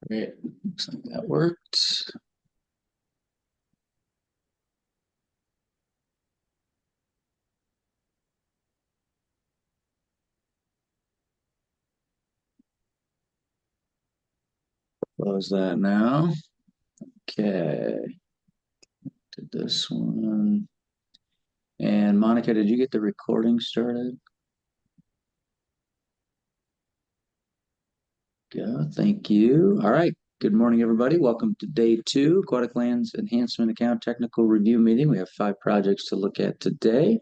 Great. Looks like that worked. Close that now. Okay. Did this one. And Monica, did you get the recording started? Go. Thank you. All right. Good morning, everybody. Welcome to day two, Aquatic Lands Enhancement Account Technical Review Meeting. We have 5 projects to look at today.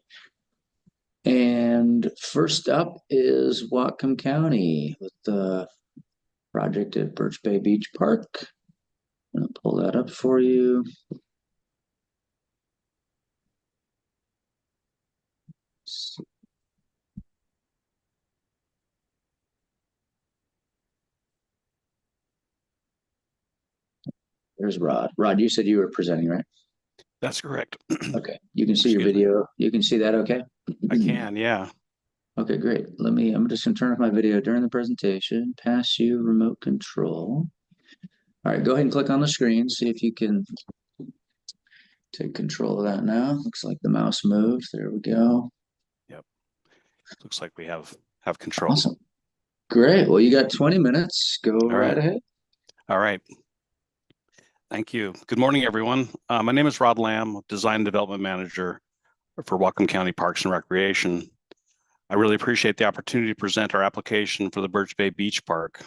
And first up is Whatcom County with the project at Birch Bay Beach Park. I'm going to pull that up for you. There's Rod. Rod, you said you were presenting, right? That's correct. Okay. You can see your Excuse me. video. You can see that okay? I can, yeah. Okay, great. I'm just gonna turn off my video during the presentation, pass you remote control. All right, go ahead and click on the screen, see if you can take control of that now. Looks like the mouse moved. There we go. Yep. Looks like we have control. Awesome. Great. Well, you got 20 minutes. Go right ahead. All right. Thank you. Good morning, everyone. My name is Rod Lamb, Design and Development Manager for Whatcom County Parks and Recreation. I really appreciate the opportunity to present our application for the Birch Bay Beach Park.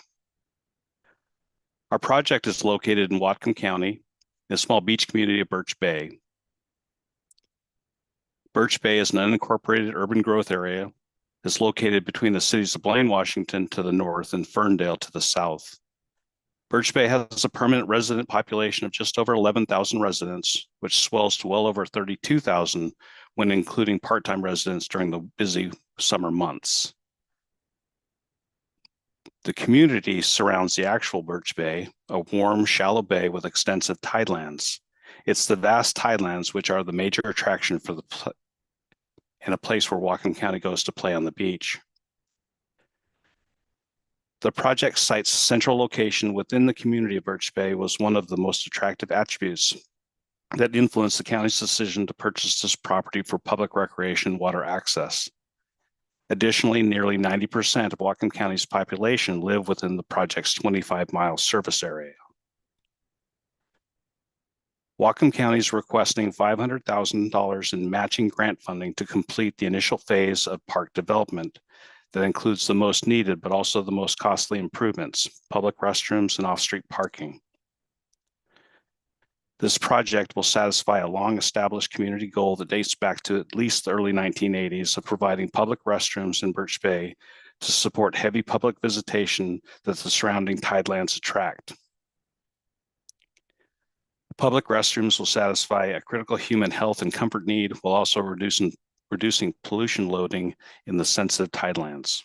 Our project is located in Whatcom County, in a small beach community of Birch Bay. Birch Bay is an unincorporated urban growth area. It's located between the cities of Blaine, Washington to the north and Ferndale to the south. Birch Bay has a permanent resident population of just over 11,000 residents, which swells to well over 32,000 when including part-time residents during the busy summer months. The community surrounds the actual Birch Bay, a warm, shallow bay with extensive tidelands. It's the vast tidelands which are the major attraction for and a place where Whatcom County goes to play on the beach. The project site's central location within the community of Birch Bay was one of the most attractive attributes that influenced the county's decision to purchase this property for public recreation water access. Additionally, nearly 90% of Whatcom County's population live within the project's 25-mile service area. Whatcom County is requesting $500,000 in matching grant funding to complete the initial phase of park development that includes the most needed but also the most costly improvements, public restrooms and off-street parking. This project will satisfy a long-established community goal that dates back to at least the early 1980s of providing public restrooms in Birch Bay to support heavy public visitation that the surrounding tidelands attract. Public restrooms will satisfy a critical human health and comfort need while also reducing pollution loading in the sensitive tidelands.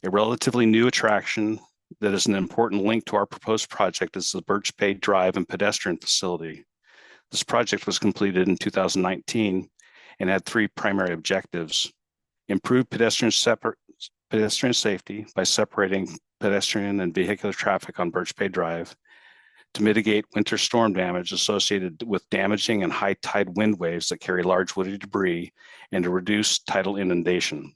A relatively new attraction that is an important link to our proposed project is the Birch Bay Drive and Pedestrian Facility. This project was completed in 2019 and had 3 primary objectives: improve pedestrian safety by separating pedestrian and vehicular traffic on Birch Bay Drive, to mitigate winter storm damage associated with damaging and high tide wind waves that carry large woody debris, and to reduce tidal inundation.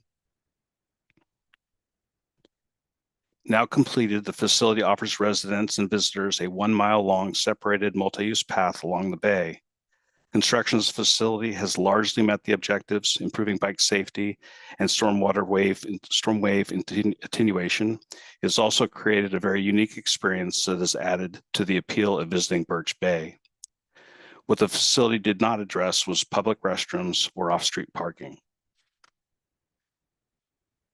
Now completed, the facility offers residents and visitors a 1-mile-long separated multi-use path along the bay. Construction of the facility has largely met the objectives, improving bike safety and storm wave attenuation. It has also created a very unique experience that has added to the appeal of visiting Birch Bay. What the facility did not address was public restrooms or off-street parking.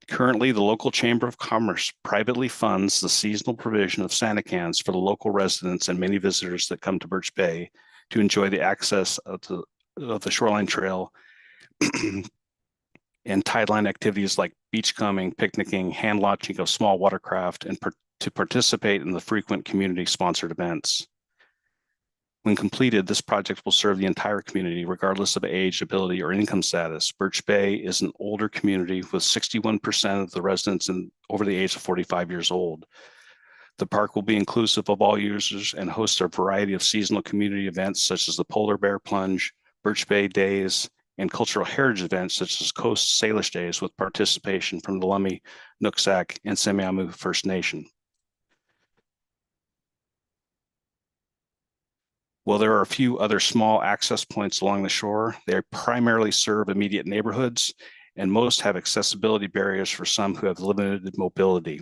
Currently, the local Chamber of Commerce privately funds the seasonal provision of Santa cans for the local residents and many visitors that come to Birch Bay to enjoy the access of the shoreline trail and tideline activities like beachcombing, picnicking, hand launching of small watercraft, and to participate in the frequent community-sponsored events. When completed, this project will serve the entire community, regardless of age, ability, or income status. Birch Bay is an older community with 61% of the residents over the age of 45 years old. The park will be inclusive of all users and host a variety of seasonal community events such as the Polar Bear Plunge, Birch Bay Days, and cultural heritage events such as Coast Salish Days with participation from the Lummi, Nooksack, and Semiahmoo First Nation. While there are a few other small access points along the shore, they primarily serve immediate neighborhoods, and most have accessibility barriers for some who have limited mobility,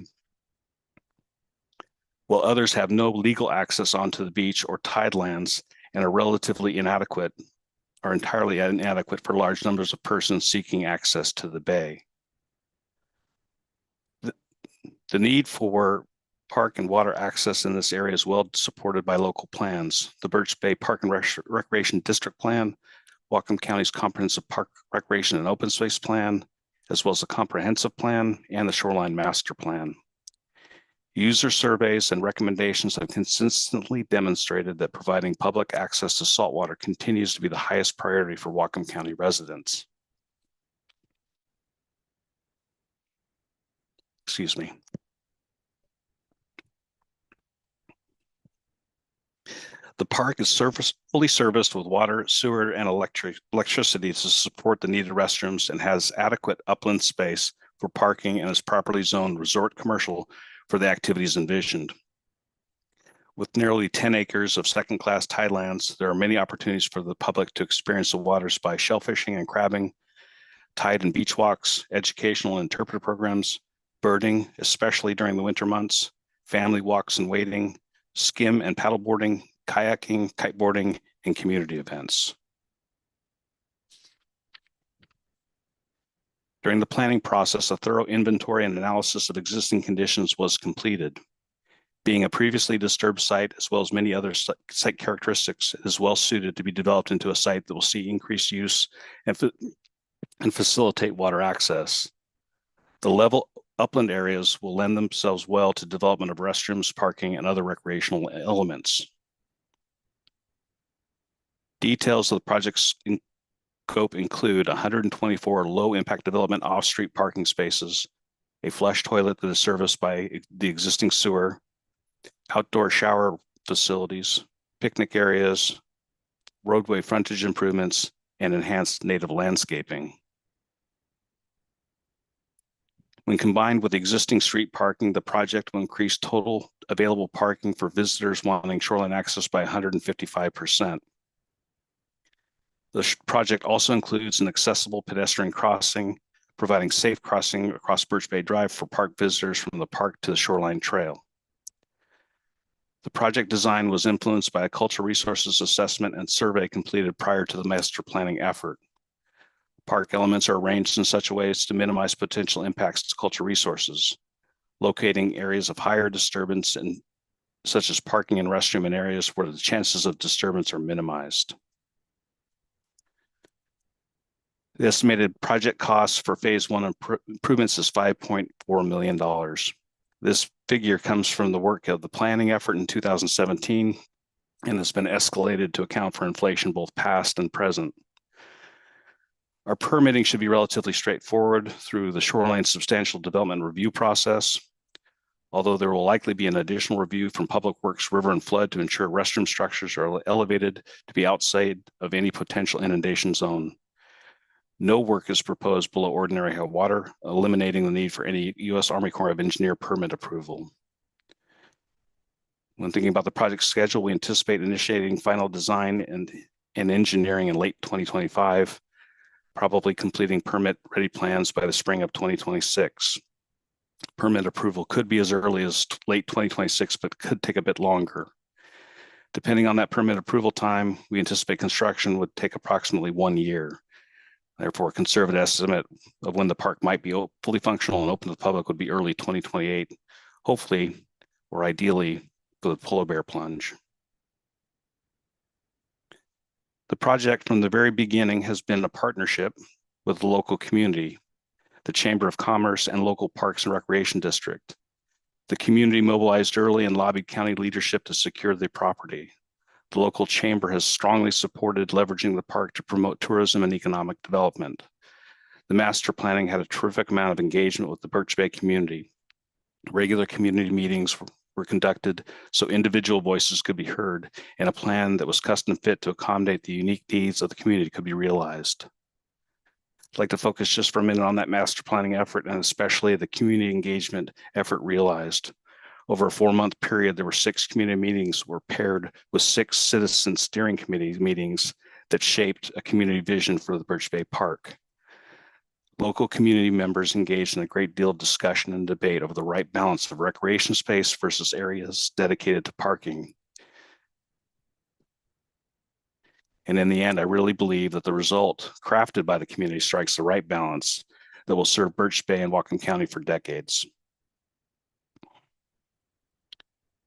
while others have no legal access onto the beach or tidelands and are relatively inadequate, are entirely inadequate for large numbers of persons seeking access to the bay. The need for park and water access in this area is well supported by local plans. The Birch Bay Park and Recreation District Plan, Whatcom County's Comprehensive Park Recreation and Open Space Plan, as well as the Comprehensive Plan and the Shoreline Master Plan. User surveys and recommendations have consistently demonstrated that providing public access to saltwater continues to be the highest priority for Whatcom County residents. Excuse me. The park is fully serviced with water, sewer, and electricity to support the needed restrooms and has adequate upland space for parking and is properly zoned resort commercial for the activities envisioned. With nearly 10 acres of second-class tidelands, there are many opportunities for the public to experience the waters by shellfishing and crabbing, tide and beach walks, educational and interpretive programs, birding, especially during the winter months, family walks and wading, skim and paddleboarding, kayaking, kiteboarding, and community events. During the planning process, a thorough inventory and analysis of existing conditions was completed. Being a previously disturbed site, as well as many other site characteristics, it is well suited to be developed into a site that will see increased use and facilitate water access. The level upland areas will lend themselves well to development of restrooms, parking, and other recreational elements. Details of the project's scope include 124 low-impact development off-street parking spaces, a flush toilet that is serviced by the existing sewer, outdoor shower facilities, picnic areas, roadway frontage improvements, and enhanced native landscaping. When combined with existing street parking, the project will increase total available parking for visitors wanting shoreline access by 155%. The project also includes an accessible pedestrian crossing, providing safe crossing across Birch Bay Drive for park visitors from the park to the shoreline trail. The project design was influenced by a cultural resources assessment and survey completed prior to the master planning effort. Park elements are arranged in such a way as to minimize potential impacts to cultural resources, locating areas of higher disturbance and such as parking and restroom in areas where the chances of disturbance are minimized. The estimated project cost for phase one improvements is $5.4 million. This figure comes from the work of the planning effort in 2017 and has been escalated to account for inflation both past and present. Our permitting should be relatively straightforward through the shoreline substantial development review process, although there will likely be an additional review from Public Works, River and Flood to ensure restroom structures are elevated to be outside of any potential inundation zone. No work is proposed below ordinary high water, eliminating the need for any U.S. Army Corps of Engineer permit approval. When thinking about the project schedule, we anticipate initiating final design and engineering in late 2025, probably completing permit-ready plans by the spring of 2026. Permit approval could be as early as late 2026, but could take a bit longer. Depending on that permit approval time, we anticipate construction would take approximately 1 year. Therefore, a conservative estimate of when the park might be fully functional and open to the public would be early 2028, hopefully, or ideally, for the Polar Bear Plunge. The project from the very beginning has been a partnership with the local community, the Chamber of Commerce, and local Parks and Recreation District. The community mobilized early and lobbied county leadership to secure the property. The local chamber has strongly supported leveraging the park to promote tourism and economic development. The master planning had a terrific amount of engagement with the Birch Bay community. Regular community meetings were conducted so individual voices could be heard and a plan that was custom fit to accommodate the unique needs of the community could be realized. I'd like to focus just for a minute on that master planning effort and especially the community engagement effort realized. Over a 4-month period, there were 6 community meetings were paired with 6 citizen steering committee meetings that shaped a community vision for the Birch Bay Park. Local community members engaged in a great deal of discussion and debate over the right balance of recreation space versus areas dedicated to parking. And in the end, I really believe that the result crafted by the community strikes the right balance that will serve Birch Bay and Whatcom County for decades.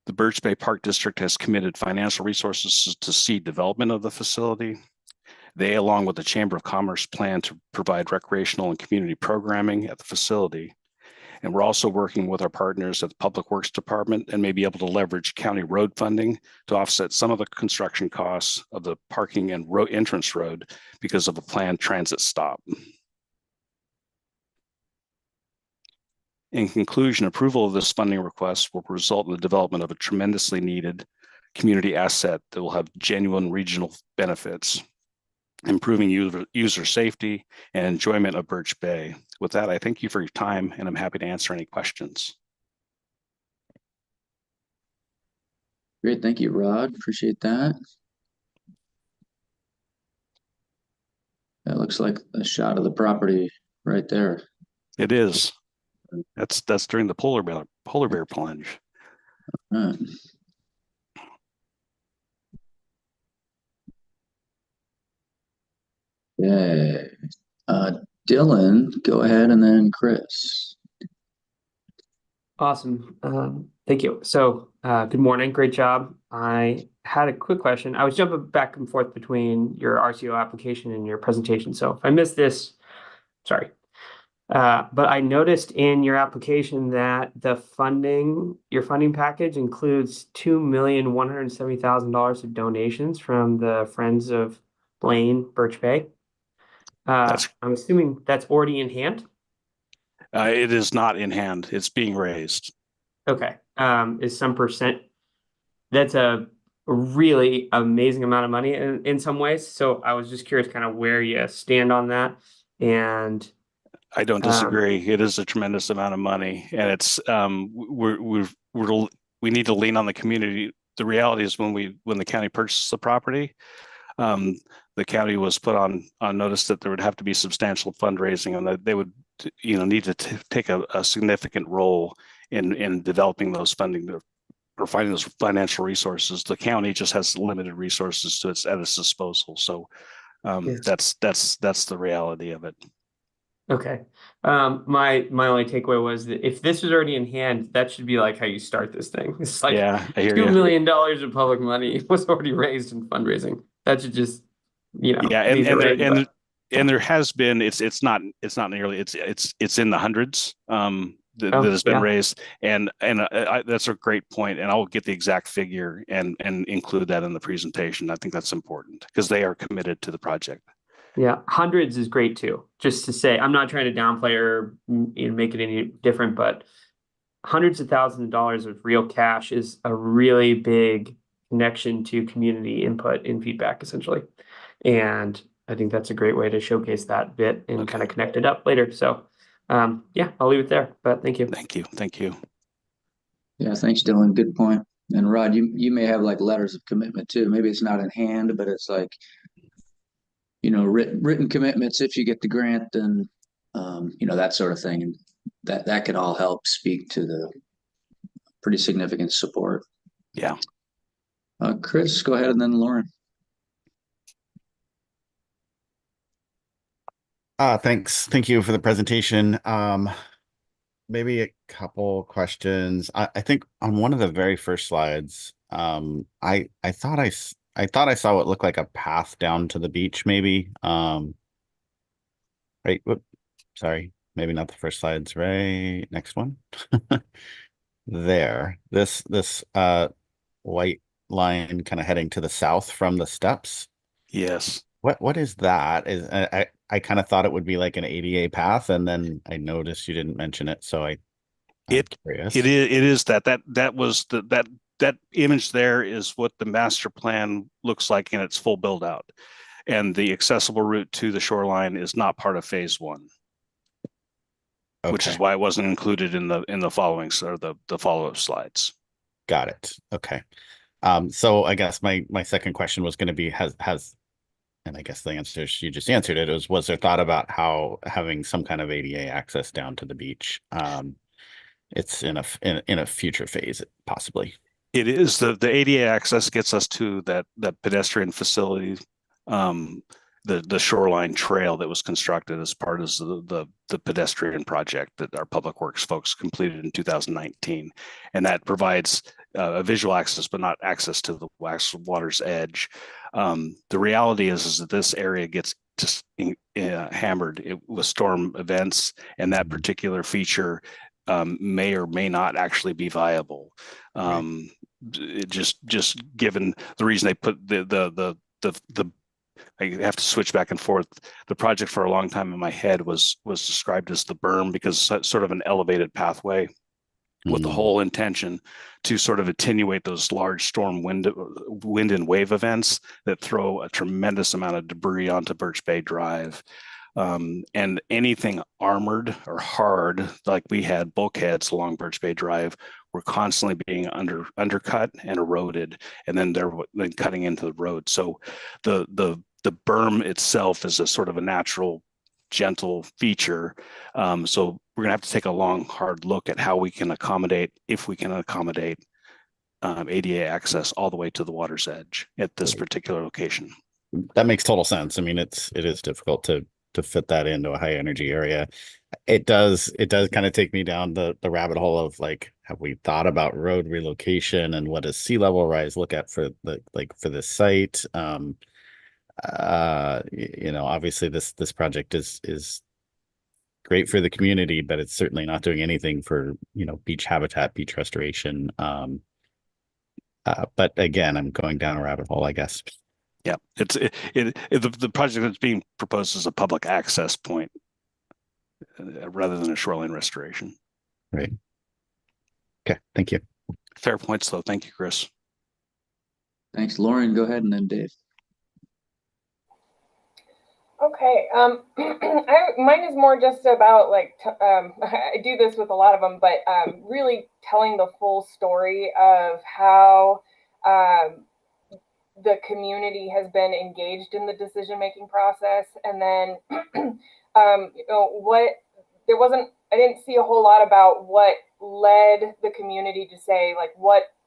The Birch Bay Park District has committed financial resources to seed development of the facility. They, along with the Chamber of Commerce, plan to provide recreational and community programming at the facility. And we're also working with our partners at the Public Works Department and may be able to leverage county road funding to offset some of the construction costs of the parking and road entrance road because of a planned transit stop. In conclusion, approval of this funding request will result in the development of a tremendously needed community asset that will have genuine regional benefits, improving user safety and enjoyment of Birch Bay. With that, I thank you for your time, and I'm happy to answer any questions. Great, thank you, Rod. Appreciate that. That looks like a shot of the property right there. It is. That's during the polar bear plunge. All right. Okay. Dylan, go ahead, and then Chris. Awesome. Thank you. So, good morning. Great job. I had a quick question. I was jumping back and forth between your RCO application and your presentation. So if I missed this, sorry. But I noticed in your application that your funding package includes $2,170,000 of donations from the Friends of Blaine Birch Bay. I'm assuming that's already in hand. It is not in hand. It's being raised. Okay. Is some percent. That's a really amazing amount of money in some ways. So I was just curious kind of where you stand on that. And I don't disagree. It is a tremendous amount of money, and it's we need to lean on the community. The reality is when the county purchased the property, the county was put on notice that there would have to be substantial fundraising and that they would need to take a significant role in developing those funding or finding those financial resources. The county just has limited resources at its disposal. So that's the reality of it. Okay. My only takeaway was that if this was already in hand, that should be like how you start this thing. It's like I hear $2 you. million of public money was already raised in fundraising. That should just, and there has been it's not nearly it's in the hundreds that has been raised, and that's a great point, and I'll get the exact figure and include that in the presentation. I think that's important because they are committed to the project. Yeah, hundreds is great too. Just to say, I'm not trying to downplay or make it any different, but hundreds of thousands of dollars of real cash is a really big connection to community input and feedback, essentially. And I think that's a great way to showcase that bit and kind of connect it up later. So, I'll leave it there. But thank you. Thank you. Yeah, thanks, Dylan. Good point. And Rod, you may have like letters of commitment too. Maybe it's not in hand, but it's like written commitments if you get the grant, and that sort of thing, and that can all help speak to the pretty significant support. Yeah. Chris, go ahead, and then Lauren. Thanks. Thank you for the presentation. Maybe a couple questions. I think on one of the very first slides, I thought I saw what looked like a path down to the beach, maybe. Right. Whoop, sorry, maybe not the first slides. Right. Next one. There. This white line kind of heading to the south from the steps. Yes. What is that? I kind of thought it would be like an ADA path, and then I noticed you didn't mention it, so I I'm curious. It is that was that image there is what the master plan looks like in its full build out. And the accessible route to the shoreline is not part of phase one, which is Okay, why it wasn't included in the following or the follow-up slides. got it. Okay. So I guess my second question was going to be and I guess the answer you just answered it was there thought about how having some kind of ADA access down to the beach? It's in a future phase, possibly. It is the ADA access gets us to that pedestrian facility, the shoreline trail that was constructed as part of the pedestrian project that our public works folks completed in 2019, and that provides a visual access, but not access to the water's edge. The reality is that this area gets just hammered with storm events, and that particular feature may or may not actually be viable. It just given the reason they put the I have to switch back and forth. The project for a long time in my head was described as the berm because it's sort of an elevated pathway with the whole intention to sort of attenuate those large storm wind and wave events that throw a tremendous amount of debris onto Birch Bay Drive. And anything armored or hard, like we had bulkheads along Birch Bay Drive, were constantly being undercut and eroded, and then they're then cutting into the road. So the berm itself is a sort of a natural, gentle feature. So we're going to have to take a long, hard look at how we can accommodate, if we can accommodate ADA access all the way to the water's edge at this particular location. That makes total sense. I mean, it is difficult to fit that into a high energy area. It does kind of take me down the rabbit hole of like, have we thought about road relocation and what does sea level rise look at for for this site? Obviously this project is great for the community, but it's certainly not doing anything for, beach habitat, beach restoration. But again, I'm going down a rabbit hole, I guess. Yeah, the project that's being proposed is a public access point rather than a shoreline restoration. Right. Okay, thank you. Fair points, though. Thank you, Chris. Thanks, Lauren. Go ahead and then Dave. Okay, mine is more just about I do this with a lot of them, but really telling the full story of how the community has been engaged in the decision-making process. And then, I didn't see a whole lot about what led the community to say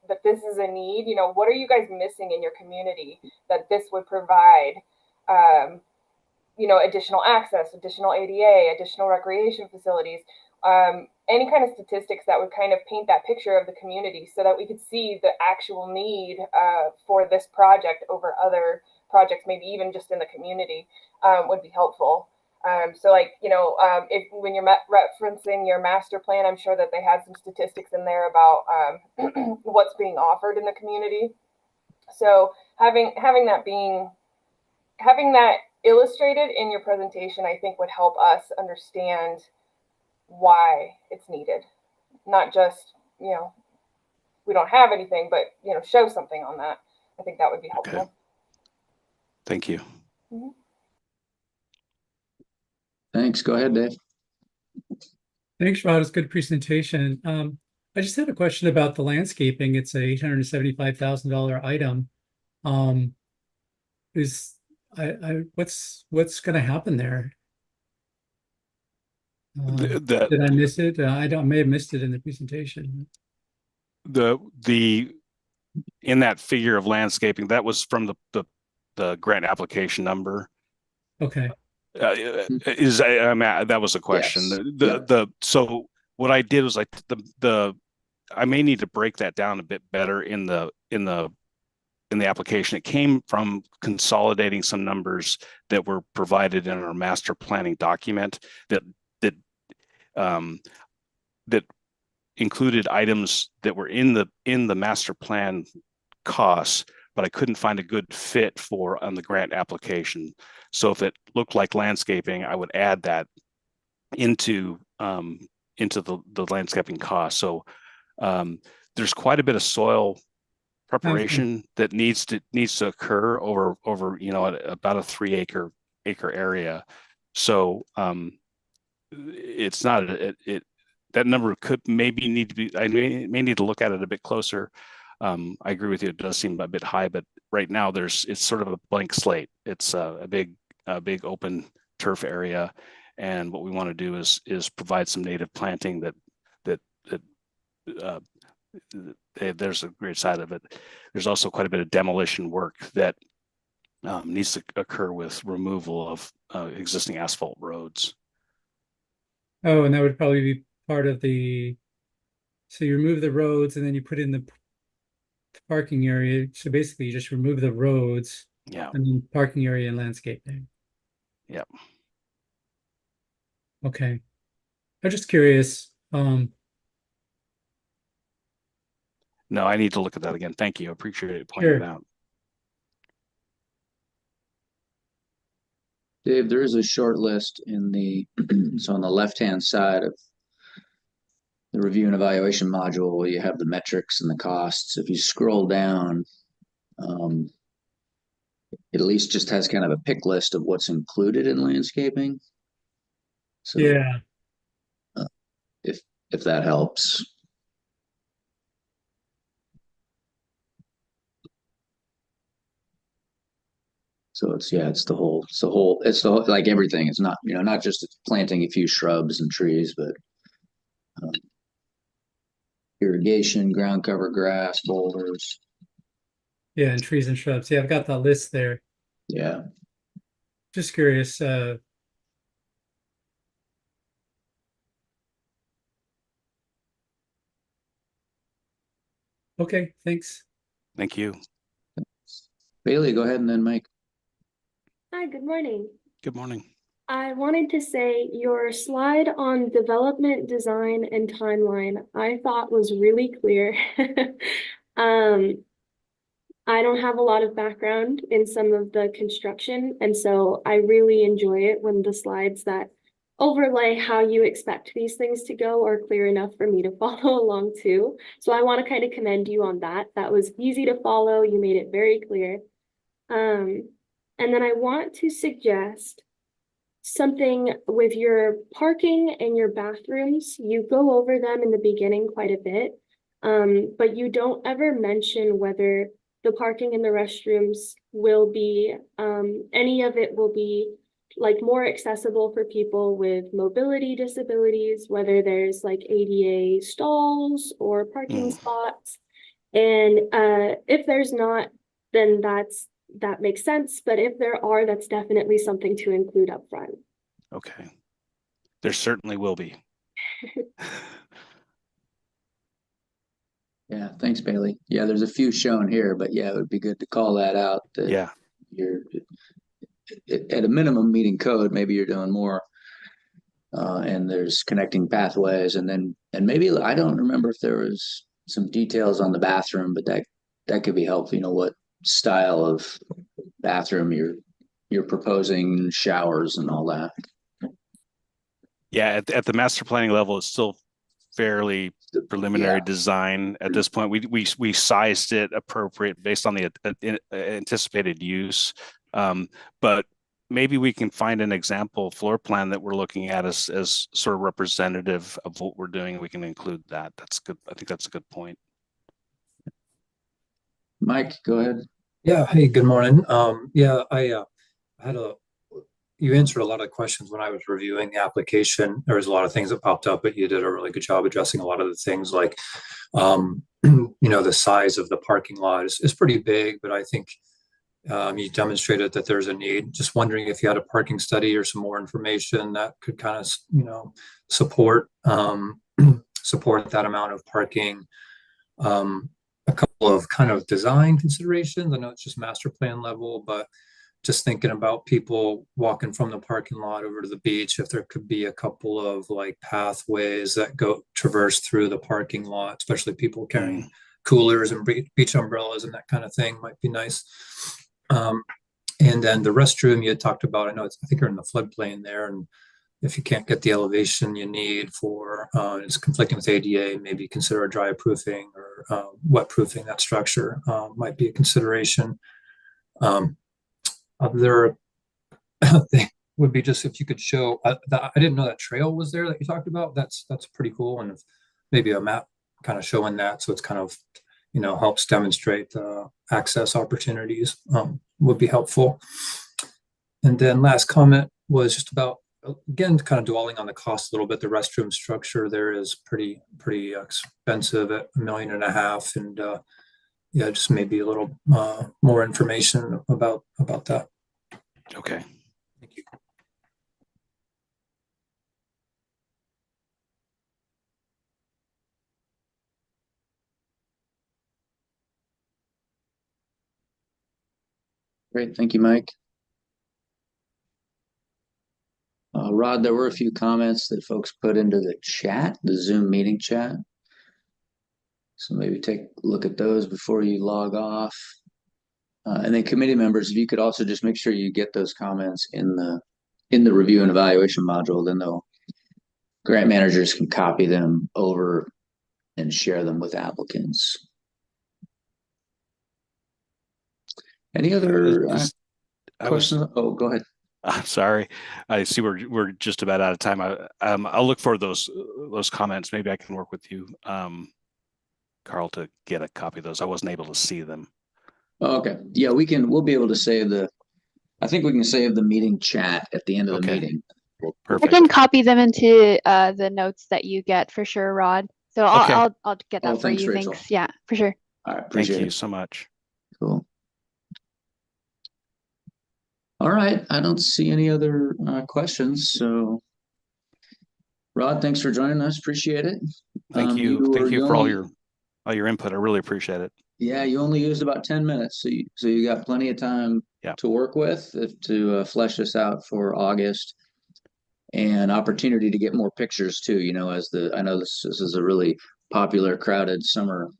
that this is a need. What are you guys missing in your community that this would provide? Additional access, additional ADA, additional recreation facilities, any kind of statistics that would kind of paint that picture of the community so that we could see the actual need for this project over other projects, maybe even just in the community, would be helpful. When you're referencing your master plan, I'm sure that they had some statistics in there about what's being offered in the community. So having that illustrated in your presentation, I think would help us understand why it's needed. Not just, we don't have anything, but, show something on that. I think that would be helpful. Okay. Thank you. Mm-hmm. Thanks. Go ahead, Dave. Thanks, Rod. It's a good presentation. I just had a question about the landscaping. It's a $875,000 item. What's going to happen there? Did I miss it? I may have missed it in the presentation. In that figure of landscaping, that was from the grant application number. Okay. That was a question. Yes. So what I did was I may need to break that down a bit better in the application. It came from consolidating some numbers that were provided in our master planning document that included items that were in the master plan costs, but I couldn't find a good fit on the grant application. So if it looked like landscaping, I would add that into into the landscaping cost. So there's quite a bit of soil preparation that needs to occur over about a 3 acre area. So it's not that number could maybe need to be, I may need to look at it a bit closer. I agree with you, it does seem a bit high, but right now it's sort of a blank slate. It's a big open turf area, and what we want to do is provide some native planting that there's a great side of it. There's also quite a bit of demolition work that needs to occur with removal of existing asphalt roads. Oh, and that would probably be part of so you remove the roads and then you put in the parking area. So basically you just remove the roads. Yeah. And then parking area and landscaping. Yep. Okay. I'm just curious. No, I need to look at that again. Thank you. I appreciate it pointing it out. Dave, there is a short list in so on the left-hand side of the review and evaluation module where you have the metrics and the costs. If you scroll down, it at least just has kind of a pick list of what's included in landscaping. So yeah. If that helps. So it's the whole like everything. It's not, not just planting a few shrubs and trees, but irrigation, ground cover grass, boulders. Yeah, and trees and shrubs. Yeah, I've got that list there. Yeah. Just curious. Okay, thanks. Thank you. Bailey, go ahead, and then Mike. Hi, good morning. Good morning. I wanted to say your slide on development, design, and timeline, I thought was really clear. I don't have a lot of background in some of the construction, and so I really enjoy it when the slides that overlay how you expect these things to go are clear enough for me to follow along too. So I want to kind of commend you on that. That was easy to follow. You made it very clear. And then I want to suggest something with your parking and your bathrooms. You go over them in the beginning quite a bit, but you don't ever mention whether the parking in the restrooms will be, any of it will be like more accessible for people with mobility disabilities, whether there's like ADA stalls or parking spots. And if there's not, then that makes sense. But if there are, that's definitely something to include up front. Okay. There certainly will be. Yeah, thanks, Bailey. Yeah, there's a few shown here, but yeah, it would be good to call that out that you're at a minimum meeting code, maybe you're doing more. And there's connecting pathways, and maybe I don't remember if there was some details on the bathroom, but that could be helpful. What style of bathroom you're proposing, showers and all that. Yeah, at the master planning level, it's still fairly preliminary design at this point. We sized it appropriate based on the anticipated use, but maybe we can find an example floor plan that we're looking at as sort of representative of what we're doing. We can include that. That's good. I think that's a good point. Mike, go ahead. Yeah. Hey, good morning. I had you answered a lot of questions when I was reviewing the application. There was a lot of things that popped up, but you did a really good job addressing a lot of the things like, the size of the parking lot is pretty big, but I think you demonstrated that there's a need. Just wondering if you had a parking study or some more information that could kind of, support that amount of parking. A couple of kind of design considerations. I know it's just master plan level, but just thinking about people walking from the parking lot over to the beach, if there could be a couple of like pathways that traverse through the parking lot, especially people carrying coolers and beach umbrellas and that kind of thing might be nice. And then the restroom you had talked about, I think you're in the floodplain there, and if you can't get the elevation you need for, it's conflicting with ADA, maybe consider a dry proofing or wet proofing that structure might be a consideration. Other thing would be just if you could show, I didn't know that trail was there that you talked about. That's pretty cool. And if maybe a map kind of showing that, so it's kind of, helps demonstrate access opportunities would be helpful. And then last comment was just about, again, kind of dwelling on the cost a little bit. The restroom structure there is pretty expensive at $1.5 million, and yeah, just maybe a little more information about that. Okay. Thank you. Great, thank you, Mike. Rod, there were a few comments that folks put into the chat, the Zoom meeting chat. So maybe take a look at those before you log off. And then committee members, if you could also just make sure you get those comments in the review and evaluation module, then grant managers can copy them over and share them with applicants. Any other questions? Oh, go ahead. I'm sorry. I see we're just about out of time. I'll look for those comments. Maybe I can work with you, Carl, to get a copy of those. I wasn't able to see them. Okay. Yeah, we'll be able to save I think we can save the meeting chat at the end of the meeting. Perfect. I can copy them into the notes that you get for sure, Rod. So I'll get that for thanks, you. Rachel. Thanks. Yeah, for sure. All right. Appreciate it. Thank you so much. Cool. All right. I don't see any other questions. So, Rod, thanks for joining us. Appreciate it. Thank you. Thank you for all your input. I really appreciate it. Yeah, you only used about 10 minutes, so you got plenty of time to work with to flesh this out for August, and opportunity to get more pictures too. I know this is a really popular, crowded summer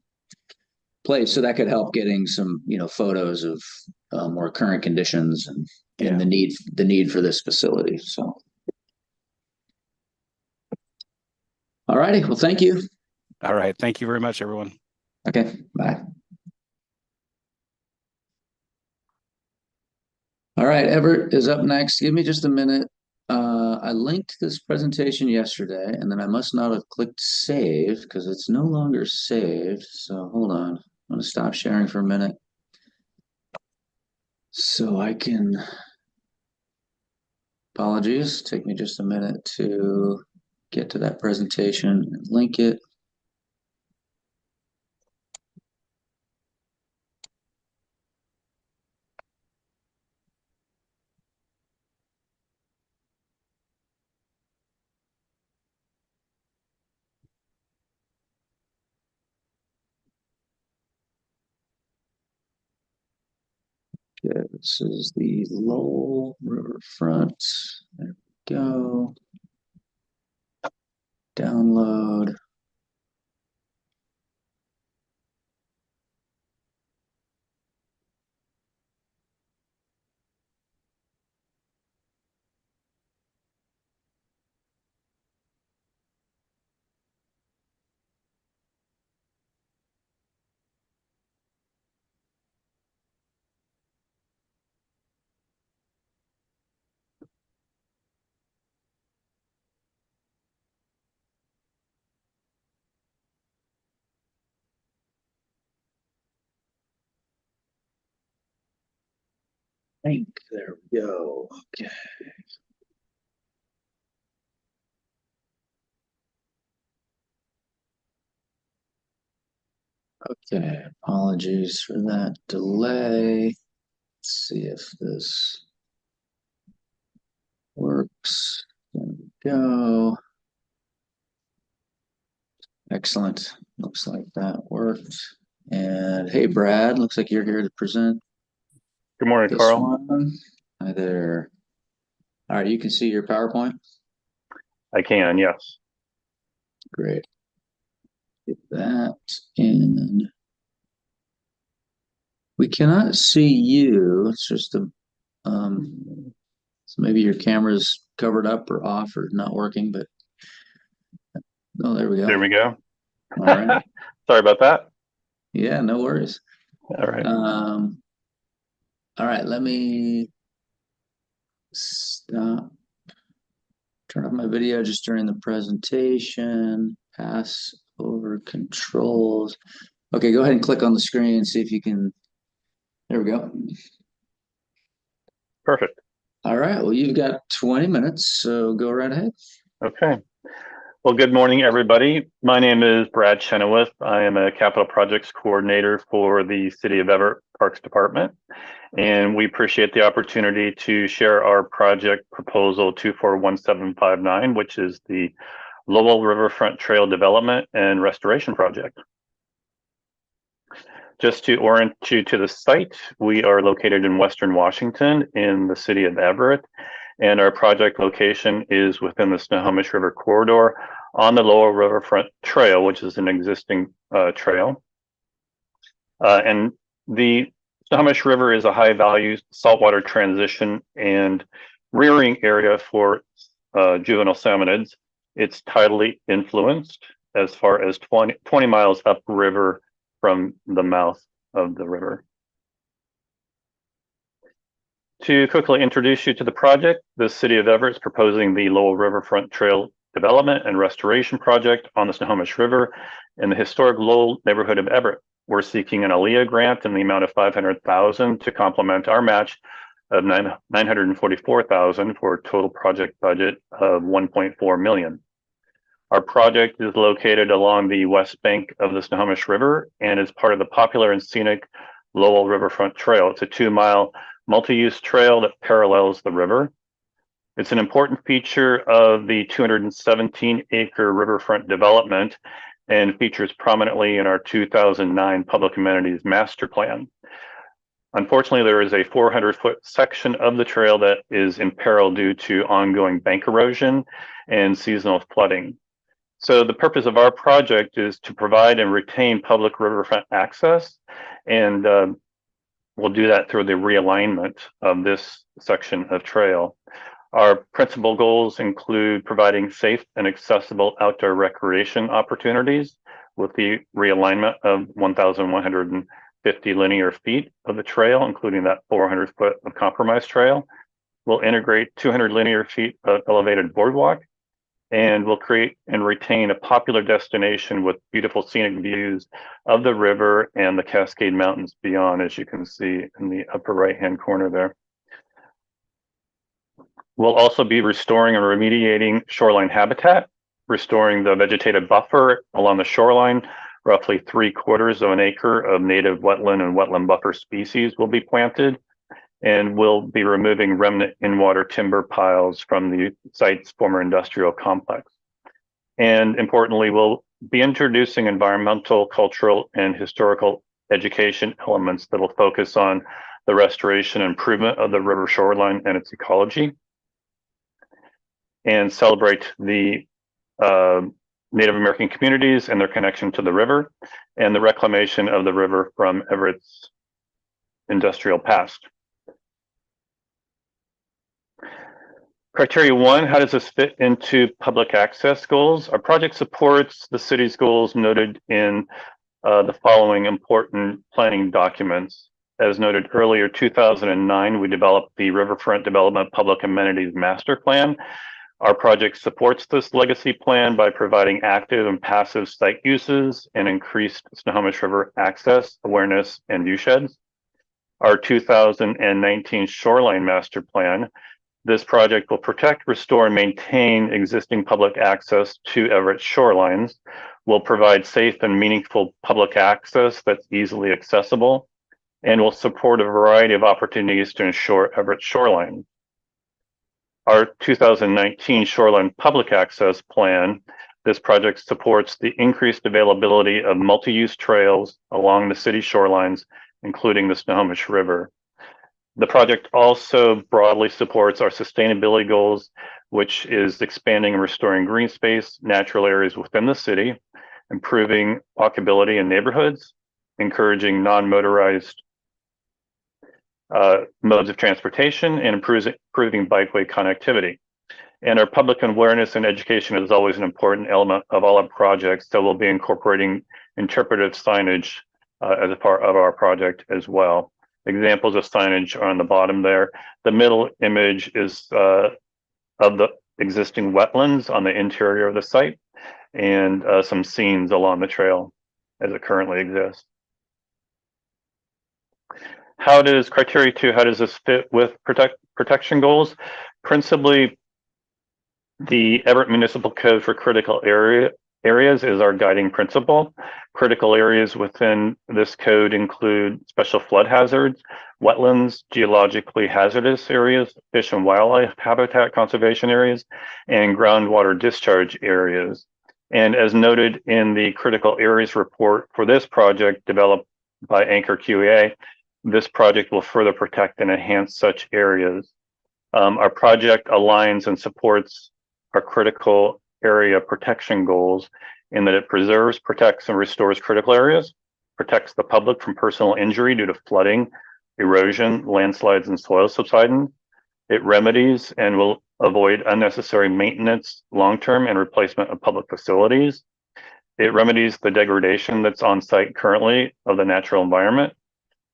place, so that could help getting some photos of more current conditions and the need for this facility. So, all righty. Well, thank you. All right. Thank you very much, everyone. Okay. Bye. All right, Everett is up next. Give me just a minute. I linked this presentation yesterday, and then I must not have clicked save because it's no longer saved. So hold on. I'm going to stop sharing for a minute so I can. Apologies. Take me just a minute to get to that presentation and link it. Okay, this is the Lowell Riverfront. There we go. Download. There we go. Okay. Okay, apologies for that delay. Let's see if this works. There we go. Excellent. Looks like that worked. And hey, Brad, looks like you're here to present. Good morning, Carl. One. Hi there. All right, you can see your PowerPoint? I can, yes. Great. Get that in. We cannot see you. It's just so maybe your camera's covered up or off or not working, but oh, there we go. There we go. All right. Sorry about that. Yeah, no worries. All right. All right, let me stop. Turn off my video just during the presentation. Pass over controls. Okay, go ahead and click on the screen and see if you can. There we go. Perfect. All right, well, you've got 20 minutes, so go right ahead. Okay. Well, good morning, everybody. My name is Brad Chenoweth. I am a capital projects coordinator for the City of Everett Parks Department, and we appreciate the opportunity to share our project proposal 241759, which is the Lowell Riverfront Trail Development and Restoration Project. Just to orient you to the site, we are located in Western Washington in the City of Everett, and our project location is within the Snohomish River corridor on the Lower Riverfront Trail, which is an existing trail. And the Snohomish River is a high-value saltwater transition and rearing area for juvenile salmonids. It's tidally influenced as far as 20 miles upriver from the mouth of the river. To quickly introduce you to the project, the City of Everett is proposing the Lowell Riverfront Trail Development and Restoration Project on the Snohomish River in the historic Lowell neighborhood of Everett. We're seeking an ALEA grant in the amount of $500,000 to complement our match of $944,000 for a total project budget of $1.4 million. Our project is located along the west bank of the Snohomish River and is part of the popular and scenic Lowell Riverfront Trail. It's a 2-mile multi-use trail that parallels the river. It's an important feature of the 217-acre riverfront development and features prominently in our 2009 Public Amenities Master Plan. Unfortunately, there is a 400-foot section of the trail that is in peril due to ongoing bank erosion and seasonal flooding. So the purpose of our project is to provide and retain public riverfront access, and we'll do that through the realignment of this section of trail. Our principal goals include providing safe and accessible outdoor recreation opportunities with the realignment of 1,150 linear feet of the trail, including that 400-foot of compromised trail. We'll integrate 200 linear feet of elevated boardwalk, and we'll create and retain a popular destination with beautiful scenic views of the river and the Cascade Mountains beyond, as you can see in the upper right-hand corner there. We'll also be restoring and remediating shoreline habitat, restoring the vegetative buffer along the shoreline. Roughly 3/4 of an acre of native wetland and wetland buffer species will be planted, and we'll be removing remnant in-water timber piles from the site's former industrial complex. And importantly, we'll be introducing environmental, cultural, and historical education elements that will focus on the restoration and improvement of the river shoreline and its ecology, and celebrate the Native American communities and their connection to the river and the reclamation of the river from Everett's industrial past. Criteria 1, how does this fit into public access goals? Our project supports the city's goals noted in the following important planning documents. As noted earlier, 2009, we developed the Riverfront Development Public Amenities Master Plan. Our project supports this legacy plan by providing active and passive site uses and increased Snohomish River access, awareness, and viewsheds. Our 2019 Shoreline Master Plan. This project will protect, restore, and maintain existing public access to Everett shorelines, will provide safe and meaningful public access that's easily accessible, and will support a variety of opportunities to ensure Everett shoreline. Our 2019 Shoreline Public Access Plan, this project supports the increased availability of multi-use trails along the city shorelines, including the Snohomish River. The project also broadly supports our sustainability goals, which is expanding and restoring green space, natural areas within the city, improving walkability in neighborhoods, encouraging non-motorized modes of transportation, and improving bikeway connectivity. And our public awareness and education is always an important element of all our projects. So we'll be incorporating interpretive signage as a part of our project as well. Examples of signage are on the bottom there. The middle image is of the existing wetlands on the interior of the site, and some scenes along the trail as it currently exists. How does criteria 2, how does this fit with protection goals? Principally, the Everett Municipal Code for critical areas is our guiding principle. Critical areas within this code include special flood hazards, wetlands, geologically hazardous areas, fish and wildlife habitat conservation areas, and groundwater discharge areas. And as noted in the critical areas report for this project developed by Anchor QEA, this project will further protect and enhance such areas. Our project aligns and supports our critical area protection goals in that it preserves, protects, and restores critical areas, protects the public from personal injury due to flooding, erosion, landslides, and soil subsidence. It remedies and will avoid unnecessary maintenance, long-term, and replacement of public facilities. It remedies the degradation that's on site currently of the natural environment,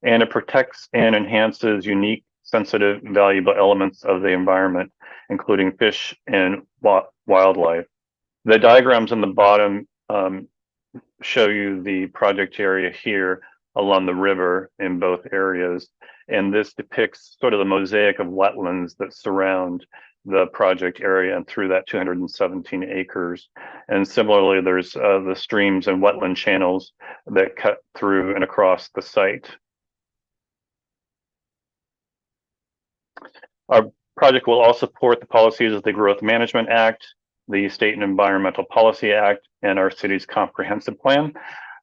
and it protects and enhances unique, sensitive, valuable elements of the environment, including fish and wildlife. The diagrams on the bottom show you the project area here along the river in both areas. And this depicts sort of the mosaic of wetlands that surround the project area and through that 217 acres. And similarly, there's the streams and wetland channels that cut through and across the site. Our project will also support the policies of the Growth Management Act, the State and Environmental Policy Act, and our city's comprehensive plan.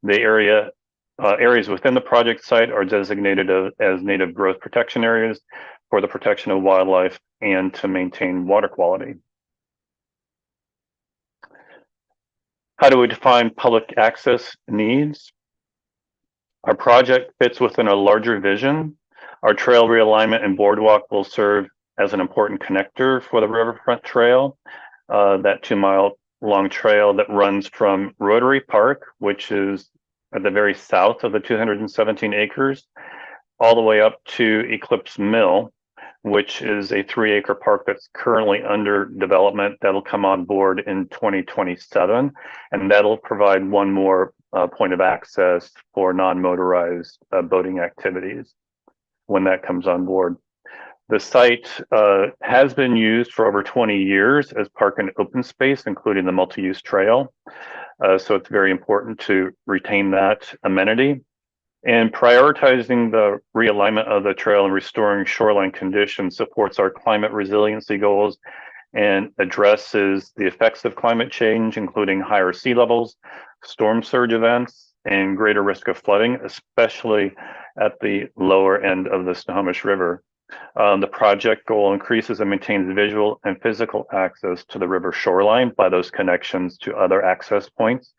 The areas within the project site are designated as native growth protection areas for the protection of wildlife and to maintain water quality. How do we define public access needs? Our project fits within a larger vision. Our trail realignment and boardwalk will serve as an important connector for the Riverfront Trail, that 2-mile long trail that runs from Rotary Park, which is at the very south of the 217 acres, all the way up to Eclipse Mill, which is a 3-acre park that's currently under development that'll come on board in 2027. And that'll provide one more point of access for non-motorized boating activities when that comes on board. The site has been used for over 20 years as park and open space, including the multi-use trail. So it's very important to retain that amenity. And prioritizing the realignment of the trail and restoring shoreline conditions supports our climate resiliency goals and addresses the effects of climate change, including higher sea levels, storm surge events, and greater risk of flooding, especially at the lower end of the Snohomish River. The project goal increases and maintains visual and physical access to the river shoreline by those connections to other access points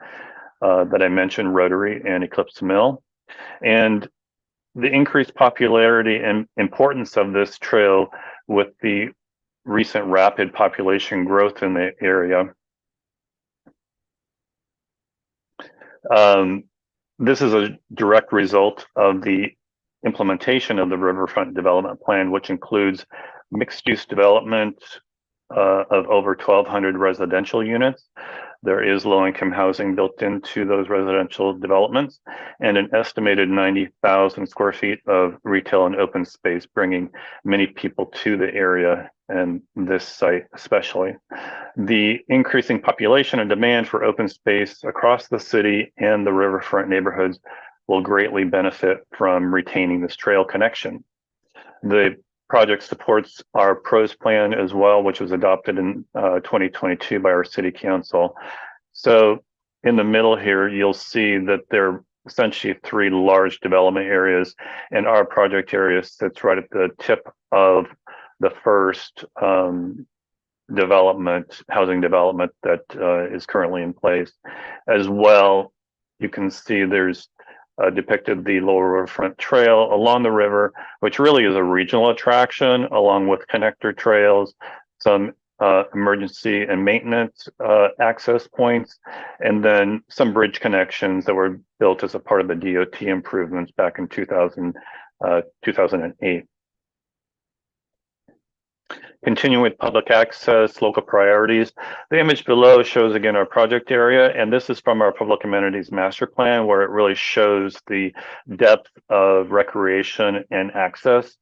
that I mentioned, Rotary and Eclipse Mill. And the increased popularity and importance of this trail with the recent rapid population growth in the area. This is a direct result of the implementation of the Riverfront Development Plan, which includes mixed-use development of over 1,200 residential units. There is low-income housing built into those residential developments and an estimated 90,000 square feet of retail and open space, bringing many people to the area and this site especially. The increasing population and demand for open space across the city and the riverfront neighborhoods will greatly benefit from retaining this trail connection. The project supports our PROS plan as well, which was adopted in 2022 by our city council. So in the middle here, you'll see that there are essentially 3 large development areas, and our project area sits right at the tip of the first housing development that is currently in place. As well, you can see there's depicted the Lower Riverfront Trail along the river, which really is a regional attraction, along with connector trails, some emergency and maintenance access points, and then some bridge connections that were built as a part of the DOT improvements back in 2008. Continuing with public access, local priorities. The image below shows again our project area, and this is from our public amenities master plan, where it really shows the depth of recreation and access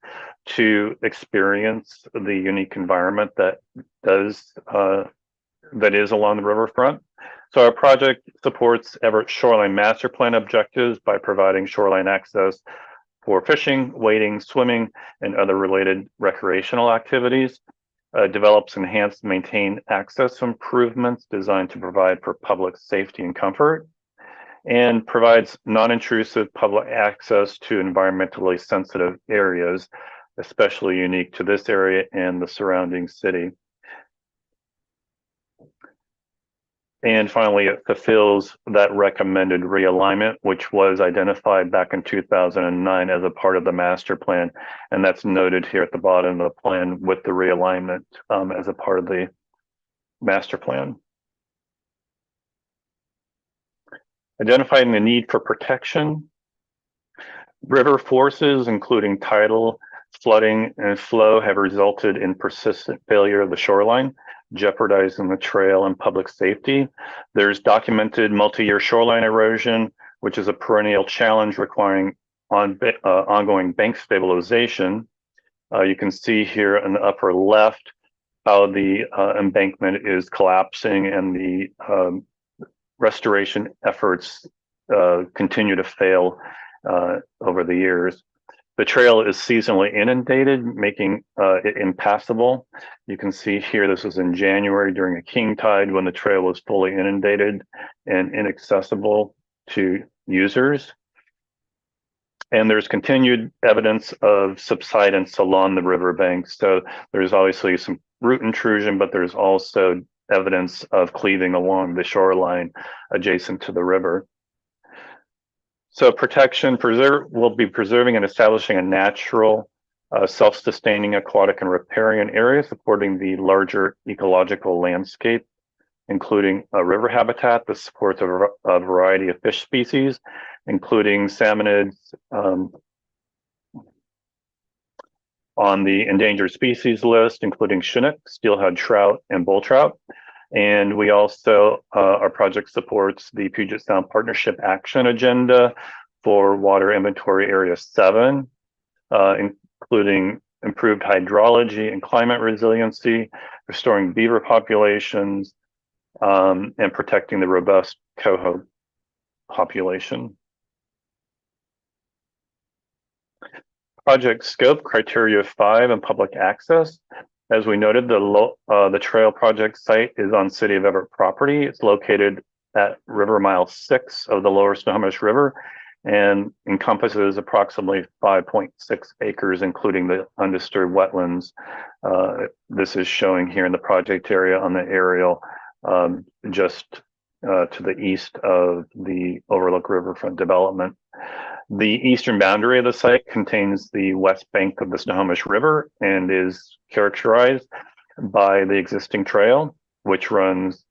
to experience the unique environment that is along the riverfront. So our project supports Everett Shoreline Master Plan objectives by providing shoreline access for fishing, wading, swimming, and other related recreational activities. Develops enhanced maintained access improvements designed to provide for public safety and comfort, and provides non-intrusive public access to environmentally sensitive areas, especially unique to this area and the surrounding city. And finally, it fulfills that recommended realignment, which was identified back in 2009 as a part of the master plan. And that's noted here at the bottom of the plan with the realignment as a part of the master plan. Identifying the need for protection. River forces, including tidal, flooding, and flow, have resulted in persistent failure of the shoreline, jeopardizing the trail and public safety. There's documented multi-year shoreline erosion, which is a perennial challenge requiring ongoing bank stabilization. You can see here in the upper left how the embankment is collapsing and the restoration efforts continue to fail over the years. The trail is seasonally inundated, making it impassable. You can see here, this was in January during a king tide when the trail was fully inundated and inaccessible to users. And there's continued evidence of subsidence along the riverbanks. So there's obviously some root intrusion, but there's also evidence of cleaving along the shoreline adjacent to the river. So protection will be preserving and establishing a natural, self-sustaining aquatic and riparian area supporting the larger ecological landscape, including a river habitat that supports a variety of fish species, including salmonids on the endangered species list, including Chinook, steelhead trout, and bull trout. And we also, our project supports the Puget Sound Partnership Action Agenda for Water Inventory Area 7, including improved hydrology and climate resiliency, restoring beaver populations, and protecting the robust coho population. Project scope, criteria 5, and public access. As we noted, the trail project site is on City of Everett property. It's located at River Mile 6 of the Lower Snohomish River and encompasses approximately 5.6 acres, including the undisturbed wetlands. This is showing here in the project area on the aerial just to the east of the Overlook Riverfront development. The eastern boundary of the site contains the west bank of the Snohomish River and is characterized by the existing trail, which runs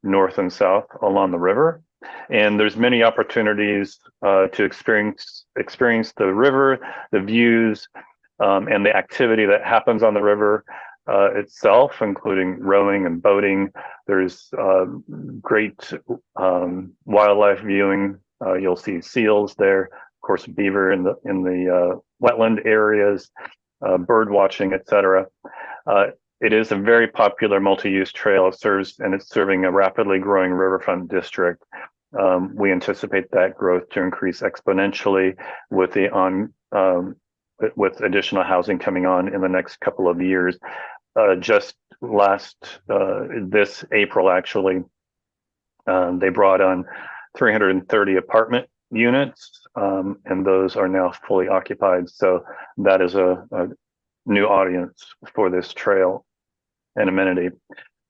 north and south along the river. And there's many opportunities to experience the river, the views, and the activity that happens on the river itself, including rowing and boating. There's great wildlife viewing. You'll see seals there, of course, beaver in the wetland areas, bird watching, etc. It is a very popular multi-use trail. It's serving a rapidly growing riverfront district. We anticipate that growth to increase exponentially with with additional housing coming on in the next couple of years. Just this April, actually, they brought on 330 apartment units, and those are now fully occupied. So that is a new audience for this trail and amenity.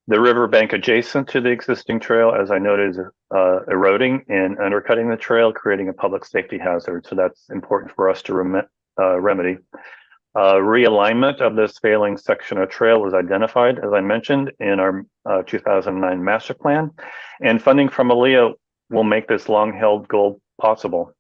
The riverbank adjacent to the existing trail, as I noted, is eroding and undercutting the trail, creating a public safety hazard. So that's important for us to remedy. Realignment of this failing section of trail was identified, as I mentioned, in our 2009 master plan, and funding from ALEA will make this long-held goal possible.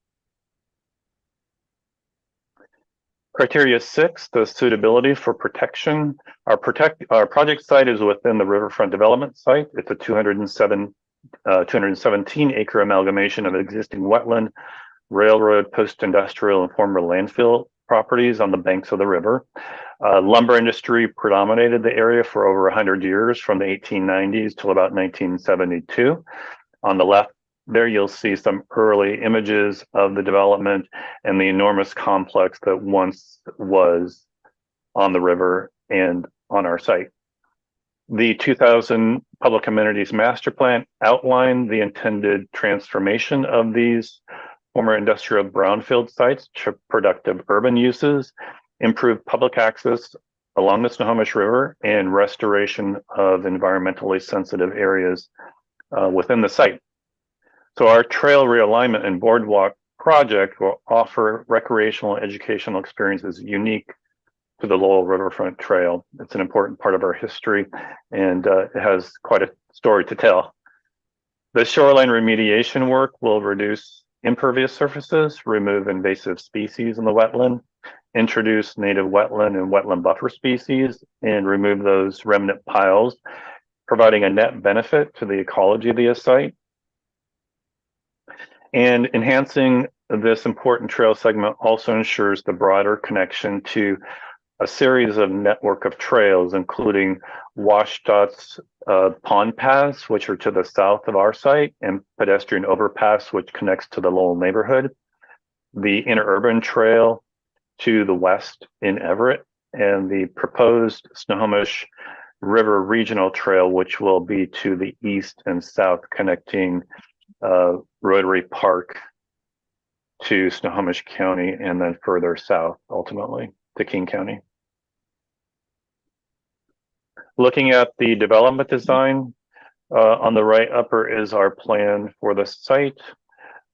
Criteria 6, the suitability for protection. Our project site is within the riverfront development site. It's a 217 acre amalgamation of existing wetland, railroad, post-industrial, and former landfill properties on the banks of the river. Lumber industry predominated the area for over 100 years, from the 1890s till about 1972. On the left there, you'll see some early images of the development and the enormous complex that once was on the river and on our site. The 2000 Public Amenities Master Plan outlined the intended transformation of these former industrial brownfield sites to productive urban uses, improved public access along the Snohomish River, and restoration of environmentally sensitive areas within the site. So our trail realignment and boardwalk project will offer recreational and educational experiences unique to the Lowell Riverfront Trail. It's an important part of our history, and it has quite a story to tell. The shoreline remediation work will reduce impervious surfaces, remove invasive species in the wetland, introduce native wetland and wetland buffer species, and remove those remnant piles, providing a net benefit to the ecology of the site. And enhancing this important trail segment also ensures the broader connection to a series of network of trails, including WashDOT's pond paths, which are to the south of our site, and pedestrian overpass, which connects to the Lowell neighborhood, the interurban trail to the west in Everett, and the proposed Snohomish River Regional Trail, which will be to the east and south, connecting Rotary Park to Snohomish County, and then further south, ultimately, to King County. Looking at the development design, on the right upper is our plan for the site.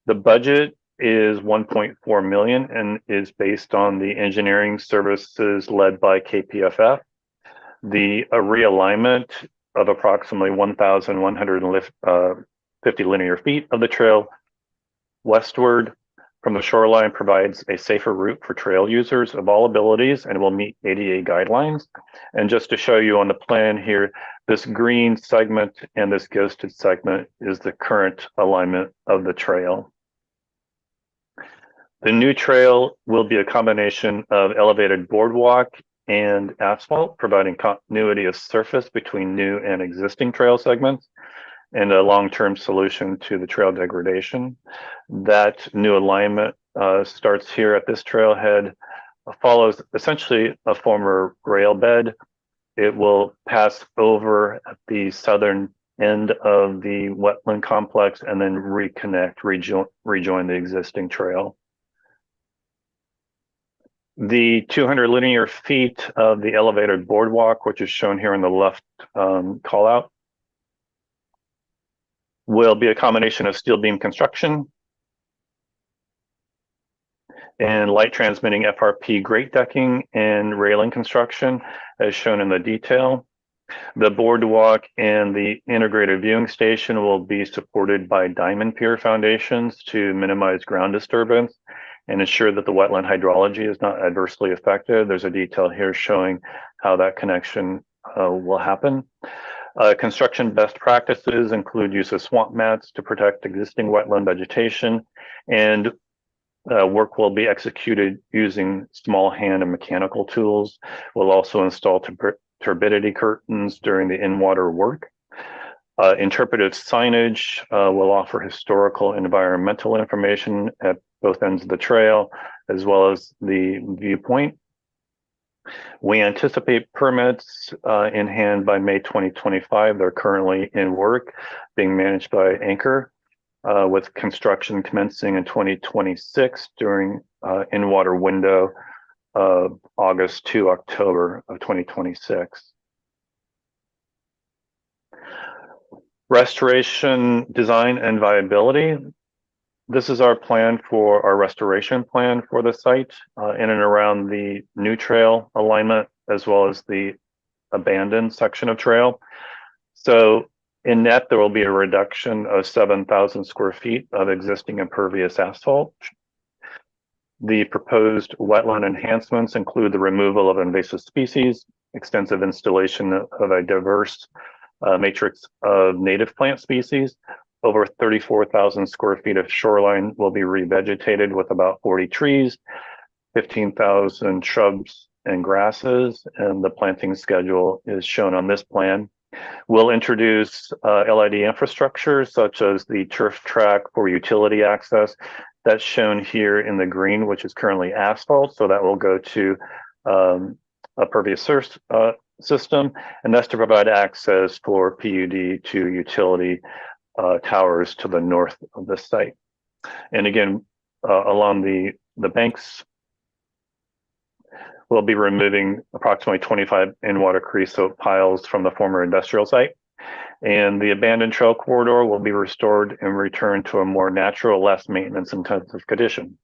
The budget is 1.4 million and is based on the engineering services led by KPFF. The realignment of approximately 1,150 linear feet of the trail westward from the shoreline provides a safer route for trail users of all abilities and will meet ADA guidelines. And just to show you on the plan here, this green segment and this ghosted segment is the current alignment of the trail. The new trail will be a combination of elevated boardwalk and asphalt, providing continuity of surface between new and existing trail segments, and a long-term solution to the trail degradation. That new alignment starts here at this trailhead, follows essentially a former rail bed. It will pass over at the southern end of the wetland complex and then reconnect, rejoin the existing trail. The 200 linear feet of the elevated boardwalk, which is shown here in the left call out, will be a combination of steel beam construction and light transmitting FRP grate decking and railing construction, as shown in the detail. The boardwalk and the integrated viewing station will be supported by diamond pier foundations to minimize ground disturbance and ensure that the wetland hydrology is not adversely affected. There's a detail here showing how that connection will happen. Construction best practices include use of swamp mats to protect existing wetland vegetation, and work will be executed using small hand and mechanical tools. We'll also install turbidity curtains during the in-water work. Interpretive signage will offer historical and environmental information at both ends of the trail, as well as the viewpoint. We anticipate permits in hand by May 2025. They're currently in work, being managed by Anchor, with construction commencing in 2026 during in-water window of August to October of 2026. Restoration, design, and viability. this is our plan for our restoration plan for the site in and around the new trail alignment, as well as the abandoned section of trail. So in net, there will be a reduction of 7,000 square feet of existing impervious asphalt. The proposed wetland enhancements include the removal of invasive species, extensive installation of a diverse matrix of native plant species. Over 34,000 square feet of shoreline will be revegetated with about 40 trees, 15,000 shrubs and grasses, and the planting schedule is shown on this plan. We'll introduce LID infrastructure such as the turf track for utility access. That's shown here in the green, which is currently asphalt. So that will go to a pervious system, and that's to provide access for PUD to utility towers to the north of the site. And again, along the banks, we'll be removing approximately 25 in-water creosote piles from the former industrial site. And the abandoned trail corridor will be restored and returned to a more natural, less maintenance intensive condition.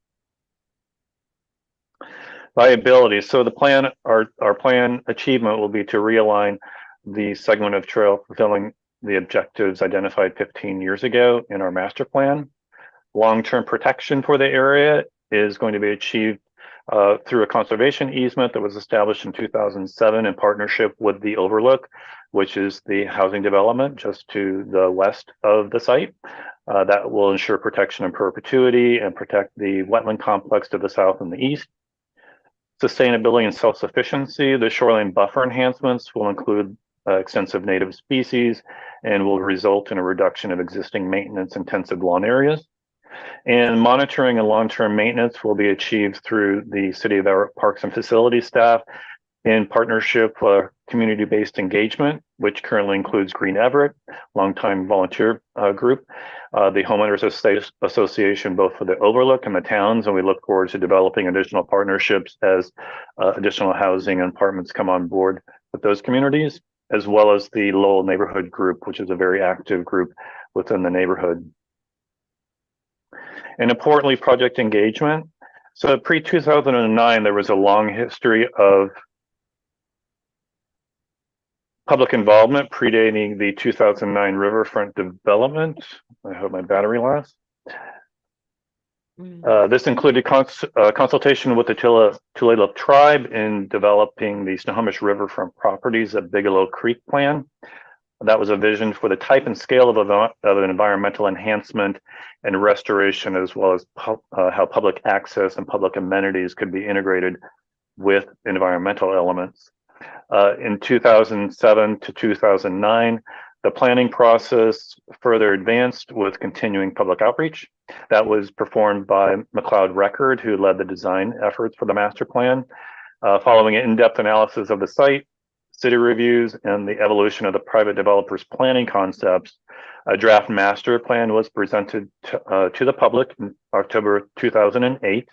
Viability. So the plan, our plan achievement will be to realign the segment of trail fulfilling the objectives identified 15 years ago in our master plan. Long-term protection for the area is going to be achieved through a conservation easement that was established in 2007 in partnership with the Overlook, which is the housing development just to the west of the site. That will ensure protection in perpetuity and protect the wetland complex to the south and the east. Sustainability and self-sufficiency. The shoreline buffer enhancements will include extensive native species and will result in a reduction of existing maintenance intensive lawn areas. And monitoring and long-term maintenance will be achieved through the City of Everett Parks and Facilities staff in partnership with community-based engagement, which currently includes Green Everett, longtime volunteer group, the Homeowners Association, both for the Overlook and the towns, and we look forward to developing additional partnerships as additional housing and apartments come on board with those communities, as well as the Lowell Neighborhood Group, which is a very active group within the neighborhood. And importantly, project engagement. So pre-2009, there was a long history of public involvement predating the 2009 riverfront development. I hope my battery lasts. This included consultation with the Tulalip tribe in developing the Snohomish riverfront properties at Bigelow Creek plan. That was a vision for the type and scale of an environmental enhancement and restoration, as well as how public access and public amenities could be integrated with environmental elements. In 2007 to 2009, the planning process further advanced with continuing public outreach. That was performed by McLeod Record, who led the design efforts for the master plan. Following an in-depth analysis of the site, city reviews, and the evolution of the private developers' planning concepts, a draft master plan was presented to the public in October 2008.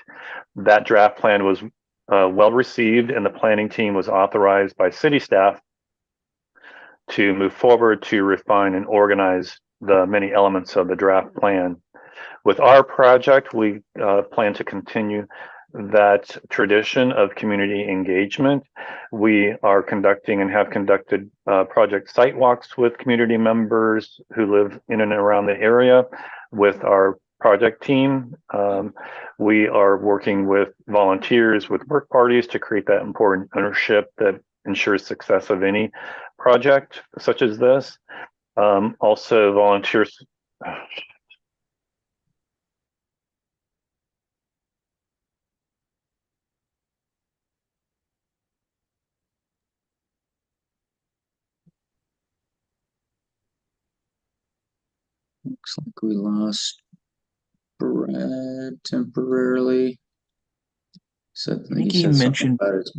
That draft plan was well received, and the planning team was authorized by city staff to move forward to refine and organize the many elements of the draft plan. With our project, we plan to continue that tradition of community engagement. We are conducting and have conducted project site walks with community members who live in and around the area with our project team. We are working with volunteers with work parties to create that important ownership that ensures success of any project such as this. Also volunteers. Looks like we lost Brad temporarily. So I think he mentioned about his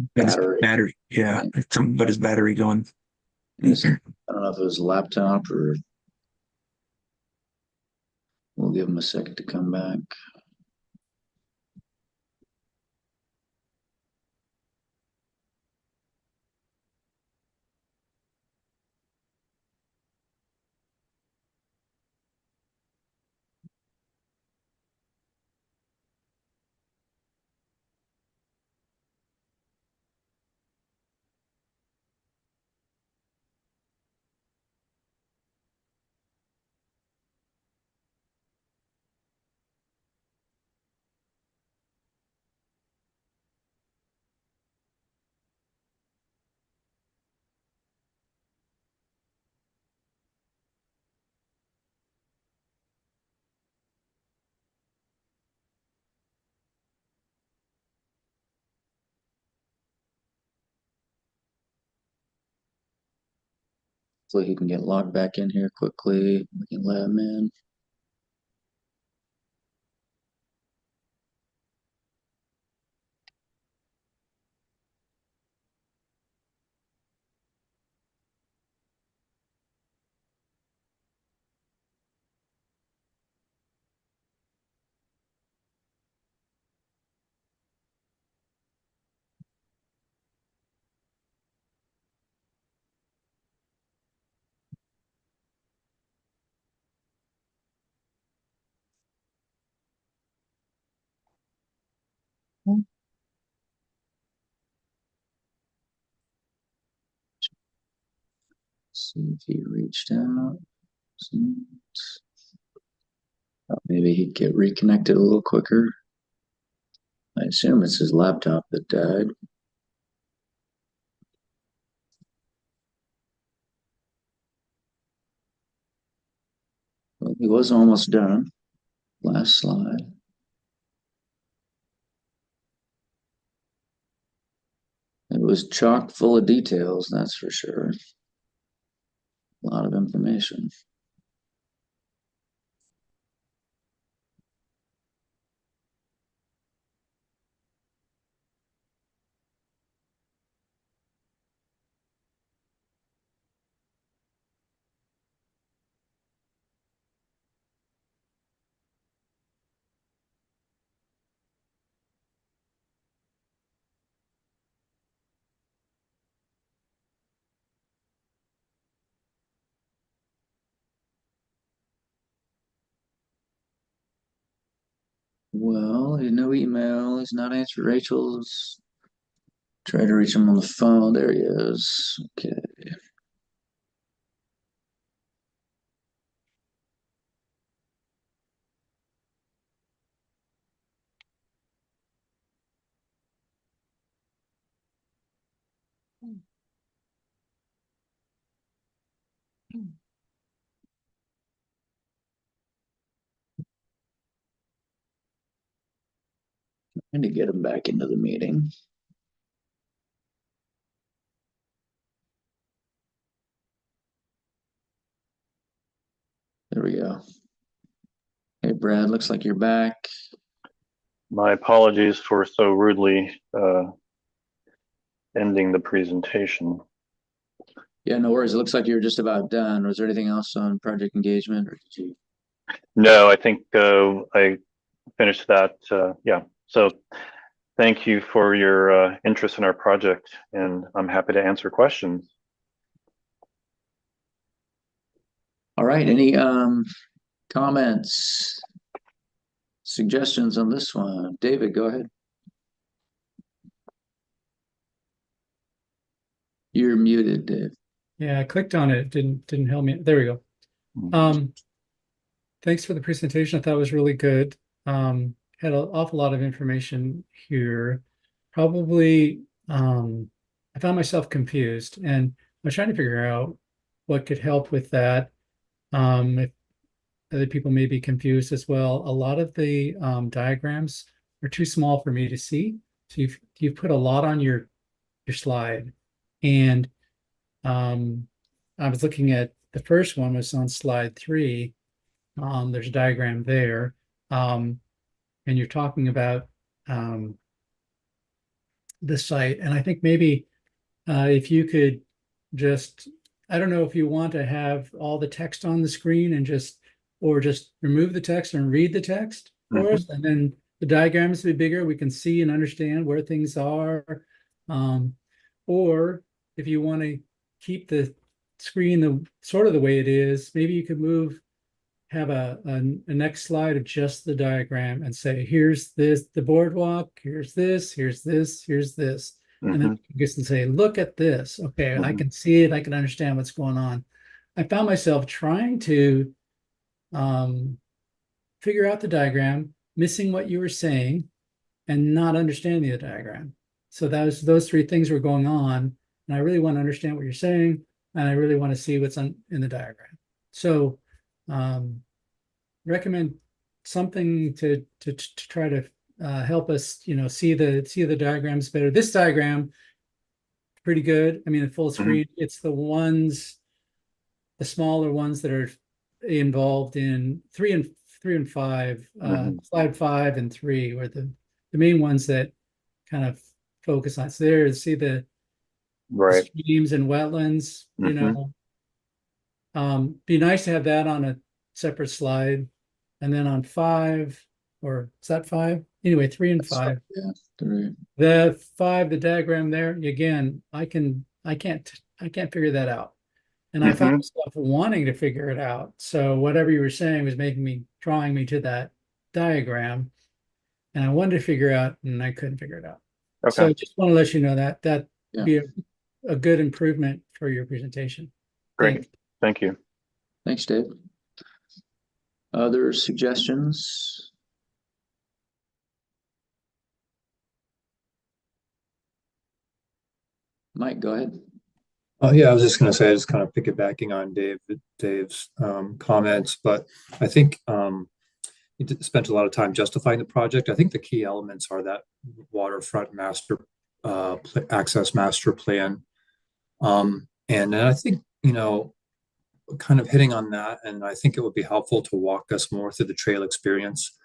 battery. Yeah, something about his battery going. I don't know if it was a laptop or we'll give him a second to come back. Hopefully he can get logged back in here quickly. We can let him in. See if he reached out. Maybe he'd get reconnected a little quicker. I assume it's his laptop that died. Well, he was almost done. Last slide. It was chock full of details, that's for sure. A lot of information. Well, no email. He's not answered Rachel's. Try to reach him on the phone. There he is. Okay. Trying to get him back into the meeting. There we go. Hey, Brad, looks like you're back. My apologies for so rudely ending the presentation. Yeah, no worries. It looks like you're just about done. Was there anything else on project engagement, or did you? No, I think I finished that. Yeah. So thank you for your interest in our project, and I'm happy to answer questions. All right. Any comments, suggestions on this one? David, go ahead. You're muted, Dave. Yeah, I clicked on it. Didn't help me. There we go. Thanks for the presentation. I thought it was really good. Had an awful lot of information here. Probably, I found myself confused, and I was trying to figure out what could help with that. If other people may be confused as well. A lot of the diagrams are too small for me to see. So you've put a lot on your slide, and I was looking at the first one was on slide 3. There's a diagram there, and you're talking about the site. And I think maybe if you could just, I don't know if you want to have all the text on the screen and just remove the text and read the text for us, and then the diagrams be bigger. We can see and understand where things are. Or if you want to keep the screen sort of the way it is, maybe you could have a next slide of just the diagram and say, here's this, the boardwalk, here's this, here's this, here's this. And then you can say, look at this. Okay, I can see it, I can understand what's going on. I found myself trying to figure out the diagram, missing what you were saying, and not understanding the diagram. So those 3 things were going on, and I really want to understand what you're saying, and I really want to see what's in the diagram. So recommend something to try to help us, see the diagrams better. This diagram, pretty good. I mean, at full screen, it's the ones the smaller ones that are involved in 3 and 5, slide 5 and 3, or the main ones that kind of focus on. So there, see the Right. streams and wetlands, you know. Be nice to have that on a separate slide. And then on 5, or is that 5? Anyway, 3 and 5. Yeah, 3. The 5, the diagram there, again, I can't figure that out. And I found myself wanting to figure it out. So whatever you were saying was drawing me to that diagram. And I wanted to figure out, and I couldn't figure it out. Okay. So just want to let you know that Yeah. be a good improvement for your presentation. Great. Thank you. Thanks, Dave. Other suggestions? Mike, go ahead. Yeah, I was just going to say, just kind of piggybacking on Dave's comments, but I think he spent a lot of time justifying the project. I think the key elements are that waterfront access master plan, and then I think, you know, kind of hitting on that, and I think it would be helpful to walk us more through the trail experience.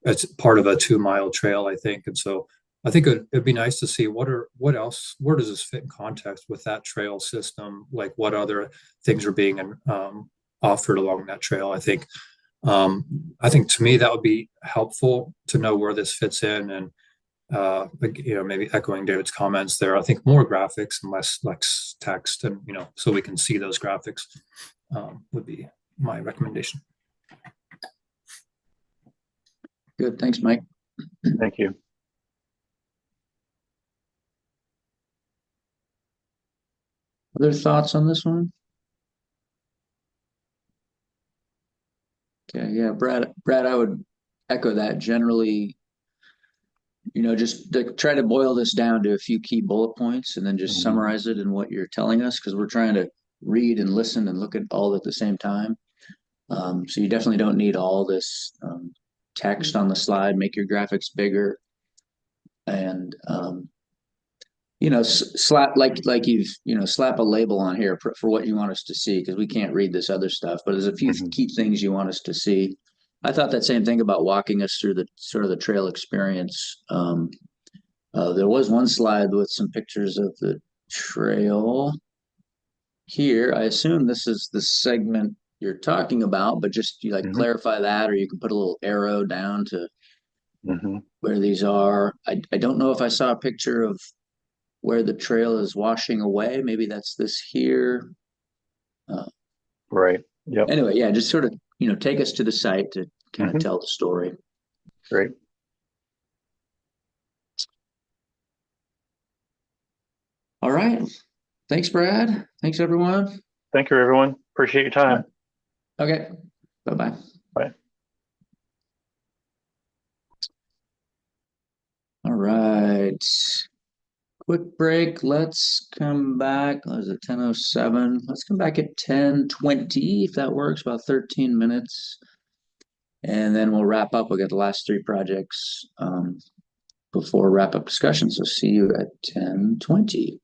It's part of a 2-mile trail, I think, and so I think it'd be nice to see where does this fit in context with that trail system? Like what other things are being offered along that trail? I think to me that would be helpful to know where this fits in, and you know, maybe echoing David's comments there. I think more graphics and less text, and you know, so we can see those graphics would be my recommendation. Good, thanks, Mike. Thank you. Other thoughts on this one? Okay, yeah, Brad, I would echo that. Generally, you know, just to try to boil this down to a few key bullet points and then just summarize it in what you're telling us, because we're trying to read and listen and look at all at the same time. So you definitely don't need all this text on the slide. Make your graphics bigger, and you know, slap like you've, you know, slap a label on here for what you want us to see, because we can't read this other stuff, but there's a few key things you want us to see. I thought that same thing about walking us through the sort of the trail experience. There was one slide with some pictures of the trail here. I assume this is the segment you're talking about, but just you like clarify that, or you can put a little arrow down to where these are. I don't know if I saw a picture of where the trail is washing away. Maybe that's this here. Right. Yep. Anyway, yeah, just sort of, you know, take us to the site to kind of tell the story. Great. All right. Thanks, Brad. Thanks, everyone. Thank you, everyone. Appreciate your time. Okay. Bye-bye. Bye. All right. Quick break. Let's come back. Was it 10:07? Let's come back at 10:20 if that works, about 13 minutes. And then we'll wrap up. We'll get the last 3 projects before wrap-up discussion. So see you at 10:20.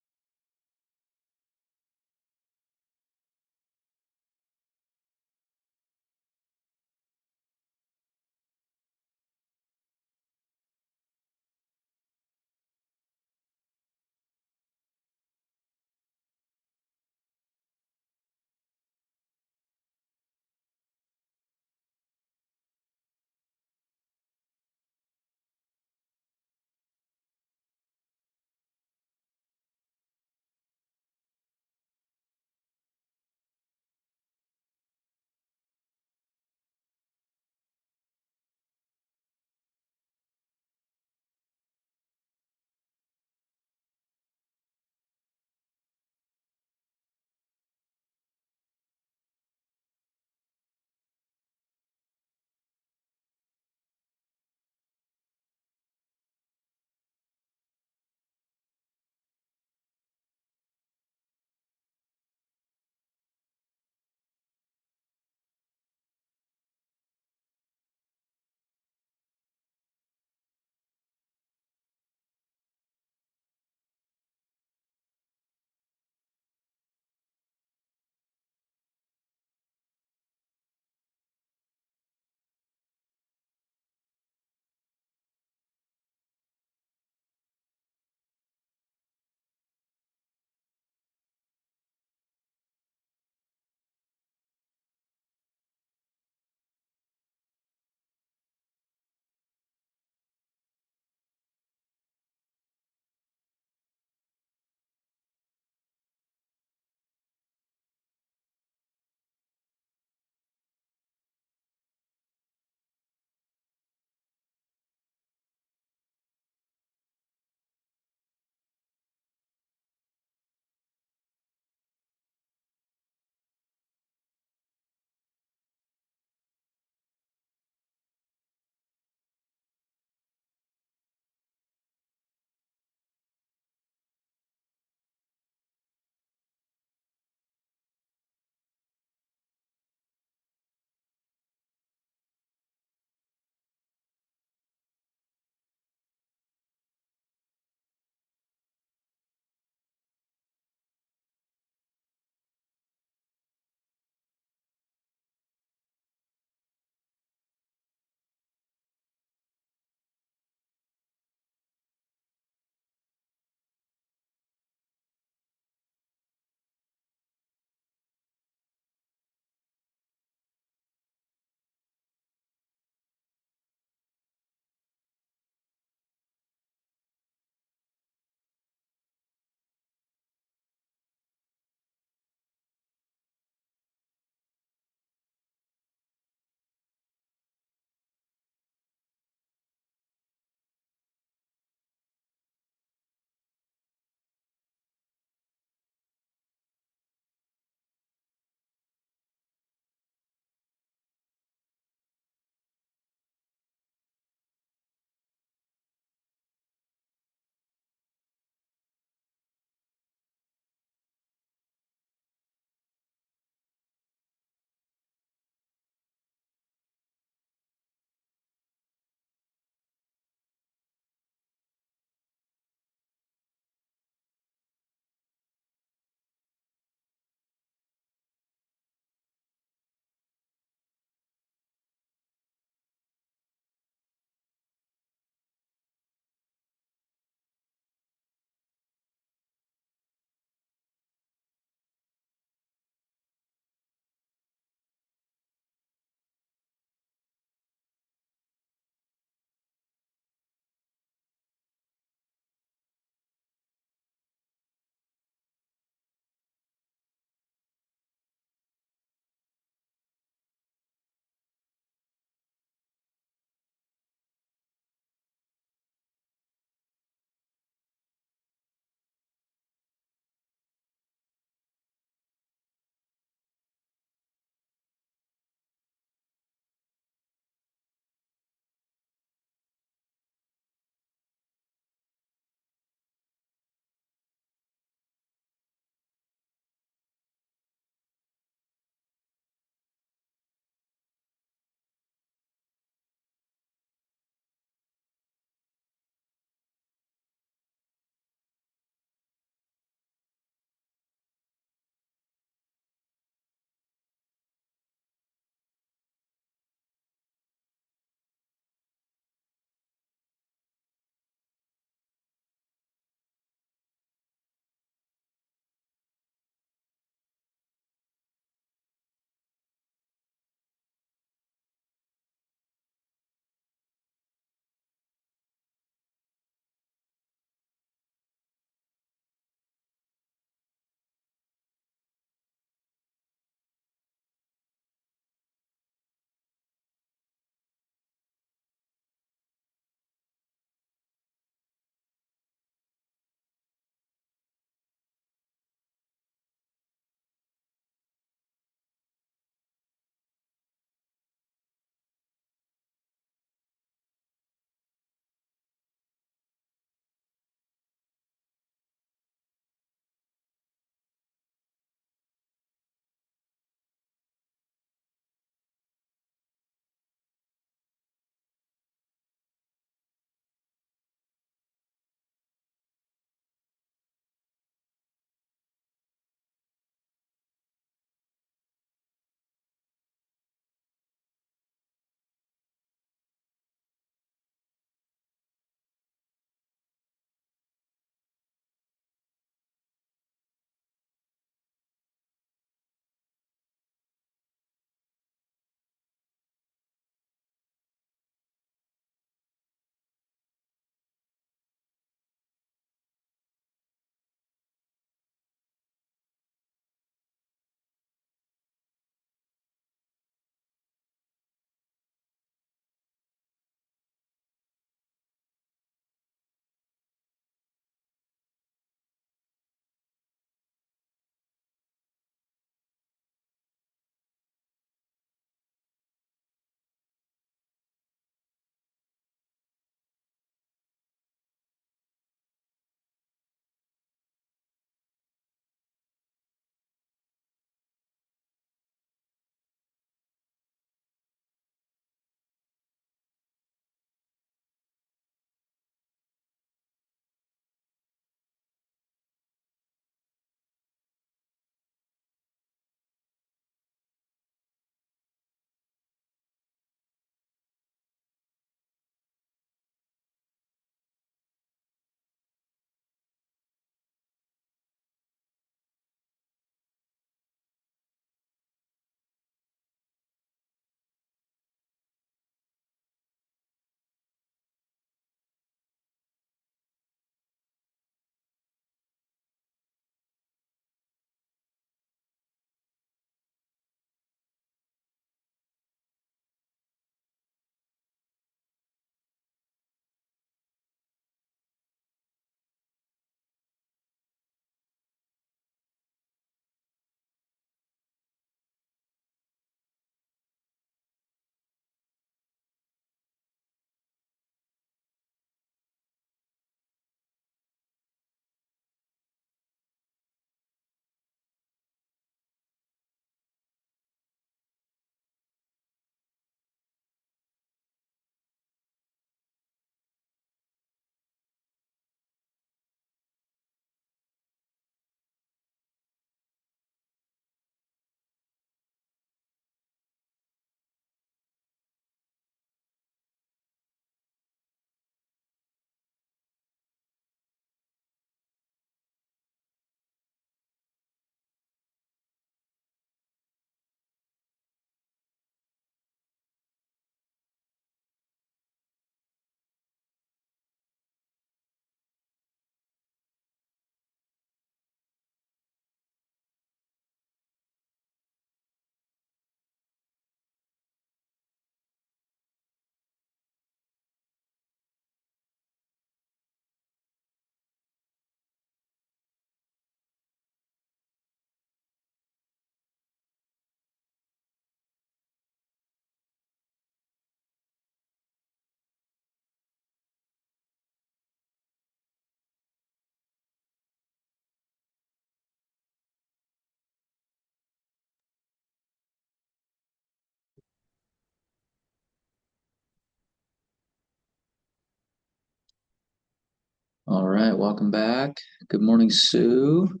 All right, welcome back. Good morning, Sue.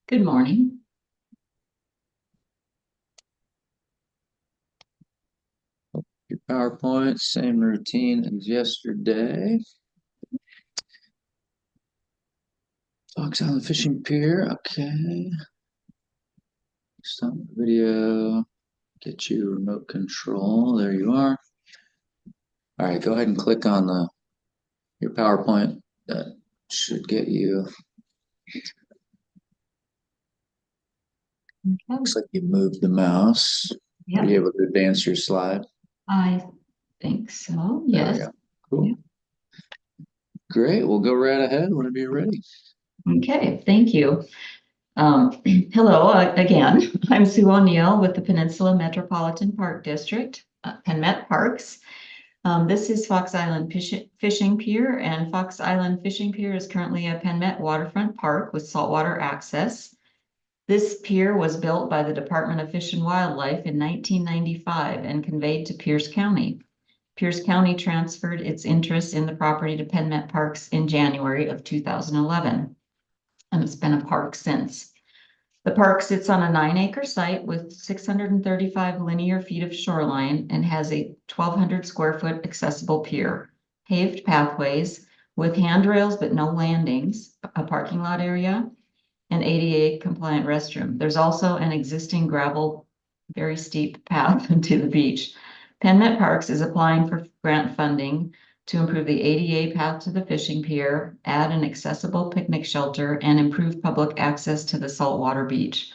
Good morning. Your PowerPoint, same routine as yesterday. Fox Island Fishing Pier, okay. Stop the video, get you remote control, there you are. All right, go ahead and click on your PowerPoint. That should get you. Okay. Looks like you moved the mouse. Yeah, Are you able to advance your slide? I think so. There we Yes. go. Cool. Yeah. Great, we'll go right ahead whenever you're ready. Okay, thank you. Hello again. I'm Sue O'Neill with the Peninsula Metropolitan Park District, PenMet Parks. This is Fox Island Fishing Pier, and Fox Island Fishing Pier is currently a PenMet waterfront park with saltwater access. This pier was built by the Department of Fish and Wildlife in 1995 and conveyed to Pierce County. Pierce County transferred its interest in the property to PenMet Parks in January of 2011, and it's been a park since. The park sits on a 9-acre site with 635 linear feet of shoreline and has a 1,200 square foot accessible pier, paved pathways with handrails but no landings, a parking lot area, an ADA compliant restroom. There's also an existing gravel, very steep path to the beach. PenMet Parks is applying for grant funding to improve the ADA path to the fishing pier, add an accessible picnic shelter, and improve public access to the saltwater beach.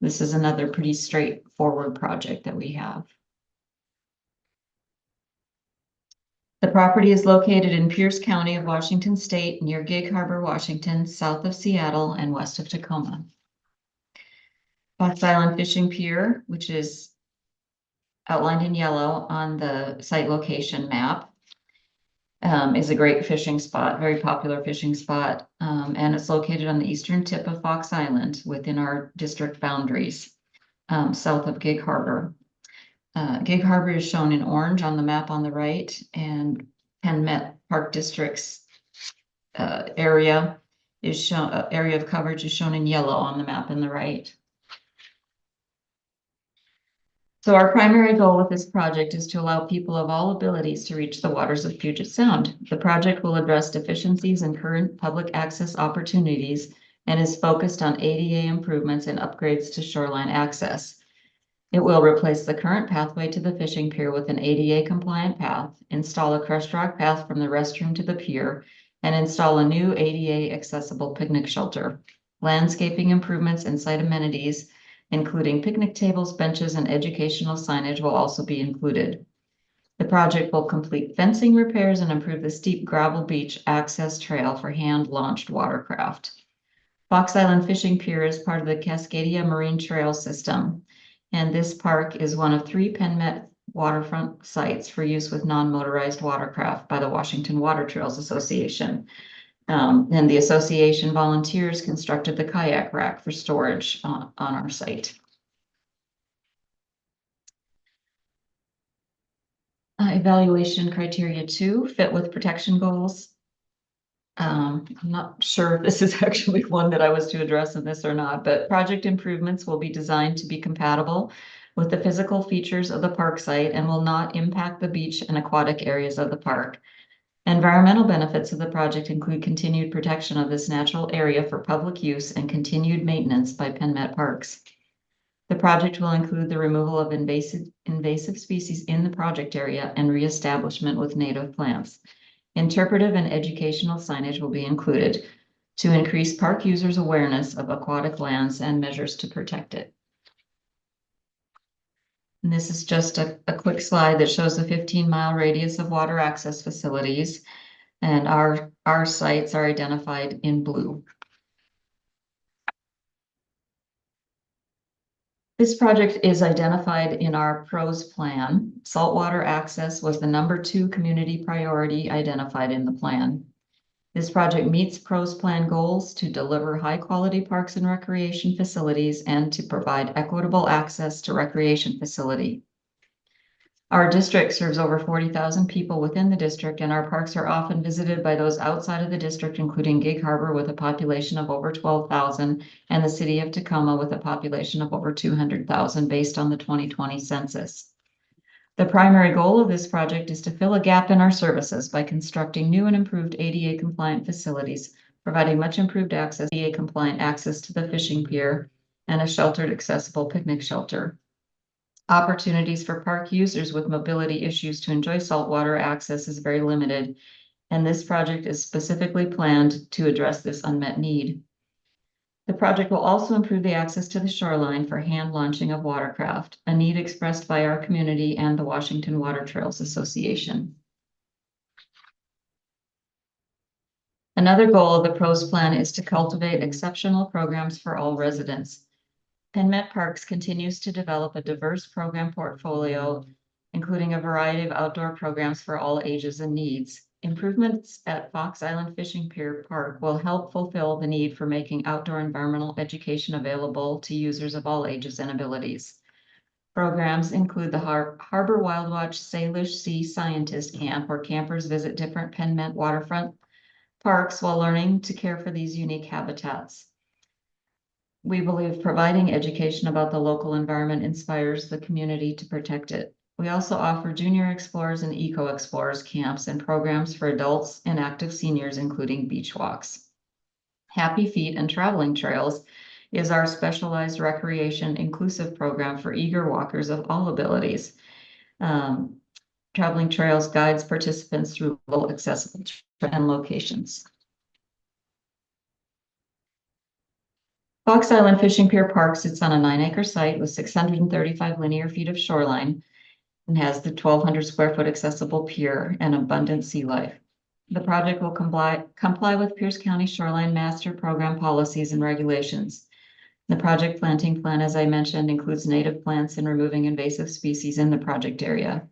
This is another pretty straightforward project that we have. The property is located in Pierce County of Washington State, near Gig Harbor, Washington, south of Seattle and west of Tacoma. Fox Island Fishing Pier, which is outlined in yellow on the site location map, is a great fishing spot, very popular fishing spot, and it's located on the eastern tip of Fox Island within our district boundaries, south of Gig Harbor. Gig Harbor is shown in orange on the map on the right, and PenMet Park District's area of coverage is shown in yellow on the map on the right. So our primary goal with this project is to allow people of all abilities to reach the waters of Puget Sound. The project will address deficiencies in current public access opportunities and is focused on ADA improvements and upgrades to shoreline access. It will replace the current pathway to the fishing pier with an ADA compliant path, install a crushed rock path from the restroom to the pier, and install a new ADA accessible picnic shelter. Landscaping improvements and site amenities, including picnic tables, benches, and educational signage, will also be included. The project will complete fencing repairs and improve the steep gravel beach access trail for hand-launched watercraft. Fox Island Fishing Pier is part of the Cascadia Marine Trail System, and this park is one of 3 PenMet waterfront sites for use with non-motorized watercraft by the Washington Water Trails Association. And the association volunteers constructed the kayak rack for storage on our site. Evaluation criteria 2, fit with protection goals. I'm not sure if this is actually one that I was to address in this or not, but project improvements will be designed to be compatible with the physical features of the park site and will not impact the beach and aquatic areas of the park. Environmental benefits of the project include continued protection of this natural area for public use and continued maintenance by PenMet Parks. The project will include the removal of invasive species in the project area and reestablishment with native plants. Interpretive and educational signage will be included to increase park users' awareness of aquatic lands and measures to protect it. And this is just a quick slide that shows the 15-mile radius of water access facilities, and our sites are identified in blue. This project is identified in our PROS plan. Saltwater access was the #2 community priority identified in the plan. This project meets PROS plan goals to deliver high-quality parks and recreation facilities and to provide equitable access to recreation facility. Our district serves over 40,000 people within the district, and our parks are often visited by those outside of the district, including Gig Harbor with a population of over 12,000 and the city of Tacoma with a population of over 200,000 based on the 2020 census. The primary goal of this project is to fill a gap in our services by constructing new and improved ADA compliant facilities, providing much improved access, ADA compliant access to the fishing pier, and a sheltered accessible picnic shelter. Opportunities for park users with mobility issues to enjoy saltwater access is very limited, and this project is specifically planned to address this unmet need. The project will also improve the access to the shoreline for hand launching of watercraft, a need expressed by our community and the Washington Water Trails Association. Another goal of the PROS plan is to cultivate exceptional programs for all residents. PenMet Parks continues to develop a diverse program portfolio, including a variety of outdoor programs for all ages and needs. Improvements at Fox Island Fishing Pier Park will help fulfill the need for making outdoor environmental education available to users of all ages and abilities. Programs include the Harbor Wild Watch Salish Sea Scientist Camp, where campers visit different PenMet waterfront parks while learning to care for these unique habitats. We believe providing education about the local environment inspires the community to protect it. We also offer Junior Explorers and Eco Explorers camps and programs for adults and active seniors, including beach walks. Happy Feet and Traveling Trails is our specialized recreation inclusive program for eager walkers of all abilities. Traveling Trails guides participants through accessible and locations. Fox Island Fishing Pier Park sits on a 9-acre site with 635 linear feet of shoreline and has the 1,200 square foot accessible pier and abundant sea life. The project will comply with Pierce County Shoreline Master Program policies and regulations. The project planting plan, as I mentioned, includes native plants and removing invasive species in the project area.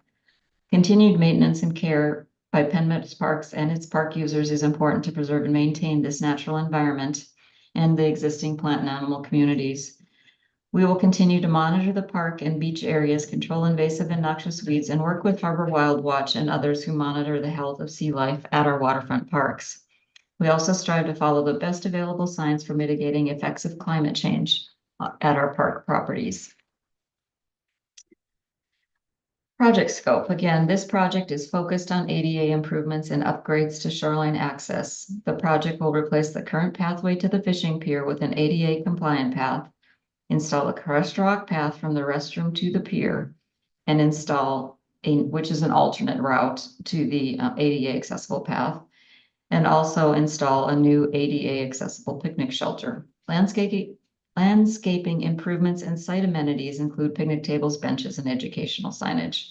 Continued maintenance and care by PenMet Parks and its park users is important to preserve and maintain this natural environment and the existing plant and animal communities. We will continue to monitor the park and beach areas, control invasive and noxious weeds, and work with Harbor Wild Watch and others who monitor the health of sea life at our waterfront parks. We also strive to follow the best available science for mitigating effects of climate change at our park properties. Project scope. Again, this project is focused on ADA improvements and upgrades to shoreline access. The project will replace the current pathway to the fishing pier with an ADA compliant path, install a crushed rock path from the restroom to the pier, and install which is an alternate route to the ADA accessible path, and also install a new ADA accessible picnic shelter. Landscaping improvements and site amenities include picnic tables, benches, and educational signage.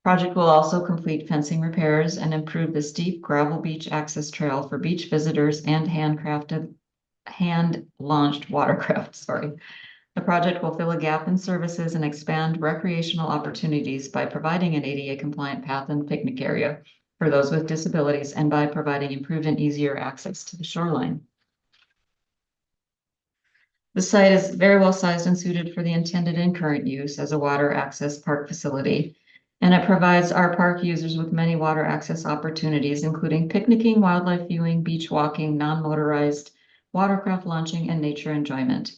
Project will also complete fencing repairs and improve the steep gravel beach access trail for beach visitors and hand-launched watercraft. The project will fill a gap in services and expand recreational opportunities by providing an ADA compliant path and picnic area for those with disabilities and by providing improved and easier access to the shoreline. The site is very well sized and suited for the intended and current use as a water access park facility, and it provides our park users with many water access opportunities, including picnicking, wildlife viewing, beach walking, non-motorized watercraft launching, and nature enjoyment.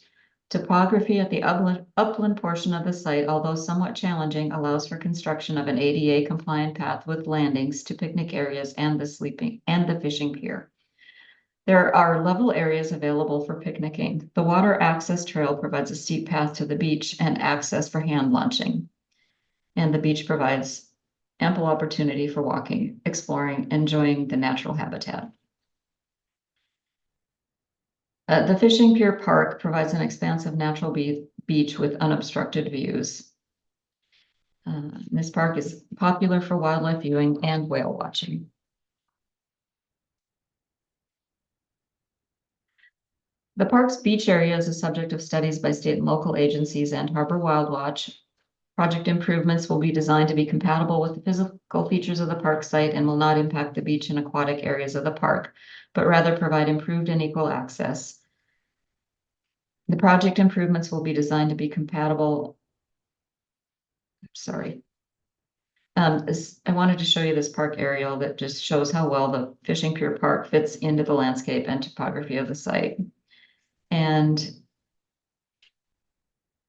Topography at the upland portion of the site, although somewhat challenging, allows for construction of an ADA compliant path with landings to picnic areas and the fishing pier. There are level areas available for picnicking. The water access trail provides a steep path to the beach and access for hand launching. And the beach provides ample opportunity for walking, exploring, enjoying the natural habitat. The Fishing Pier Park provides an expansive natural beach with unobstructed views. This park is popular for wildlife viewing and whale watching. The park's beach area is a subject of studies by state and local agencies and Harbor Wild Watch. Project improvements will be designed to be compatible with the physical features of the park site and will not impact the beach and aquatic areas of the park, but rather provide improved and equal access. The project improvements will be designed to be compatible. I wanted to show you this park aerial that just shows how well the Fishing Pier Park fits into the landscape and topography of the site. And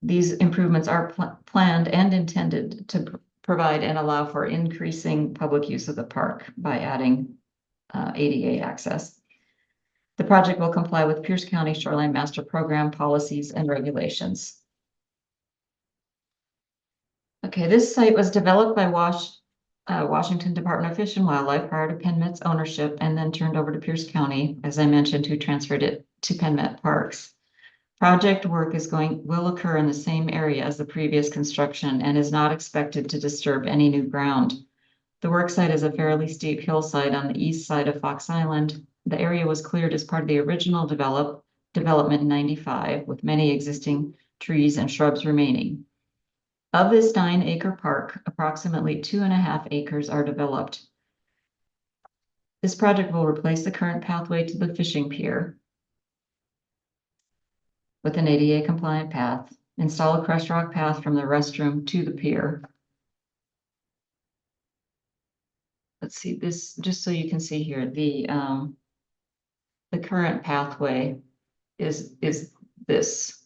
these improvements are planned and intended to provide and allow for increasing public use of the park by adding ADA access. The project will comply with Pierce County Shoreline Master Program policies and regulations. Okay, this site was developed by Washington Department of Fish and Wildlife prior to PennMet's ownership and then turned over to Pierce County, as I mentioned, who transferred it to PennMet Parks. Project work will occur in the same area as the previous construction and is not expected to disturb any new ground. The work site is a fairly steep hillside on the east side of Fox Island. The area was cleared as part of the original development in '95, with many existing trees and shrubs remaining. Of this 9-acre park, approximately 2.5 acres are developed. This project will replace the current pathway to the fishing pier with an ADA compliant path, install a crushed rock path from the restroom to the pier. Let's see this, just so you can see here, the current pathway is this,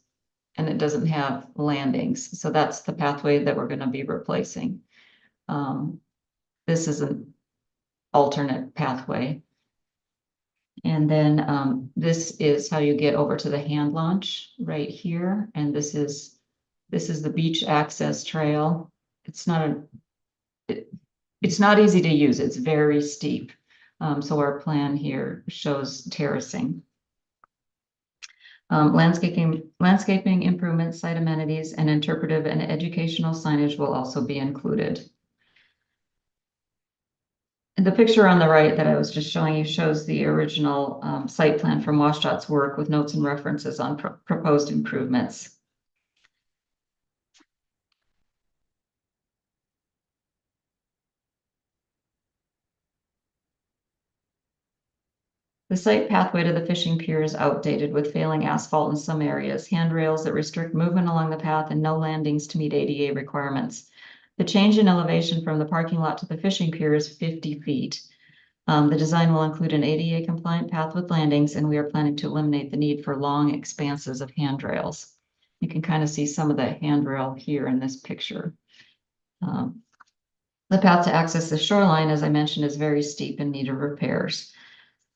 and it doesn't have landings. So that's the pathway that we're going to be replacing. This is an alternate pathway. And then this is how you get over to the hand launch right here. And this is the beach access trail. It's not easy to use. It's very steep. So our plan here shows terracing. Landscaping improvements, site amenities, and interpretive and educational signage will also be included. The picture on the right that I was just showing you shows the original site plan from WashDOT's work with notes and references on proposed improvements. The site pathway to the fishing pier is outdated with failing asphalt in some areas, handrails that restrict movement along the path, and no landings to meet ADA requirements. The change in elevation from the parking lot to the fishing pier is 50 feet. The design will include an ADA compliant path with landings, and we are planning to eliminate the need for long expanses of handrails. You can kind of see some of the handrail here in this picture. The path to access the shoreline, as I mentioned, is very steep and need repairs.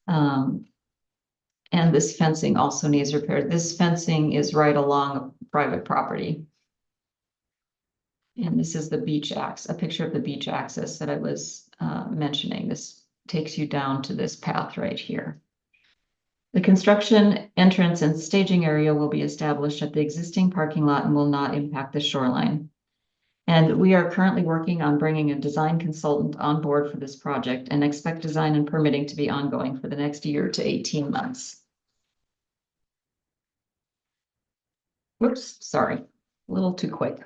And this fencing also needs repair. This fencing is right along private property. And this is the beach access, a picture of the beach access that I was mentioning. This takes you down to this path right here. The construction entrance and staging area will be established at the existing parking lot and will not impact the shoreline. And we are currently working on bringing a design consultant on board for this project and expect design and permitting to be ongoing for the next year to 18 months. Whoops, sorry, a little too quick.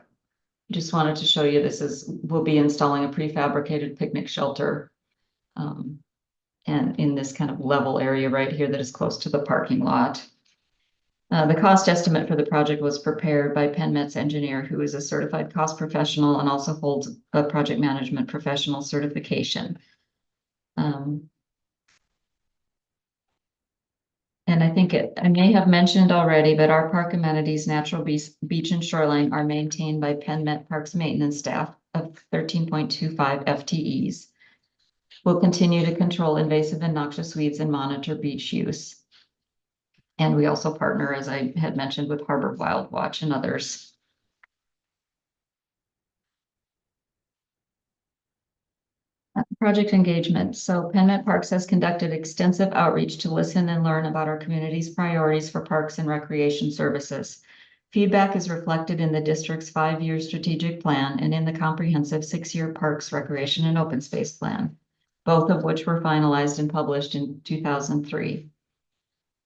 Just wanted to show you we'll be installing a prefabricated picnic shelter and in this kind of level area right here that is close to the parking lot. The cost estimate for the project was prepared by PennMet's engineer, who is a certified cost professional and also holds a project management professional certification. And I think I may have mentioned already, but our park amenities, natural beach and shoreline are maintained by PennMet Parks maintenance staff of 13.25 FTEs. We'll continue to control invasive and noxious weeds and monitor beach use. And we also partner, as I had mentioned, with Harbor Wild Watch and others. Project engagement. So PennMet Parks has conducted extensive outreach to listen and learn about our community's priorities for parks and recreation services. Feedback is reflected in the district's 5-year strategic plan and in the comprehensive 6-year Parks, Recreation, and Open Space Plan, both of which were finalized and published in 2003.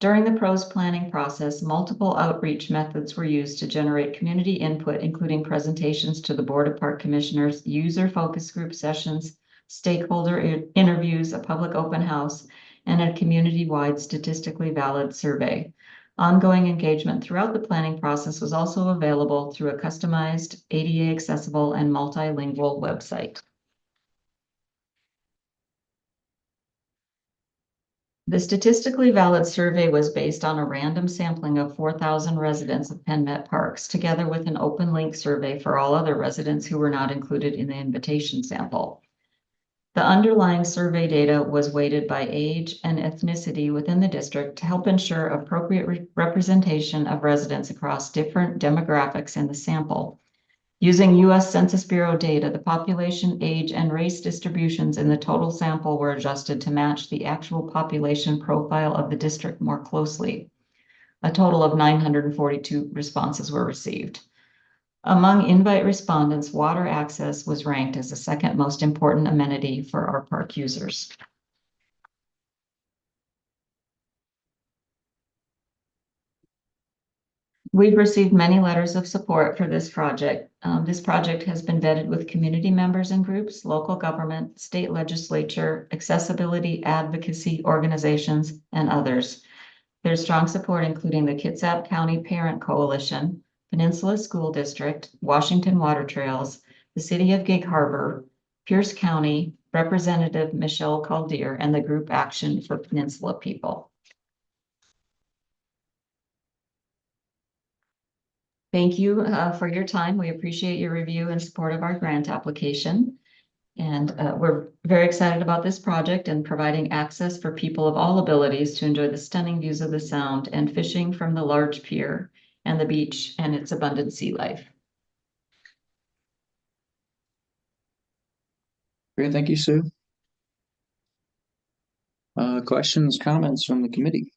During the PROS planning process, multiple outreach methods were used to generate community input, including presentations to the Board of Park Commissioners, user focus group sessions, stakeholder interviews, a public open house, and a community-wide statistically valid survey. Ongoing engagement throughout the planning process was also available through a customized, ADA accessible, and multilingual website. The statistically valid survey was based on a random sampling of 4,000 residents of Penn Met Parks, together with an open link survey for all other residents who were not included in the invitation sample. The underlying survey data was weighted by age and ethnicity within the district to help ensure appropriate representation of residents across different demographics in the sample. Using U.S. Census Bureau data, the population, age, and race distributions in the total sample were adjusted to match the actual population profile of the district more closely. A total of 942 responses were received. Among invite respondents, water access was ranked as the second most important amenity for our park users. We've received many letters of support for this project. This project has been vetted with community members and groups, local government, state legislature, accessibility advocacy organizations, and others. There's strong support, including the Kitsap County Parent Coalition, Peninsula School District, Washington Water Trails, the City of Gig Harbor, Pierce County, Representative Michelle Caldeer, and the group Action for Peninsula People. Thank you for your time. We appreciate your review and support of our grant application. And we're very excited about this project and providing access for people of all abilities to enjoy the stunning views of the Sound and fishing from the large pier and the beach and its abundant sea life. Great, thank you, Sue. Questions, comments from the committee?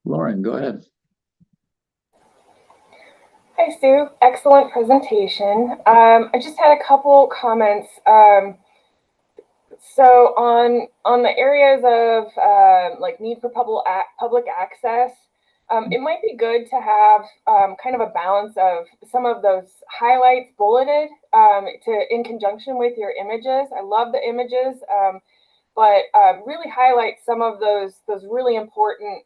Lauren, go ahead. Hi, Sue. Excellent presentation. I just had a couple comments. So on the areas of like need for public access, it might be good to have kind of a balance of some of those highlights bulleted in conjunction with your images. I love the images, but really highlight some of those really important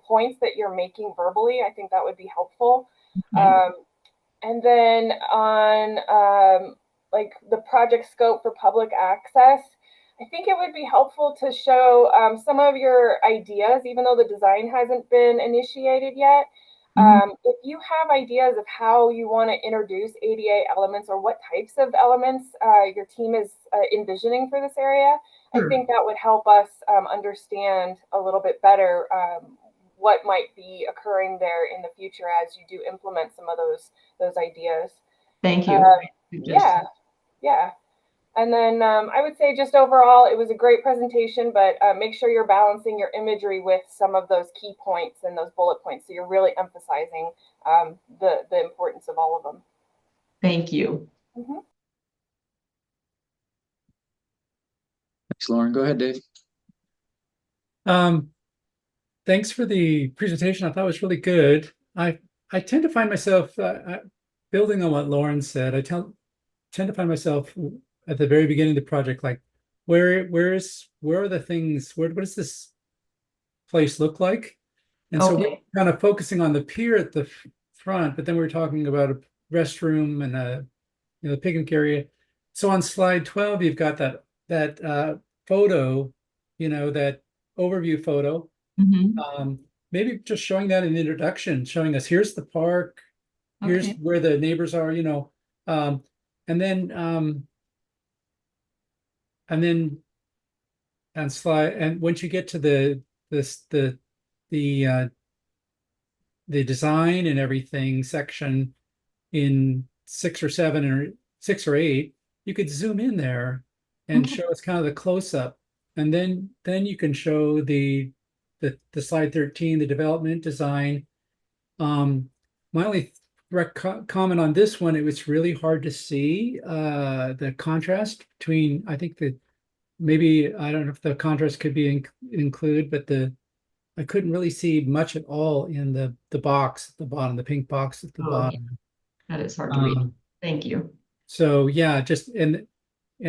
points that you're making verbally. I think that would be helpful. And then on like the project scope for public access, I think it would be helpful to show some of your ideas, even though the design hasn't been initiated yet. If you have ideas of how you want to introduce ADA elements or what types of elements your team is envisioning for this area, I think that would help us understand a little bit better what might be occurring there in the future as you do implement some of those ideas. Thank you. Yeah. And then I would say just overall, it was a great presentation, but make sure you're balancing your imagery with some of those key points and those bullet points. So you're really emphasizing the importance of all of them. Thank you. Thanks, Lauren. Go ahead, Dave. Thanks for the presentation. I thought it was really good. I tend to find myself building on what Lauren said. I tend to find myself at the very beginning of the project, like where are the things? What does this place look like? And so we're kind of focusing on the pier at the front, but then we're talking about a restroom and the picnic area. So on slide 12, you've got that photo, that overview photo. Maybe just showing that in the introduction, showing us here's the park, here's where the neighbors are, and then on slide, and once you get to the design and everything section in 6 or 7 or 6 or 8, you could zoom in there and show us kind of the close-up, and then you can show the slide 13, the development design. My only comment on this one, it was really hard to see the contrast between, I think maybe, I don't know if the contrast could be included, but I couldn't really see much at all in the box at the bottom, the pink box at the bottom. That is hard to read. Thank you. So yeah, just and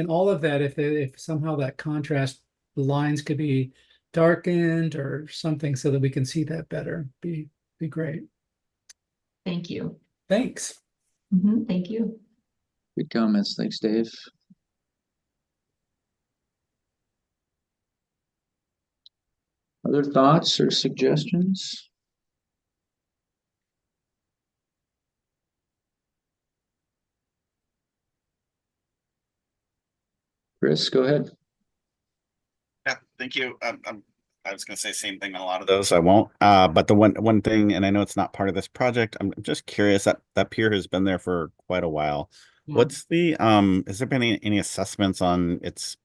all of that, if somehow that contrast, the lines could be darkened or something so that we can see that better, be great. Thank you. Thanks. Thank you. Good comments. Thanks, Dave. Other thoughts or suggestions? Chris, go ahead. Yeah, thank you. I was going to say same thing on a lot of those. I won't. But the one thing, and I know it's not part of this project. I'm just curious that pier has been there for quite a while. Yeah. What's the has there been any assessments on its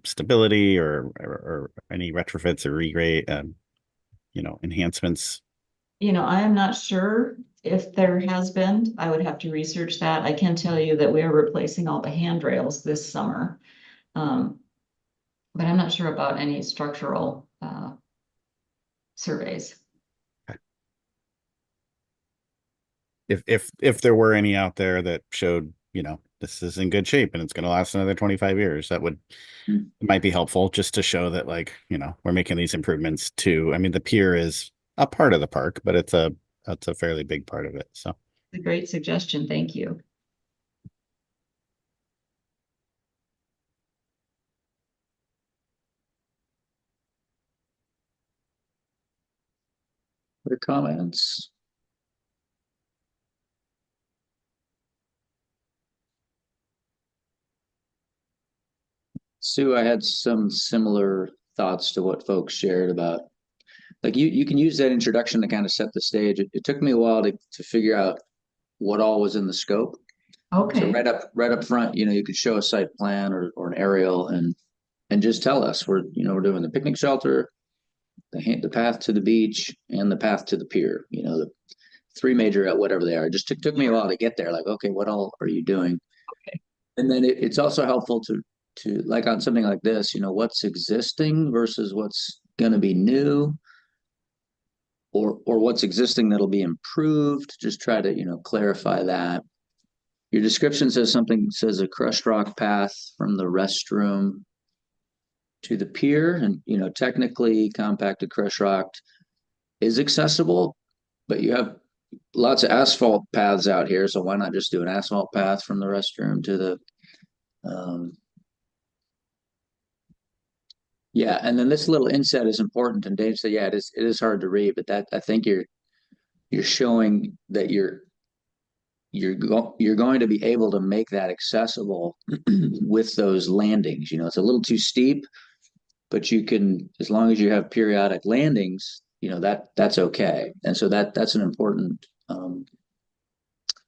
stability or any retrofits or regrade enhancements? I am not sure if there has been. I would have to research that. I can tell you that we are replacing all the handrails this summer. But I'm not sure about any structural surveys. If there were any out there that showed, this is in good shape and it's going to last another 25 years, that might be helpful just to show that, like, we're making these improvements too. I mean, the pier is a part of the park, but it's a fairly big part of it. So It's a great suggestion. Thank you. Other comments? Sue, I had some similar thoughts to what folks shared about, like, you can use that introduction to kind of set the stage. It took me a while to figure out what all was in the scope. Okay. So right up front, you could show a site plan or an aerial and just tell us we're doing the picnic shelter, the path to the beach, and the path to the pier. The three major, whatever they are. It just took me a while to get there. Like, okay, what all are you doing? Okay. And then it's also helpful to like on something like this, what's existing versus what's going to be new, or what's existing that'll be improved. Just try to clarify that. Your description says a crushed rock path from the restroom to the pier, and technically compacted crushed rock is accessible, but you have lots of asphalt paths out here, so why not just do an asphalt path from the restroom to the yeah. And then this little inset is important, and Dave said, yeah, it is hard to read, but that I think you're showing that you're going to be able to make that accessible with those landings. It's a little too steep, but you can, as long as you have periodic landings, that's okay. And so that's an important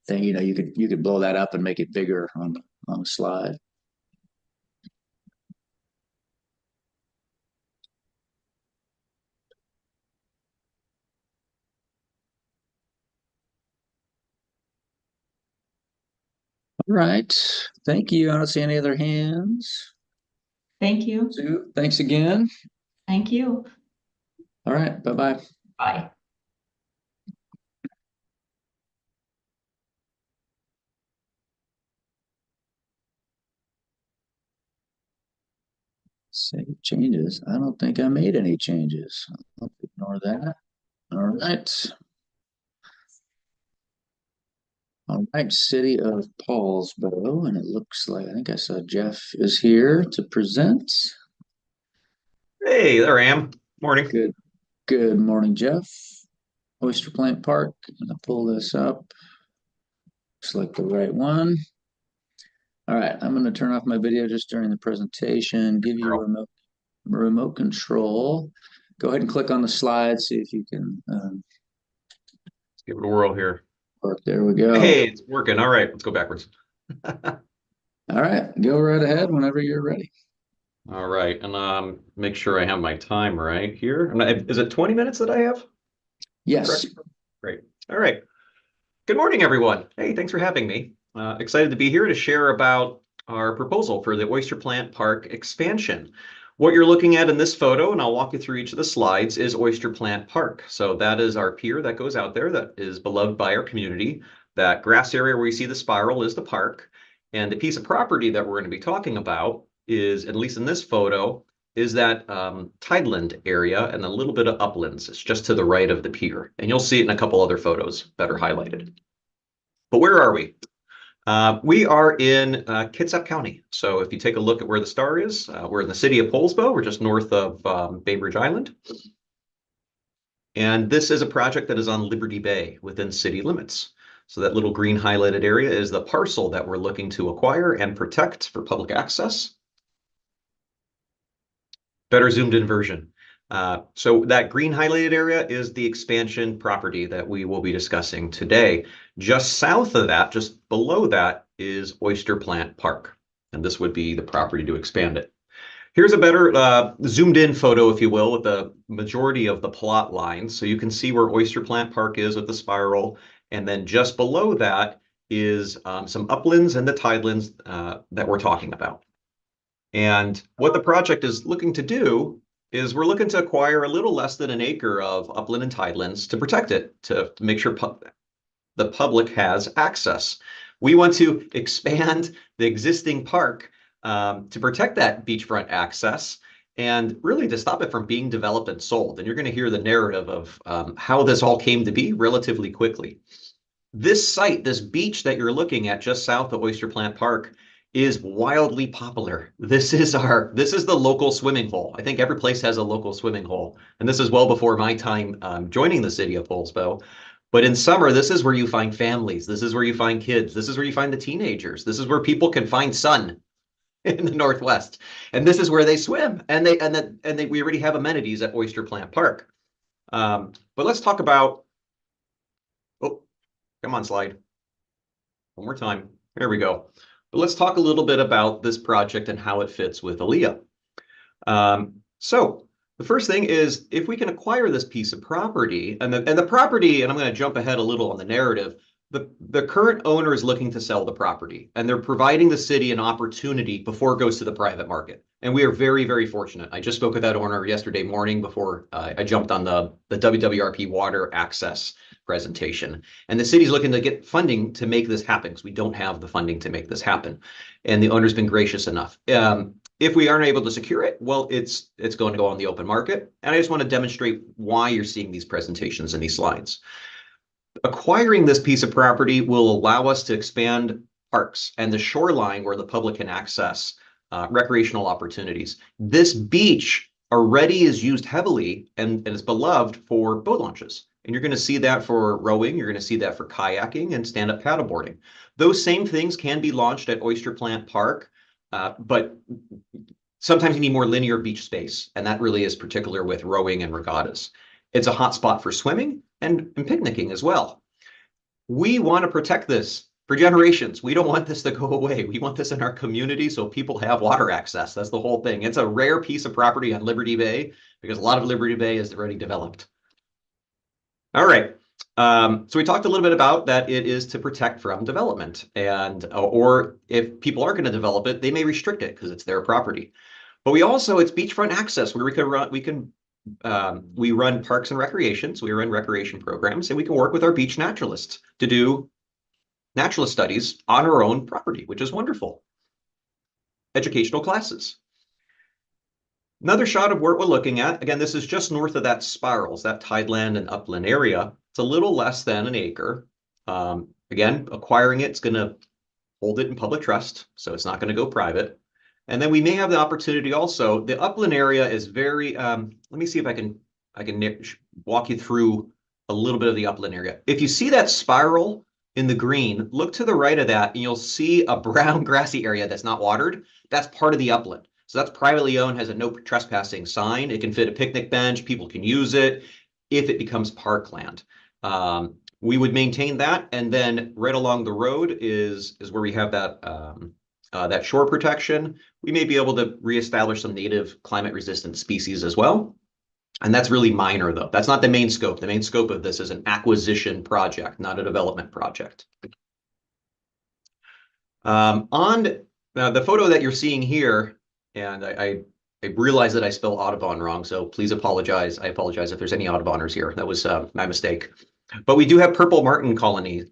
thing. You could blow that up and make it bigger on a slide. All right. Thank you. I don't see any other hands. Thank you. Sue, thanks again. Thank you. All right. Bye-bye. Bye. Save changes. I don't think I made any changes. I'll ignore that. All right. All right, City of Paulsboro, and it looks like, I think I saw Jeff is here to present. Hey, there I am. Morning. Good morning, Jeff. Oyster Plant Park. I'm gonna pull this up. Looks like the right one. All right, I'm gonna turn off my video just during the presentation, give you remote control. Go ahead and click on the slide, see if you can give it a whirl here. Work. There we go. Hey, it's working. All right, let's go backwards. All right, go right ahead whenever you're ready. All right, and make sure I have my time right here. Is it 20 minutes that I have? Yes. Correct? Great. All right. Good morning, everyone. Hey, thanks for having me. Excited to be here to share about our proposal for the Oyster Plant Park expansion. What you're looking at in this photo, and I'll walk you through each of the slides, is Oyster Plant Park. So that is our pier that goes out there that is beloved by our community. That grass area where you see the spiral is the park. And the piece of property that we're going to be talking about is, at least in this photo, is that tideland area and a little bit of uplands. It's just to the right of the pier. And you'll see it in a couple other photos that are highlighted. But where are we? We are in Kitsap County. So if you take a look at where the star is, we're in the city of Poulsbo. We're just north of Bainbridge Island. And this is a project that is on Liberty Bay within city limits. So that little green highlighted area is the parcel that we're looking to acquire and protect for public access. Better zoomed in version. So that green highlighted area is the expansion property that we will be discussing today. Just south of that, just below that, is Oyster Plant Park. And this would be the property to expand it. Here's a better zoomed in photo, if you will, with the majority of the plot lines. So you can see where Oyster Plant Park is with the spiral. And then just below that is some uplands and the tidelands that we're talking about. And what the project is looking to do is we're looking to acquire a little less than an acre of upland and tidelands to protect it, to make sure the public has access. We want to expand the existing park to protect that beachfront access and really to stop it from being developed and sold. And you're going to hear the narrative of how this all came to be relatively quickly. This site, this beach that you're looking at just south of Oyster Plant Park, is wildly popular. This is the local swimming hole. I think every place has a local swimming hole. And this is well before my time joining the city of Poulsbo. But in summer, this is where you find families. This is where you find kids. This is where you find the teenagers. This is where people can find sun in the Northwest. And this is where they swim. And we already have amenities at Oyster Plant Park. But let's talk about, oh, come on, slide. One more time. There we go. But let's talk a little bit about this project and how it fits with ALEA. So the first thing is, if we can acquire this piece of property, and the property, and I'm going to jump ahead a little on the narrative, the current owner is looking to sell the property, and they're providing the city an opportunity before it goes to the private market. And we are very, very fortunate. I just spoke with that owner yesterday morning before I jumped on the WWRP water access presentation. And the city's looking to get funding to make this happen because we don't have the funding to make this happen. And the owner's been gracious enough. If we aren't able to secure it, well, it's going to go on the open market. And I just want to demonstrate why you're seeing these presentations and these slides. Acquiring this piece of property will allow us to expand parks and the shoreline where the public can access recreational opportunities. This beach already is used heavily and is beloved for boat launches. And you're going to see that for rowing, you're going to see that for kayaking and stand-up paddleboarding. Those same things can be launched at Oyster Plant Park, but sometimes you need more linear beach space, and that really is particular with rowing and regattas. It's a hot spot for swimming and picnicking as well. We want to protect this for generations. We don't want this to go away. We want this in our community so people have water access. That's the whole thing. It's a rare piece of property on Liberty Bay because a lot of Liberty Bay is already developed. All right. So we talked a little bit about that it is to protect from development, and or if people are going to develop it, they may restrict it because it's their property. But it's beachfront access where we run parks and recreation. So we run recreation programs, and we can work with our beach naturalists to do naturalist studies on our own property, which is wonderful. Educational classes. Another shot of what we're looking at. Again, this is just north of that spirals, that tideland and upland area. It's a little less than an acre. Again, acquiring it's going to hold it in public trust, so it's not going to go private. And then we may have the opportunity also. The upland area is very. Let me see if I can walk you through a little bit of the upland area. If you see that spiral in the green, look to the right of that, and you'll see a brown grassy area that's not watered. That's part of the upland. So that's privately owned, has a no trespassing sign. It can fit a picnic bench. People can use it if it becomes parkland. We would maintain that, and then right along the road is where we have that that shore protection. We may be able to reestablish some native climate-resistant species as well. And that's really minor, though. That's not the main scope. The main scope of this is an acquisition project, not a development project. On the photo that you're seeing here, and I realize that I spell Audubon wrong, so please apologize. I apologize if there's any Auduboners here. That was my mistake. But we do have purple martin colony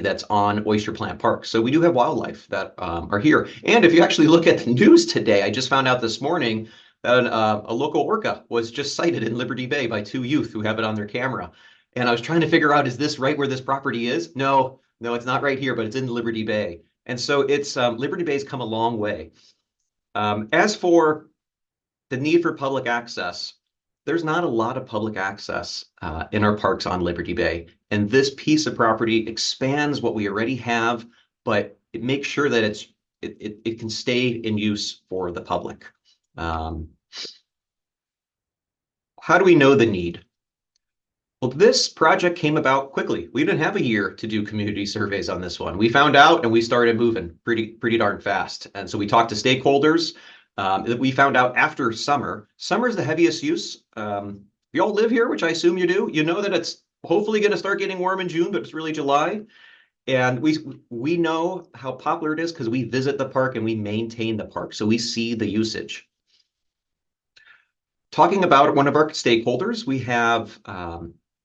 that's on Oyster Plant Park. So we do have wildlife that are here. And if you actually look at the news today, I just found out this morning that a local orca was just sighted in Liberty Bay by two youth who have it on their camera. And I was trying to figure out, is this right where this property is? No, No, it's not right here, but it's in Liberty Bay. And so it's Liberty Bay's come a long way. As for the need for public access, there's not a lot of public access in our parks on Liberty Bay. And this piece of property expands what we already have, but it makes sure that it can stay in use for the public. How do we know the need? Well, this project came about quickly. We didn't have a year to do community surveys on this one. We found out and we started moving pretty darn fast. And so we talked to stakeholders. We found out after summer. Summer is the heaviest use. You all live here, which I assume you do. You know that it's hopefully going to start getting warm in June, but it's really July. And we know how popular it is because we visit the park and we maintain the park. So we see the usage. Talking about one of our stakeholders, we have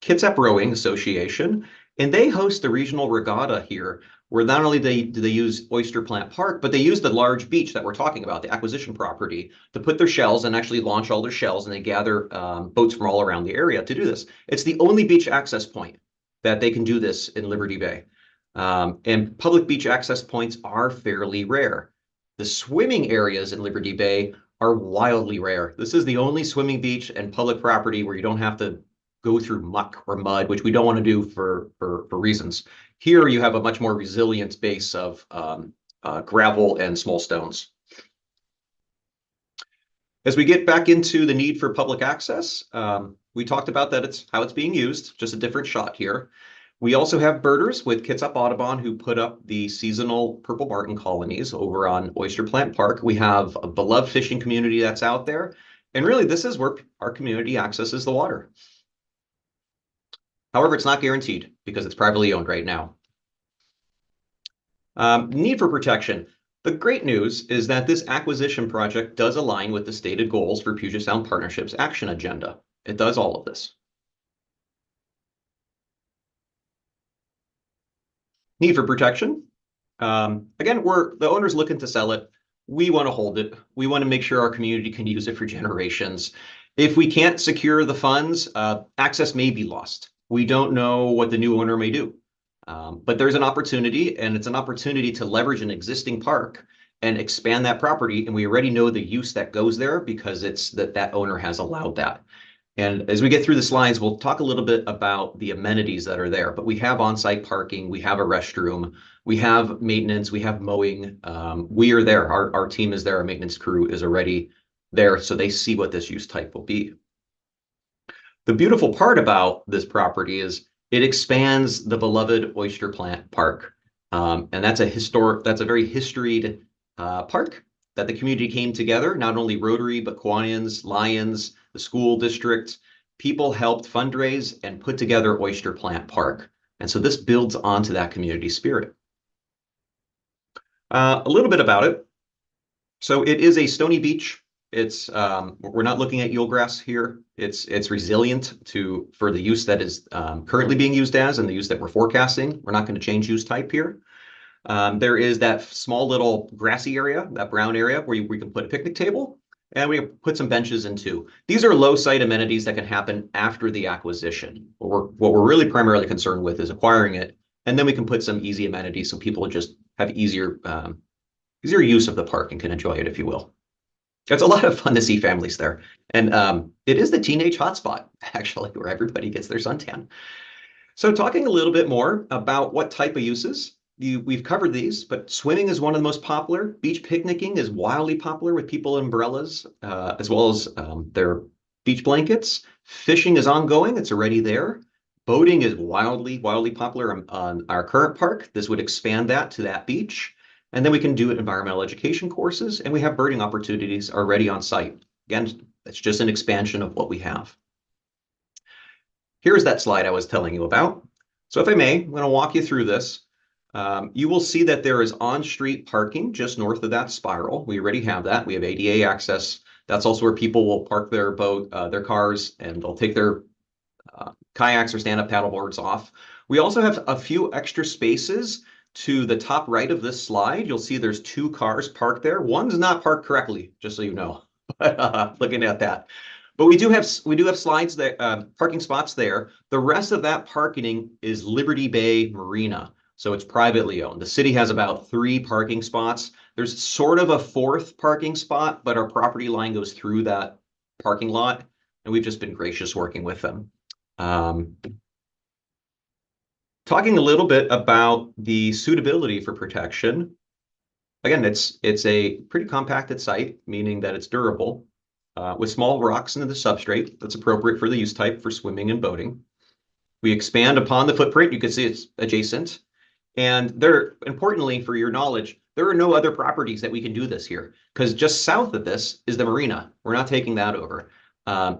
Kitsap Rowing Association, and they host a regional regatta here where not only do they use Oyster Plant Park, but they use the large beach that we're talking about, the acquisition property, to put their shells and actually launch all their shells, and they gather boats from all around the area to do this. It's the only beach access point that they can do this in Liberty Bay. And public beach access points are fairly rare. The swimming areas in Liberty Bay are wildly rare. This is the only swimming beach and public property where you don't have to go through muck or mud, which we don't want to do for reasons. Here you have a much more resilient base of gravel and small stones. As we get back into the need for public access, we talked about that it's how it's being used, just a different shot here. We also have birders with Kitsap Audubon who put up the seasonal purple martin colonies over on Oyster Plant Park. We have a beloved fishing community that's out there. And really, this is where our community accesses the water. However, it's not guaranteed because it's privately owned right now. Need for protection. The great news is that this acquisition project does align with the stated goals for Puget Sound Partnership's action agenda. It does all of this. Need for protection. Again, the owner's looking to sell it. We want to hold it. We want to make sure our community can use it for generations. If we can't secure the funds, access may be lost. We don't know what the new owner may do. But there's an opportunity, and it's an opportunity to leverage an existing park and expand that property. And we already know the use that goes there because it's that owner has allowed that. And as we get through the slides, we'll talk a little bit about the amenities that are there. But we have on-site parking, we have a restroom, we have maintenance, we have mowing. We are there. Our team is there. Our maintenance crew is already there, so they see what this use type will be. The beautiful part about this property is it expands the beloved Oyster Plant Park. And that's a very historied park that the community came together, not only Rotary, but Kiwanis, Lions, the school district. People helped fundraise and put together Oyster Plant Park. And so this builds onto that community spirit. A little bit about it. So it is a stony beach. It's we're not looking at eelgrass here. It's resilient for the use that is currently being used as and the use that we're forecasting. We're not going to change use type here. There is that small little grassy area, that brown area where we can put a picnic table, and we put some benches in too. These are low site amenities that can happen after the acquisition. What we're really primarily concerned with is acquiring it, and then we can put some easy amenities so people just have easier use of the park and can enjoy it, if you will. It's a lot of fun to see families there. And it is the teenage hotspot, actually, where everybody gets their suntan. So talking a little bit more about what type of uses, we've covered these, but swimming is one of the most popular. Beach picnicking is wildly popular with people in umbrellas, as well as their beach blankets. Fishing is ongoing. It's already there. Boating is wildly popular on our current park. This would expand that to that beach. And then we can do environmental education courses, and we have birding opportunities already on site. Again, it's just an expansion of what we have. Here's that slide I was telling you about. So if I may, I'm going to walk you through this. You will see that there is on-street parking just north of that spiral. We already have that. We have ADA access. That's also where people will park their boat, their cars, and they'll take their kayaks or stand-up paddleboards off. We also have a few extra spaces. To the top right of this slide, you'll see there's 2 cars parked there. One's not parked correctly, just so you know, looking at that. But we do have slides that parking spots there. The rest of that parking is Liberty Bay Marina. So it's privately owned. The city has about 3 parking spots. There's sort of a 4th parking spot, but our property line goes through that parking lot, and we've just been gracious working with them. Talking a little bit about the suitability for protection. Again, it's a pretty compacted site, meaning that it's durable, with small rocks into the substrate that's appropriate for the use type for swimming and boating. We expand upon the footprint. You can see it's adjacent. And there, importantly, for your knowledge, there are no other properties that we can do this here, because just south of this is the marina. We're not taking that over.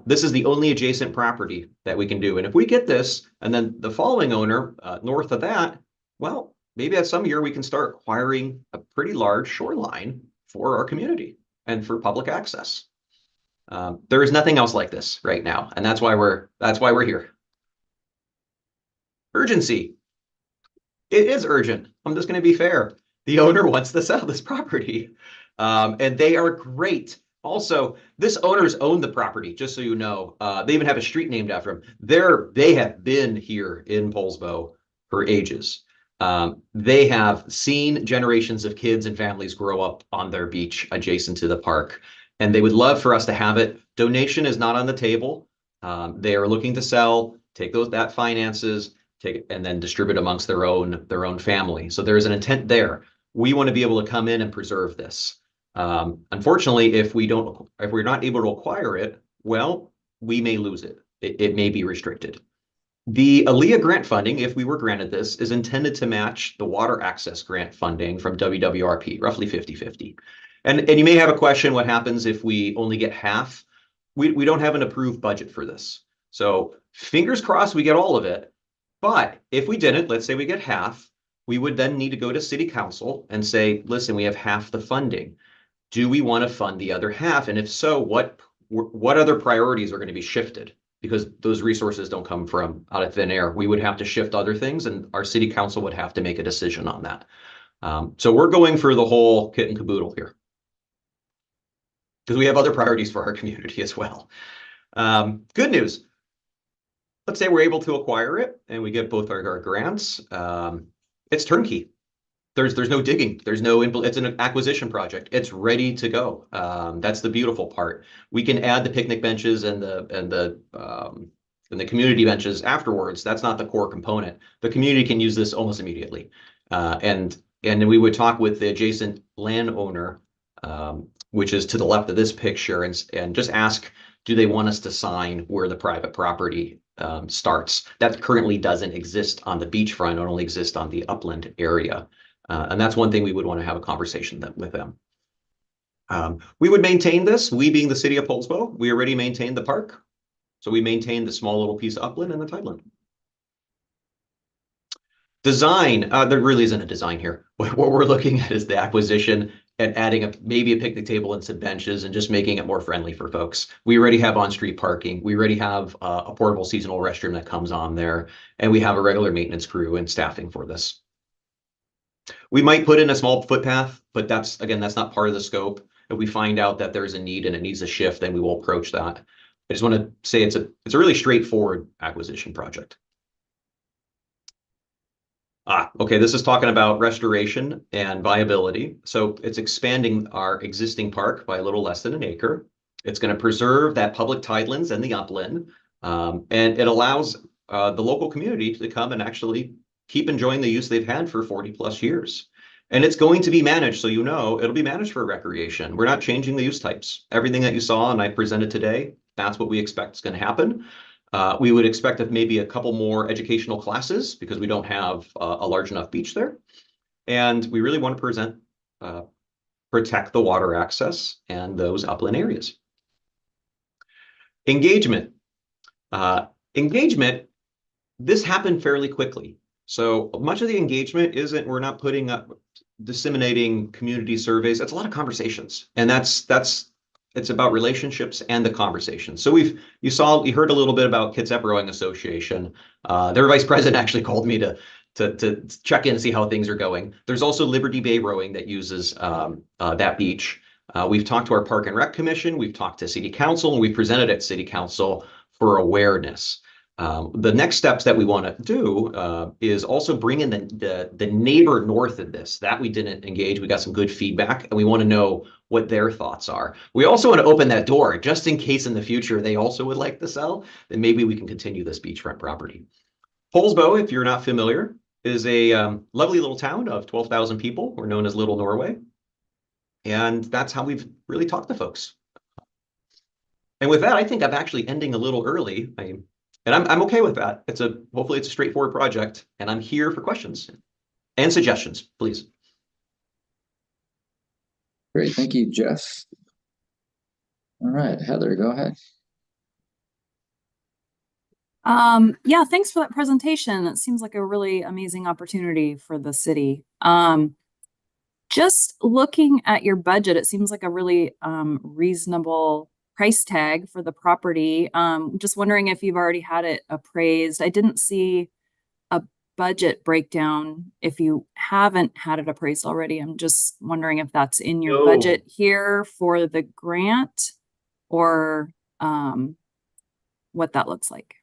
This is the only adjacent property that we can do. And if we get this, and then the following owner north of that, well, maybe at some year we can start acquiring a pretty large shoreline for our community and for public access. There is nothing else like this right now, and that's why we're here. Urgency. It is urgent. I'm just going to be fair. The owner wants to sell this property, and they are great. Also, this owner's owned the property, just so you know. They even have a street named after them. They have been here in Poulsbo for ages. They have seen generations of kids and families grow up on their beach adjacent to the park, and they would love for us to have it. Donation is not on the table. They are looking to sell, take that finances, take it, and then distribute amongst their own family. So there is an intent there. We want to be able to come in and preserve this. Unfortunately, if we're not able to acquire it, well, we may lose it. It may be restricted. The ALEA grant funding, if we were granted this, is intended to match the water access grant funding from WWRP, roughly 50-50. And you may have a question, what happens if we only get half? We don't have an approved budget for this. So fingers crossed we get all of it. But if we didn't, let's say we get half, we would then need to go to city council and say, listen, we have half the funding. Do we want to fund the other half? And if so, what other priorities are going to be shifted? Because those resources don't come from out of thin air. We would have to shift other things, and our city council would have to make a decision on that. So we're going for the whole kit and caboodle here, because we have other priorities for our community as well. Good news. Let's say we're able to acquire it and we get both our grants. It's turnkey. There's no digging. It's an acquisition project. It's ready to go. That's the beautiful part. We can add the picnic benches and the community benches afterwards. That's not the core component. The community can use this almost immediately. And then we would talk with the adjacent landowner, which is to the left of this picture, and just ask, do they want us to sign where the private property starts? That currently doesn't exist on the beachfront. It only exists on the upland area. And that's one thing we would want to have a conversation with them. We would maintain this. We, being the city of Poulsbo, we already maintain the park. So we maintain the small little piece of upland and the tideland. Design, there really isn't a design here. What we're looking at is the acquisition and adding maybe a picnic table and some benches and just making it more friendly for folks. We already have on-street parking. We already have a portable seasonal restroom that comes on there. And we have a regular maintenance crew and staffing for this. We might put in a small footpath, but that's not part of the scope. If we find out that there's a need and it needs a shift, then we will approach that. I just want to say it's a really straightforward acquisition project. Okay, this is talking about restoration and viability. So it's expanding our existing park by a little less than an acre. It's going to preserve that public tidelands and the upland, and it allows the local community to come and actually keep enjoying the use they've had for 40+ years. And it's going to be managed, so you know, it'll be managed for recreation. We're not changing the use types. Everything that you saw and I presented today, that's what we expect is going to happen. We would expect that maybe a couple more educational classes because we don't have a large enough beach there. And we really want to protect the water access and those upland areas. Engagement. This happened fairly quickly. So much of the engagement we're not putting up, disseminating community surveys. It's a lot of conversations. And it's about relationships and the conversation. So you heard a little bit about Kitsap Rowing Association. Their vice president actually called me to check in and see how things are going. There's also Liberty Bay Rowing that uses that beach. We've talked to our Park and Rec Commission. We've talked to City Council, and we've presented at City Council for awareness. The next steps that we want to do is also bring in the neighbor north of this. That we didn't engage. We got some good feedback, and we want to know what their thoughts are. We also want to open that door just in case in the future they also would like to sell. Then maybe we can continue this beachfront property. Holsbo, if you're not familiar, is a lovely little town of 12,000 people. We're known as Little Norway. And that's how we've really talked to folks. And with that, I think I'm actually ending a little early. And I'm okay with that. Hopefully it's a straightforward project, and I'm here for questions and suggestions, please. Great, thank you, Jeff. All right, Heather, go ahead. Yeah, thanks for that presentation. It seems like a really amazing opportunity for the city. Just looking at your budget, it seems like a really reasonable price tag for the property. Just wondering if you've already had it appraised. I didn't see a budget breakdown if you haven't had it appraised already. I'm just wondering if that's in your budget here for the grant, or what that looks like.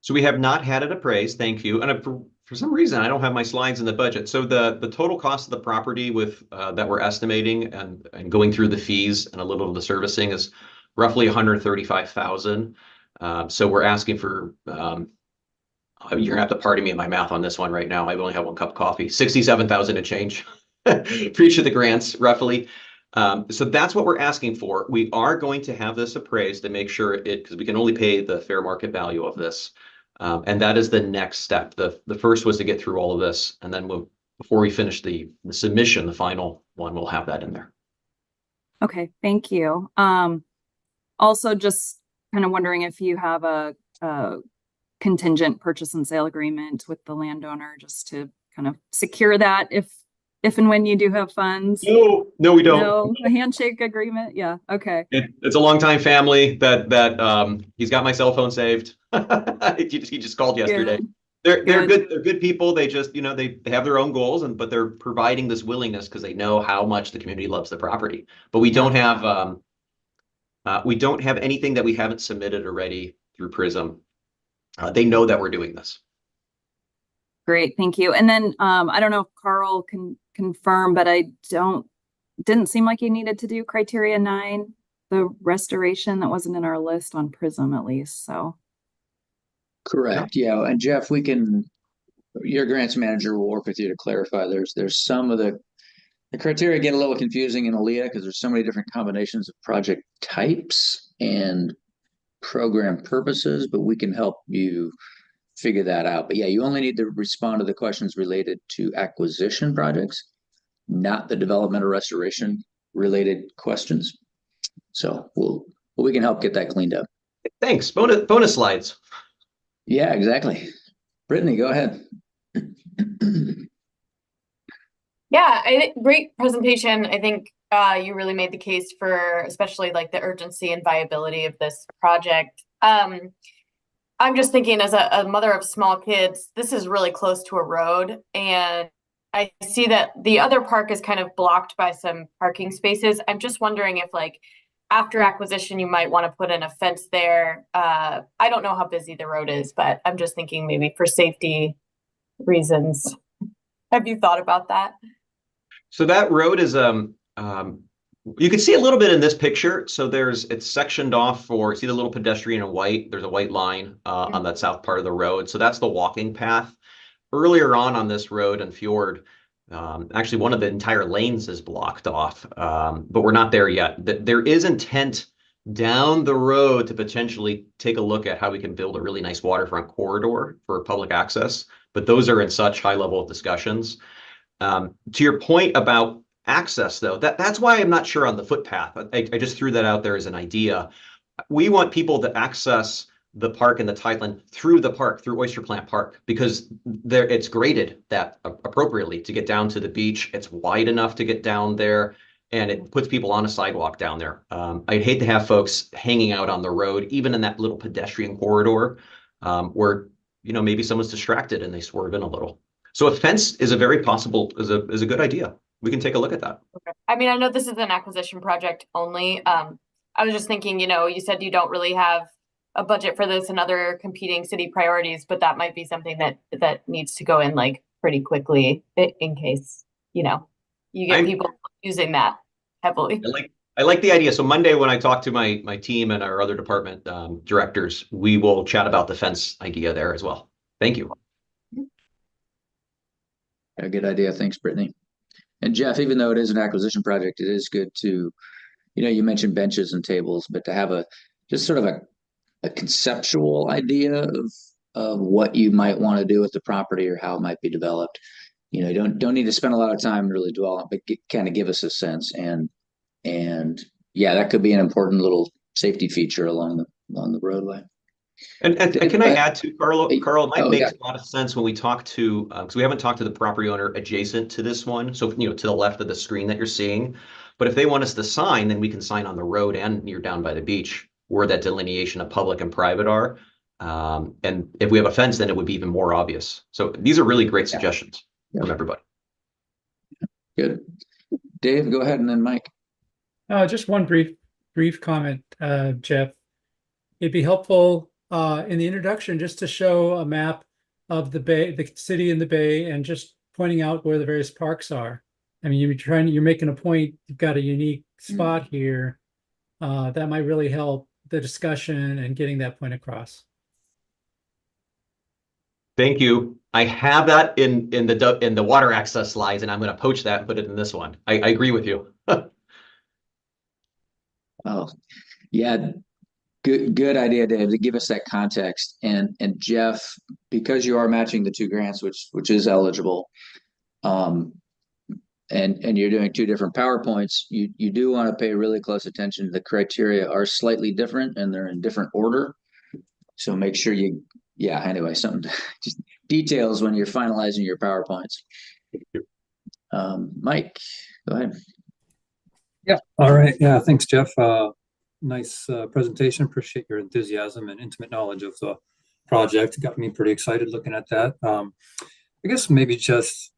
So we have not had it appraised, thank you. And for some reason, I don't have my slides in the budget. So the total cost of the property with that we're estimating and going through the fees and a little of the servicing is roughly $135,000. So we're asking for, you're gonna have to pardon me in my math on this one right now. I've only had one cup of coffee, 67,000 and change for each of the grants, roughly. So that's what we're asking for. We are going to have this appraised to make sure because we can only pay the fair market value of this. And that is the next step. The first was to get through all of this, and then before we finish the submission, the final one, we'll have that in there. Okay, thank you. Also, just kind of wondering if you have a contingent purchase and sale agreement with the landowner, just to kind of secure that if and when you do have funds. No, we don't. No, a handshake agreement. Yeah. Okay. It's a longtime family that he's got my cell phone saved. he just called yesterday. They're good. They're good people. They just, they have their own goals, but they're providing this willingness because they know how much the community loves the property. But we don't have anything that we haven't submitted already through Prism. They know that we're doing this. Great, thank you. And then I don't know if Carl can confirm, but didn't seem like you needed to do criteria 9, the restoration. That wasn't in our list on Prism, at least. So correct, yeah. And Jeff, your grants manager will work with you to clarify. There's some of the criteria get a little confusing in ALEA because there's so many different combinations of project types and program purposes, but we can help you figure that out. But yeah, you only need to respond to the questions related to acquisition projects, not the development or restoration related questions. So we can help get that cleaned up. Thanks. Bonus slides. Yeah, exactly. Brittany, go ahead. Yeah, great presentation. I think you really made the case for especially like the urgency and viability of this project. I'm just thinking, as a mother of small kids, this is really close to a road, and I see that the other park is kind of blocked by some parking spaces. I'm just wondering if, like, after acquisition, you might want to put in a fence there. I don't know how busy the road is, but I'm just thinking maybe for safety reasons. Have you thought about that? So that road is you can see a little bit in this picture. So it's sectioned off see the little pedestrian in white. There's a white line on that south part of the road. So that's the walking path. Earlier on this road and Fjord, actually one of the entire lanes is blocked off, but we're not there yet. There is intent down the road to potentially take a look at how we can build a really nice waterfront corridor for public access. But those are in such high level of discussions. To your point about access, though, that's why I'm not sure on the footpath. I just threw that out there as an idea. We want people to access the park and the tideline through the park, through Oyster Plant Park, because it's graded that appropriately to get down to the beach. It's wide enough to get down there, and it puts people on a sidewalk down there. I'd hate to have folks hanging out on the road, even in that little pedestrian corridor, where maybe someone's distracted and they swerve in a little. So a fence is a good idea. We can take a look at that. Okay. I mean, I know this is an acquisition project only. I was just thinking, you said you don't really have a budget for this and other competing city priorities, but that might be something that needs to go in like pretty quickly in case, you get people using that heavily. I like the idea. So Monday, when I talk to my team and our other department directors, we will chat about the fence idea there as well. Thank you. A good idea. Thanks, Brittany. And Jeff, even though it is an acquisition project, it is good to, you mentioned benches and tables, but to have just sort of a conceptual idea of what you might want to do with the property or how it might be developed. You don't need to spend a lot of time really dwell on, but kind of give us a sense. And yeah, that could be an important little safety feature along the roadway. And can I add to Carl? Carl, it makes a lot of sense when we talk to, because we haven't talked to the property owner adjacent to this one. So, to the left of the screen that you're seeing. But if they want us to sign, then we can sign on the road and near down by the beach where that delineation of public and private are. And if we have a fence, then it would be even more obvious. So these are really great suggestions from everybody. Good. Dave, go ahead, and then Mike. Just one brief comment, Jeff. It'd be helpful in the introduction just to show a map of the bay, the city in the bay, and just pointing out where the various parks are. I mean, you're making a point. You've got a unique spot here that might really help the discussion and getting that point across. Thank you. I have that in the water access slides, and I'm going to poach that and put it in this one. I agree with you. Oh, yeah. Good idea, Dave, to give us that context. And Jeff, because you are matching the two grants, which is eligible, and you're doing two different PowerPoints, you do want to pay really close attention. The criteria are slightly different and they're in different order. So make sure anyway, just details when you're finalizing your PowerPoints. Mike, go ahead. Yeah. All right. Yeah. Thanks, Jeff. Nice presentation. Appreciate your enthusiasm and intimate knowledge of the project. Got me pretty excited looking at that. I guess maybe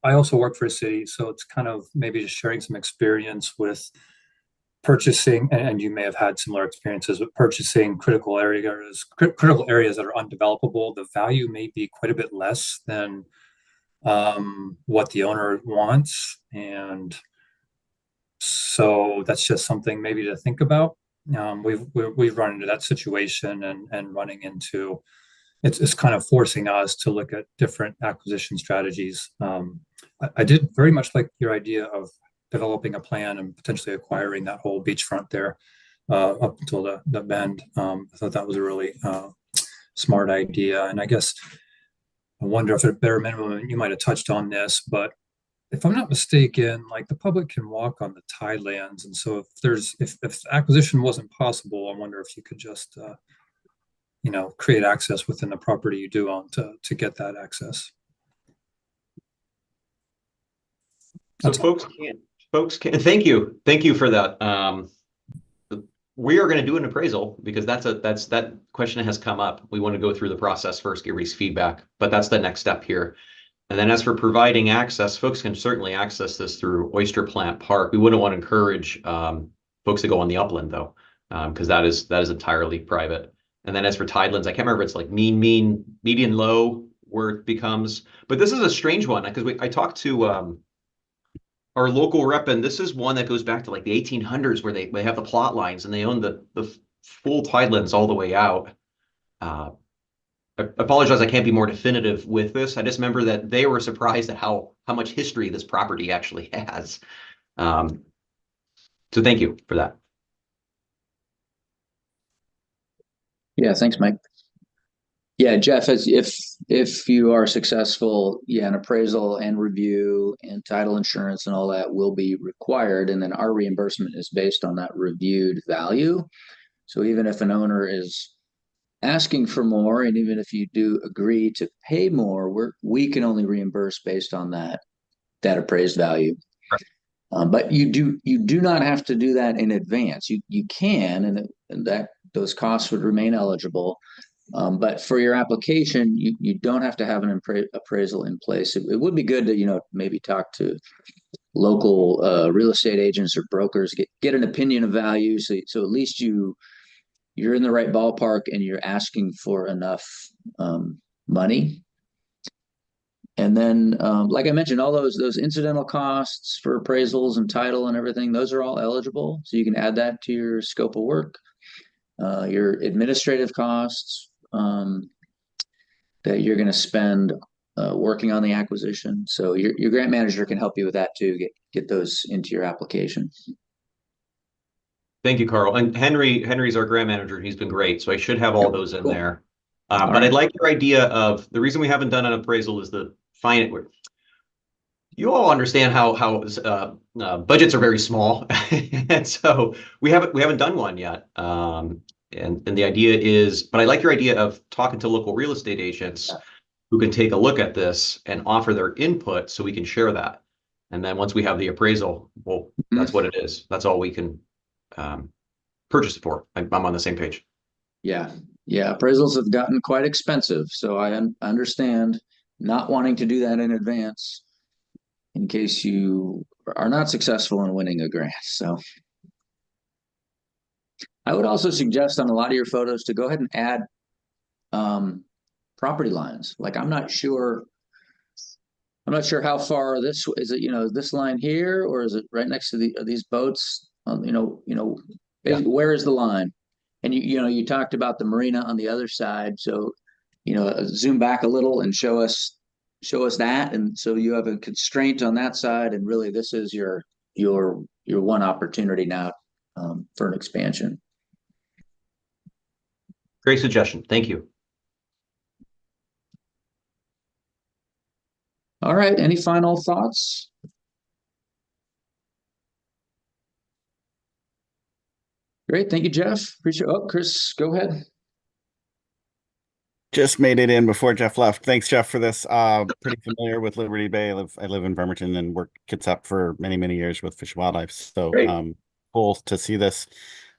I also work for a city, so it's kind of maybe just sharing some experience with purchasing, and you may have had similar experiences with purchasing critical areas that are undevelopable. The value may be quite a bit less than what the owner wants, and so that's just something maybe to think about. We've run into that situation and running into it's kind of forcing us to look at different acquisition strategies. I did very much like your idea of developing a plan and potentially acquiring that whole beachfront there up until the bend. I thought that was a really smart idea. And I guess I wonder if at a bare minimum, you might have touched on this, but if I'm not mistaken, like the public can walk on the tidelands. And so if acquisition wasn't possible, I wonder if you could just, create access within the property you do own to get that access. So folks can, thank you for that. We are going to do an appraisal because that question has come up. We want to go through the process first, get Reese feedback, but that's the next step here. And then as for providing access, folks can certainly access this through Oyster Plant Park. We wouldn't want to encourage folks to go on the upland though, because that is entirely private. And then as for tidelands, I can't remember if it's like mean, median, low, where it becomes. But this is a strange one because I talked to our local rep, and this is one that goes back to like the 1800s where they have the plot lines and they own the full tidelands all the way out. I apologize, I can't be more definitive with this. I just remember that they were surprised at how much history this property actually has. So thank you for that. Yeah, thanks, Mike. Yeah, Jeff, if you are successful, an appraisal and review and title insurance and all that will be required. And then our reimbursement is based on that reviewed value. So even if an owner is asking for more, and even if you do agree to pay more, we can only reimburse based on that appraised value. But you do not have to do that in advance. You can, and that those costs would remain eligible. But for your application, you don't have to have an appraisal in place. It would be good to maybe talk to local real estate agents or brokers, get an opinion of value, so at least you you're in the right ballpark and you're asking for enough money. And then, like I mentioned, all those incidental costs for appraisals and title and everything, those are all eligible. So you can add that to your scope of work. Your administrative costs that you're going to spend working on the acquisition. So your grant manager can help you with that too. Get those into your application. Thank you, Carl. And Henry's our grant manager. He's been great. So I should have all those in Cool. there. But I like your idea of the reason we haven't done an appraisal is the finance. You all understand how budgets are very small, and so we haven't done one yet. And the idea is, but I like your idea of talking to local real estate agents who can take a look at this and offer their input so we can share that. And then once we have the appraisal, well, that's what it is. That's all we can purchase it for. I'm on the same page. Yeah. Appraisals have gotten quite expensive, so I understand not wanting to do that in advance in case you are not successful in winning a grant. So I would also suggest on a lot of your photos to go ahead and add property lines. Like I'm not sure how far this is. It this line here, or is it right next to these boats? Where is the line? And you talked about the marina on the other side. So zoom back a little and show us that. And so you have a constraint on that side, and really this is your one opportunity now for an expansion. Great suggestion. Thank you. All right. Any final thoughts? Great. Thank you, Jeff. Appreciate it. Oh, Chris, go ahead. Just made it in before Jeff left. Thanks, Jeff, for this. Pretty familiar with Liberty Bay. I live in Bremerton and worked Kitsap for many, many years with Fish and Wildlife. So cool to see this.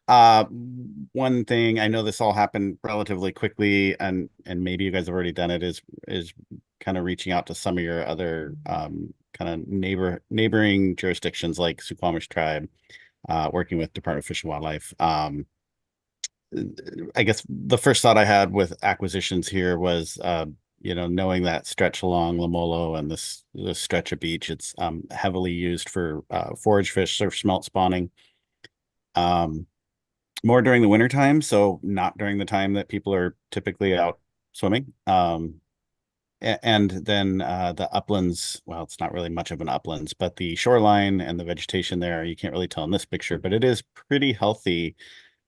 One thing, I know this all happened relatively quickly, and maybe you guys have already done it, is kind of reaching out to some of your other kind of neighboring jurisdictions like Suquamish Tribe, working with Department of Fish and Wildlife. I guess the first thought I had with acquisitions here was, knowing that stretch along Lamolo and this stretch of beach, it's heavily used for forage fish, surf smelt spawning. More during the winter time, so not during the time that people are typically out swimming. And then the uplands, well, it's not really much of an uplands, but the shoreline and the vegetation there, you can't really tell in this picture, but it is pretty healthy.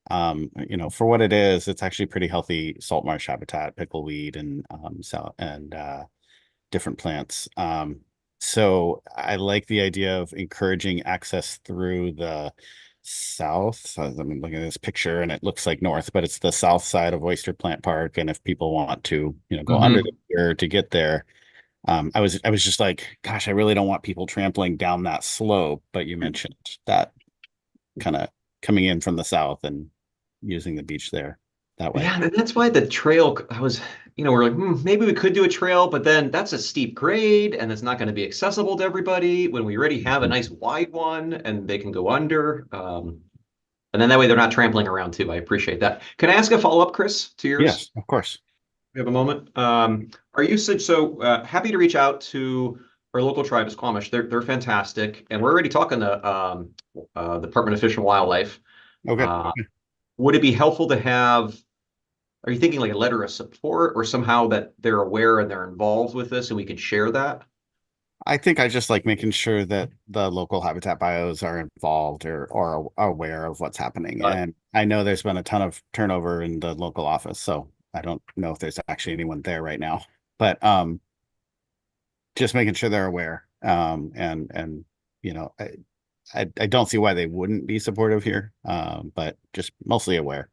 For what it is, it's actually pretty healthy salt marsh habitat, pickleweed and different plants. So I like the idea of encouraging access through the south. I'm looking at this picture and it looks like north, but it's the south side of Oyster Plant Park. And if people want to, go under the pier to get there, I was just like, gosh, I really don't want people trampling down that slope. But you mentioned that kind of coming in from the south and using the beach there that way. Yeah, and that's why the trail, we're like, maybe we could do a trail, but then that's a steep grade and it's not going to be accessible to everybody when we already have a nice wide one and they can go under. And then that way they're not trampling around too. I appreciate that. Can I ask a follow-up, Chris, to yours? Yes, of course. We have a moment. Are you so happy to reach out to our local tribe is Squamish? They're fantastic. And we're already talking to Department of Fish and Wildlife. Okay. Would it be helpful to have, are you thinking like a letter of support or somehow that they're aware and they're involved with this and we can share that? I think I just like making sure that the local habitat bios are involved or are aware of what's happening. And I know there's been a ton of turnover in the local office, so I don't know if there's actually anyone there right now. But just making sure they're aware. I don't see why they wouldn't be supportive here, but just mostly aware.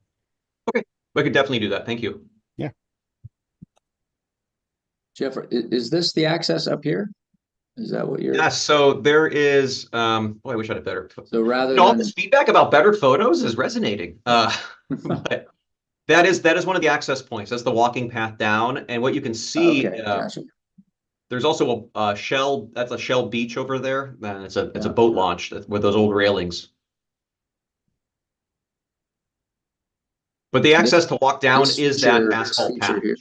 Okay, we could definitely do that. Thank you. Yeah. Jeff, is this the access up here? Is that what you're? Yeah, so there is, boy, I wish I had better. So rather than all this feedback about better photos is resonating. But that is one of the access points. That's the walking path down. And what you can see, gotcha. There's also a shell, that's a shell beach over there. And it's a boat launch with those old railings. But the access to walk down This is that feature- asphalt feature path. here.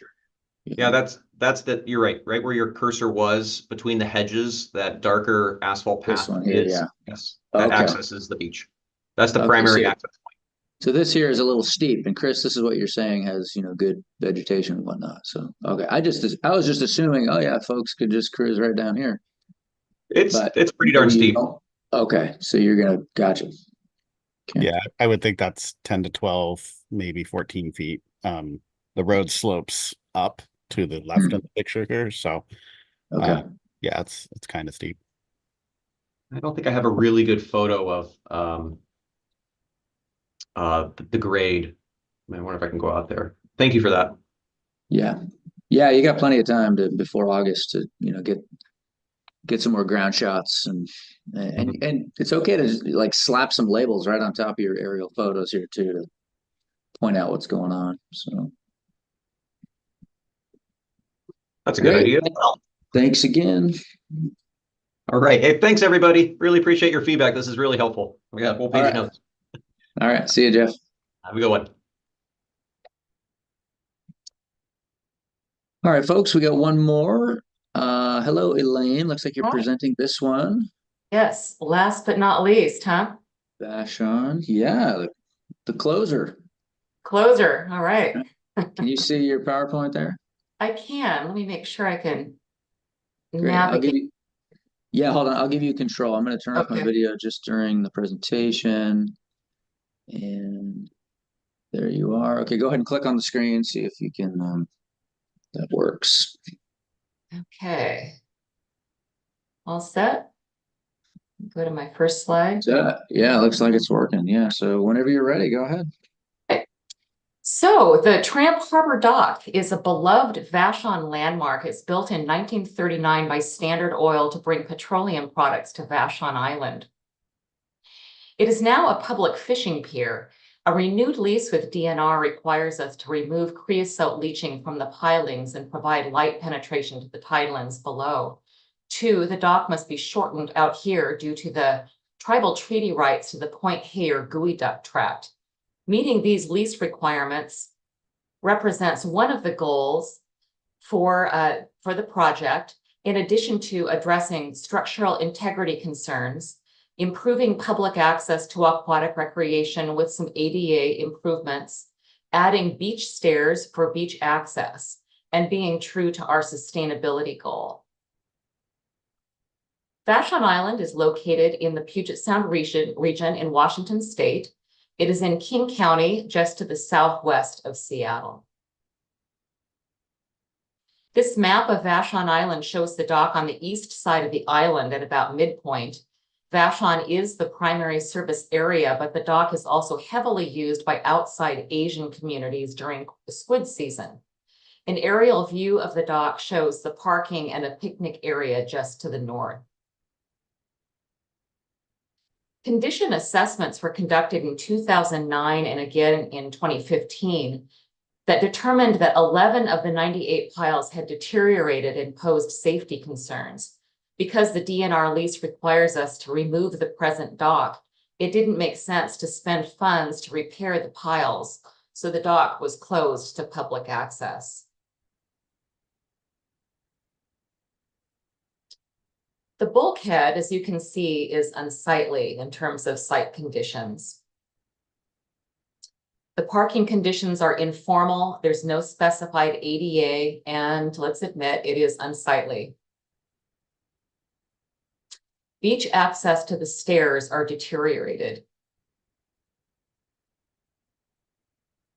Yeah, that's that. You're right. Right where your cursor was between the hedges, that darker asphalt This path one here, is, yeah. yes, that Okay. accesses the beach. That's the Okay, primary so- access point. So this here is a little steep, and Chris, this is what you're saying has, good vegetation and whatnot. So, okay, I was just assuming, oh yeah, folks could just cruise right down here. It's But pretty darn maybe you steep. don't. Okay, so you're gonna, gotcha. Okay. Yeah, I would think that's 10 to 12, maybe 14 feet. The road slopes up to the left of the picture here, so Okay. yeah, it's kind of steep. I don't think I have a really good photo of the grade. I wonder if I can go out there. Thank you for that. Yeah. Yeah, you got plenty of time before August to, get some more ground shots and it's okay to just, like slap some labels right on top of your aerial photos here too to point out what's going on. So that's a good idea. Thanks again. All right. Hey, thanks everybody. Really appreciate your feedback. This is really helpful. We'll page notes. All right. See you, Jeff. Have a good one. All right, folks, we got one more. Hello, Elaine. Looks like you're presenting this one. Yes, last but not least, huh? Vashon. Yeah, the closer. Closer. All right. Can you see your PowerPoint there? I can. Let me make sure I can Great. I'll give navigate. you. Yeah, hold on. I'll give you control. I'm going to turn off my video just during the presentation. And there you are. Okay, go ahead and click on the screen. See if you can. That works. Okay. All set. Go to my first slide. Yeah, looks like it's working. Yeah, so whenever you're ready, go ahead. So the Tramp Harbor Dock is a beloved Vashon landmark. It's built in 1939 by Standard Oil to bring petroleum products to Vashon Island. It is now a public fishing pier. A renewed lease with DNR requires us to remove creosote leaching from the pilings and provide light penetration to the tidelands below. 2, the dock must be shortened out here due to the tribal treaty rights to the Point Hayer geoduck tract. Meeting these lease requirements represents one of the goals for the project, in addition to addressing structural integrity concerns, improving public access to aquatic recreation with some ADA improvements, adding beach stairs for beach access, and being true to our sustainability goal. Vashon Island is located in the Puget Sound region in Washington State. It is in King County, just to the southwest of Seattle. This map of Vashon Island shows the dock on the east side of the island at about midpoint. Vashon is the primary service area, but the dock is also heavily used by outside Asian communities during the squid season. An aerial view of the dock shows the parking and a picnic area just to the north. Condition assessments were conducted in 2009 and again in 2015 that determined that 11 of the 98 piles had deteriorated and posed safety concerns. Because the DNR lease requires us to remove the present dock, it didn't make sense to spend funds to repair the piles, so the dock was closed to public access. The bulkhead, as you can see, is unsightly in terms of site conditions. The parking conditions are informal. There's no specified ADA, and let's admit it is unsightly. Beach access to the stairs are deteriorated.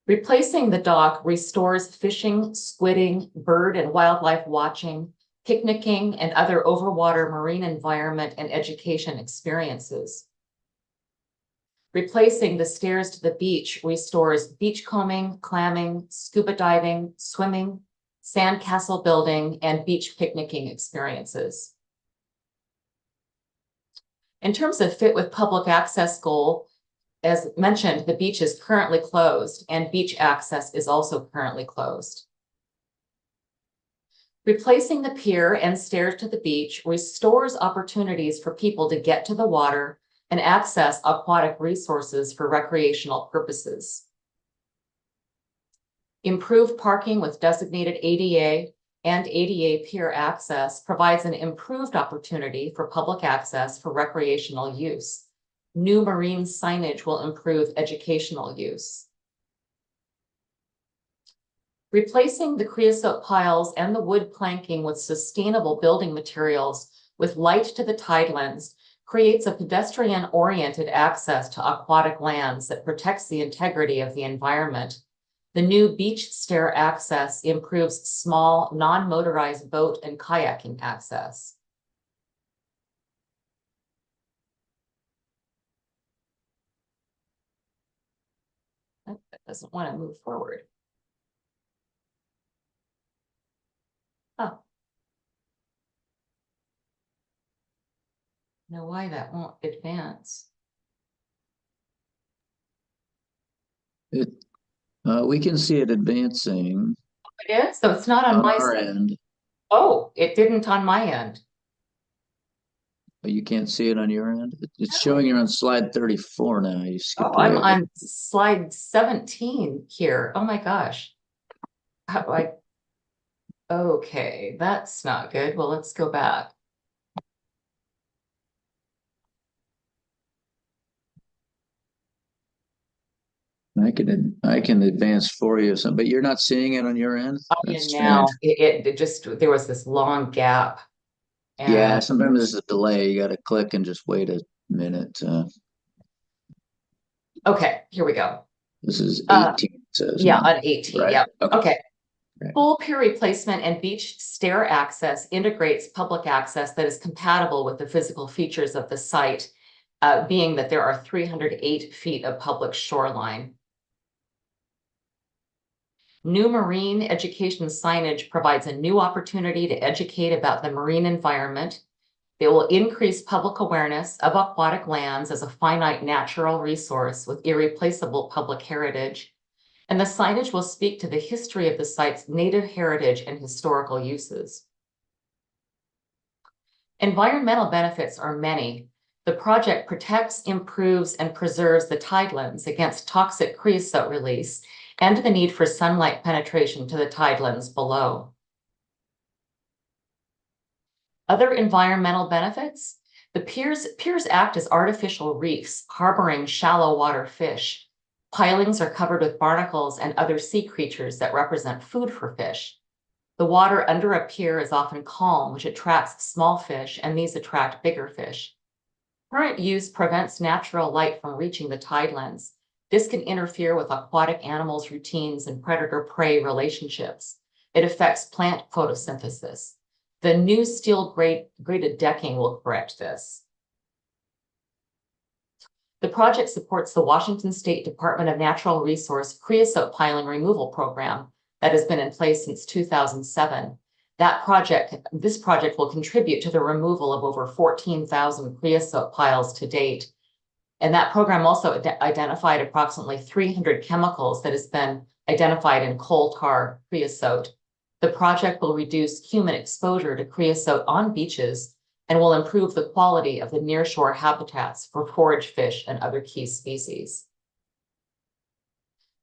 Replacing the dock restores fishing, squidding, bird and wildlife watching, picnicking, and other overwater marine environment and education experiences. Replacing the stairs to the beach restores beachcombing, clamming, scuba diving, swimming, sandcastle building, and beach picnicking experiences. In terms of fit with public access goal, as mentioned, the beach is currently closed and beach access is also currently closed. Replacing the pier and stairs to the beach restores opportunities for people to get to the water and access aquatic resources for recreational purposes. Improved parking with designated ADA and ADA pier access provides an improved opportunity for public access for recreational use. New marine signage will improve educational use. Replacing the creosote piles and the wood planking with sustainable building materials with light to the tidelands creates a pedestrian-oriented access to aquatic lands that protects the integrity of the environment. The new beach stair access improves small, non-motorized boat and kayaking access. That doesn't want to move forward. Oh. Know why that won't advance. We can see it advancing. It is, so it's not on my our side. end. Oh, it didn't on my end. But you can't see it on your end. It's showing you're on slide 34 now. You skipped Oh, I'm away. on slide 17 here. Oh my gosh. How do I? Okay, that's not good. Well, let's go back. I can advance for you, but you're not seeing it on your end. That's Now strange. it just, there was this long gap. Yeah, And sometimes there's a delay. You got to click and just wait a minute. okay, here we go. This is 18. Says Yeah, now. on 18. Right. Yeah. Okay. Right. Full pier replacement and beach stair access integrates public access that is compatible with the physical features of the site, being that there are 308 feet of public shoreline. New marine education signage provides a new opportunity to educate about the marine environment. It will increase public awareness of aquatic lands as a finite natural resource with irreplaceable public heritage. And the signage will speak to the history of the site's native heritage and historical uses. Environmental benefits are many. The project protects, improves, and preserves the tidelands against toxic creosote release and the need for sunlight penetration to the tidelands below. Other environmental benefits: the piers act as artificial reefs, harboring shallow water fish. Pilings are covered with barnacles and other sea creatures that represent food for fish. The water under a pier is often calm, which attracts small fish, and these attract bigger fish. Current use prevents natural light from reaching the tidelands. This can interfere with aquatic animals' routines and predator-prey relationships. It affects plant photosynthesis. The new steel graded decking will correct this. The project supports the Washington State Department of Natural Resource creosote piling removal program that has been in place since 2007. This project will contribute to the removal of over 14,000 creosote piles to date. And that program also identified approximately 300 chemicals that has been identified in coal tar creosote. The project will reduce human exposure to creosote on beaches and will improve the quality of the nearshore habitats for forage fish and other key species.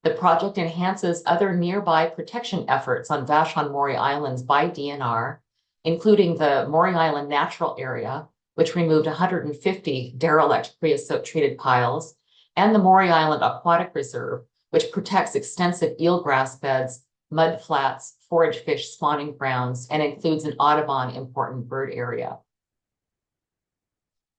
The project enhances other nearby protection efforts on Vashon-Maury Islands by DNR, including the Maury Island Natural Area, which removed 150 derelict creosote-treated piles, and the Maury Island Aquatic Reserve, which protects extensive eelgrass beds, mud flats, forage fish spawning grounds, and includes an Audubon important bird area.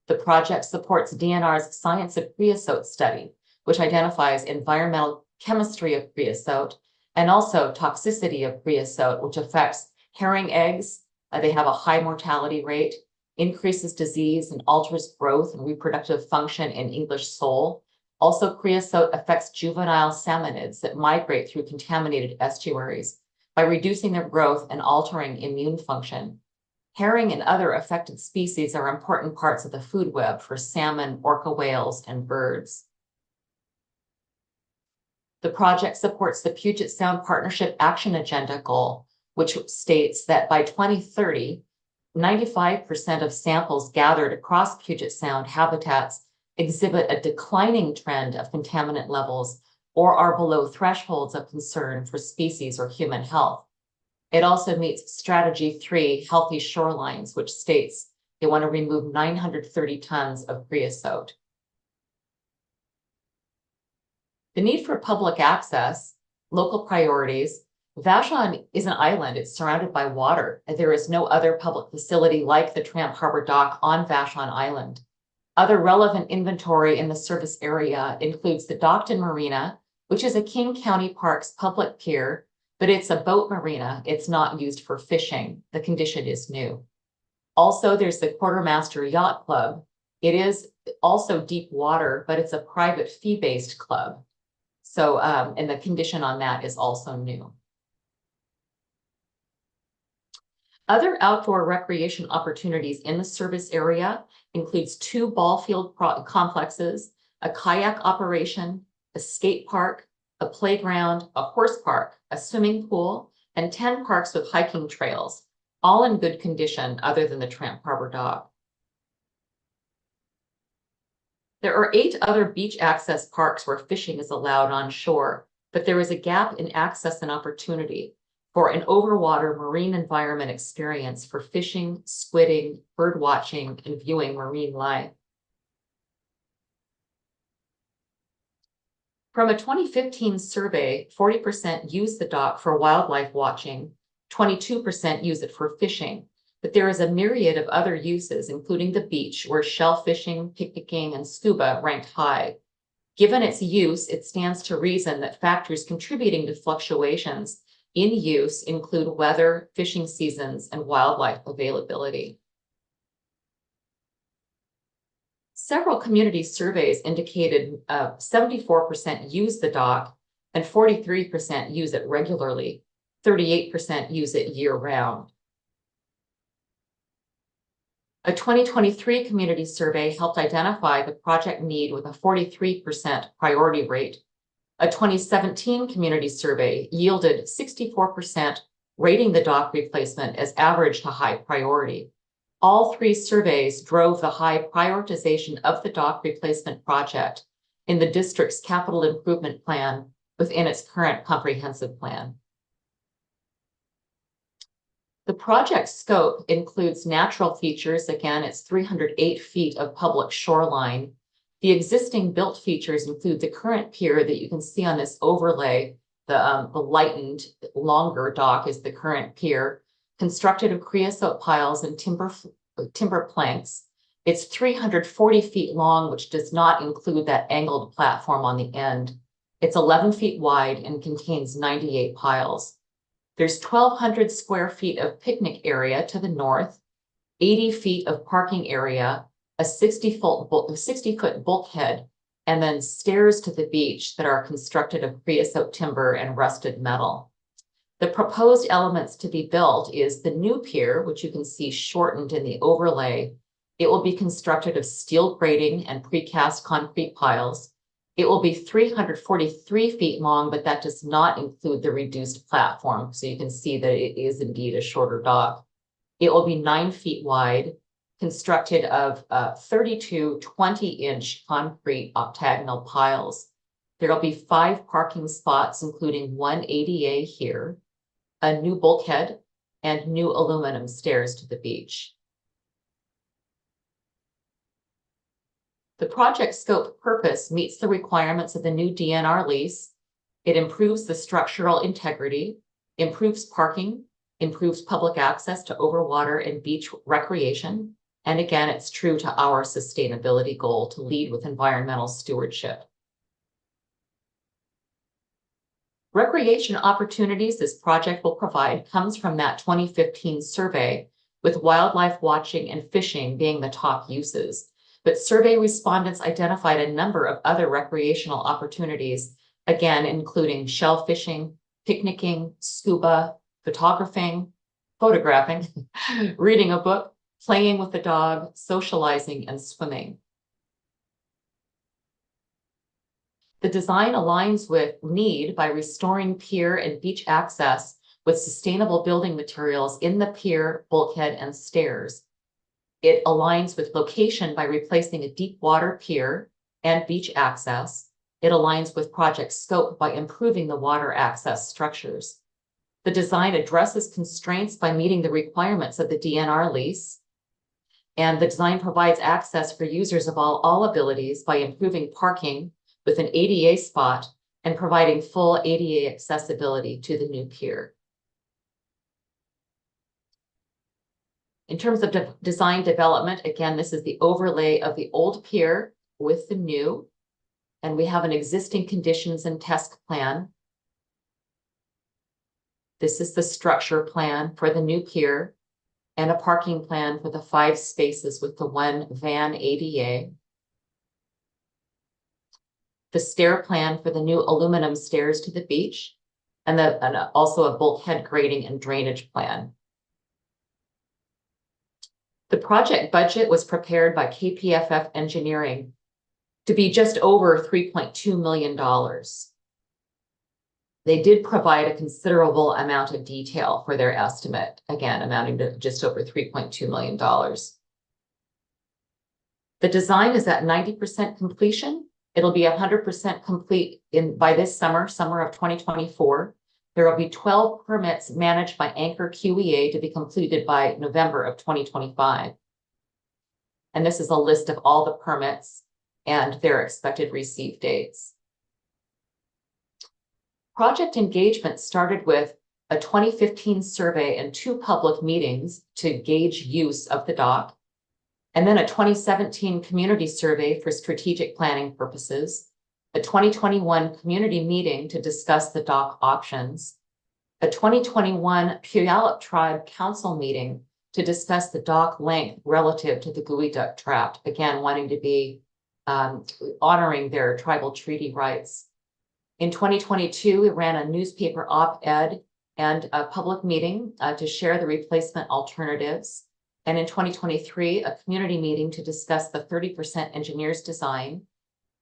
The project supports DNR's Science of Creosote study, which identifies environmental chemistry of creosote and also toxicity of creosote, which affects herring eggs. They have a high mortality rate, increases disease, and alters growth and reproductive function in English sole. Also, creosote affects juvenile salmonids that migrate through contaminated estuaries by reducing their growth and altering immune function. Herring and other affected species are important parts of the food web for salmon, orca whales, and birds. The project supports the Puget Sound Partnership Action Agenda goal, which states that by 2030, 95% of samples gathered across Puget Sound habitats exhibit a declining trend of contaminant levels or are below thresholds of concern for species or human health. It also meets Strategy 3, Healthy Shorelines, which states they want to remove 930 tons of creosote. The need for public access, local priorities. Vashon is an island. It's surrounded by water, and there is no other public facility like the Tramp Harbor Dock on Vashon Island. Other relevant inventory in the service area includes the Dockton Marina, which is a King County Parks public pier, but it's a boat marina. It's not used for fishing. The condition is new. Also, there's the Quartermaster Yacht Club. It is also deep water, but it's a private fee-based club. So, and the condition on that is also new. Other outdoor recreation opportunities in the service area includes 2 ball field complexes, a kayak operation, a skate park, a playground, a horse park, a swimming pool, and 10 parks with hiking trails, all in good condition other than the Tramp Harbor Dock. There are 8 other beach access parks where fishing is allowed on shore, but there is a gap in access and opportunity for an overwater marine environment experience for fishing, squidding, bird watching, and viewing marine life. From a 2015 survey, 40% use the dock for wildlife watching, 22% use it for fishing, but there is a myriad of other uses, including the beach, where shell fishing, picnicking, and scuba ranked high. Given its use, it stands to reason that factors contributing to fluctuations in use include weather, fishing seasons, and wildlife availability. Several community surveys indicated 74% use the dock and 43% use it regularly. 38% use it year-round. A 2023 community survey helped identify the project need with a 43% priority rate. A 2017 community survey yielded 64% rating the dock replacement as average to high priority. All 3 surveys drove the high prioritization of the dock replacement project in the district's capital improvement plan within its current comprehensive plan. The project scope includes natural features. Again, it's 308 feet of public shoreline. The existing built features include the current pier that you can see on this overlay. The lightened, longer dock is the current pier, constructed of creosote piles and timber planks. It's 340 feet long, which does not include that angled platform on the end. It's 11 feet wide and contains 98 piles. There's 1,200 square feet of picnic area to the north, 80 feet of parking area, a 60-foot bulkhead, and then stairs to the beach that are constructed of creosote timber and rusted metal. The proposed elements to be built is the new pier, which you can see shortened in the overlay. It will be constructed of steel grating and precast concrete piles. It will be 343 feet long, but that does not include the reduced platform. So you can see that it is indeed a shorter dock. It will be 9 feet wide, constructed of 32 20-inch concrete octagonal piles. There will be 5 parking spots, including 1 ADA here, a new bulkhead, and new aluminum stairs to the beach. The project scope purpose meets the requirements of the new DNR lease. It improves the structural integrity, improves parking, improves public access to overwater and beach recreation. And again, it's true to our sustainability goal to lead with environmental stewardship. Recreation opportunities this project will provide comes from that 2015 survey, with wildlife watching and fishing being the top uses. But survey respondents identified a number of other recreational opportunities, again, including shell fishing, picnicking, scuba, photographing, reading a book, playing with the dog, socializing, and swimming. The design aligns with need by restoring pier and beach access with sustainable building materials in the pier, bulkhead, and stairs. It aligns with location by replacing a deep water pier and beach access. It aligns with project scope by improving the water access structures. The design addresses constraints by meeting the requirements of the DNR lease. And the design provides access for users of all abilities by improving parking with an ADA spot and providing full ADA accessibility to the new pier. In terms of design development, again, this is the overlay of the old pier with the new, and we have an existing conditions and test plan. This is the structure plan for the new pier and a parking plan for the 5 spaces with the 1 van ADA. The stair plan for the new aluminum stairs to the beach, and also a bulkhead grading and drainage plan. The project budget was prepared by KPFF Engineering to be just over $3.2 million. They did provide a considerable amount of detail for their estimate, again, amounting to just over $3.2 million. The design is at 90% completion. It'll be 100% complete by this summer of 2024. There will be 12 permits managed by Anchor QEA to be completed by November of 2025. And this is a list of all the permits and their expected receive dates. Project engagement started with a 2015 survey and 2 public meetings to gauge use of the dock, and then a 2017 community survey for strategic planning purposes, a 2021 community meeting to discuss the dock options, a 2021 Puyallup Tribe Council meeting to discuss the dock length relative to the Geoduck Tract, again, wanting to be honoring their tribal treaty rights. In 2022, we ran a newspaper op-ed and a public meeting to share the replacement alternatives. And in 2023, a community meeting to discuss the 30% engineers design.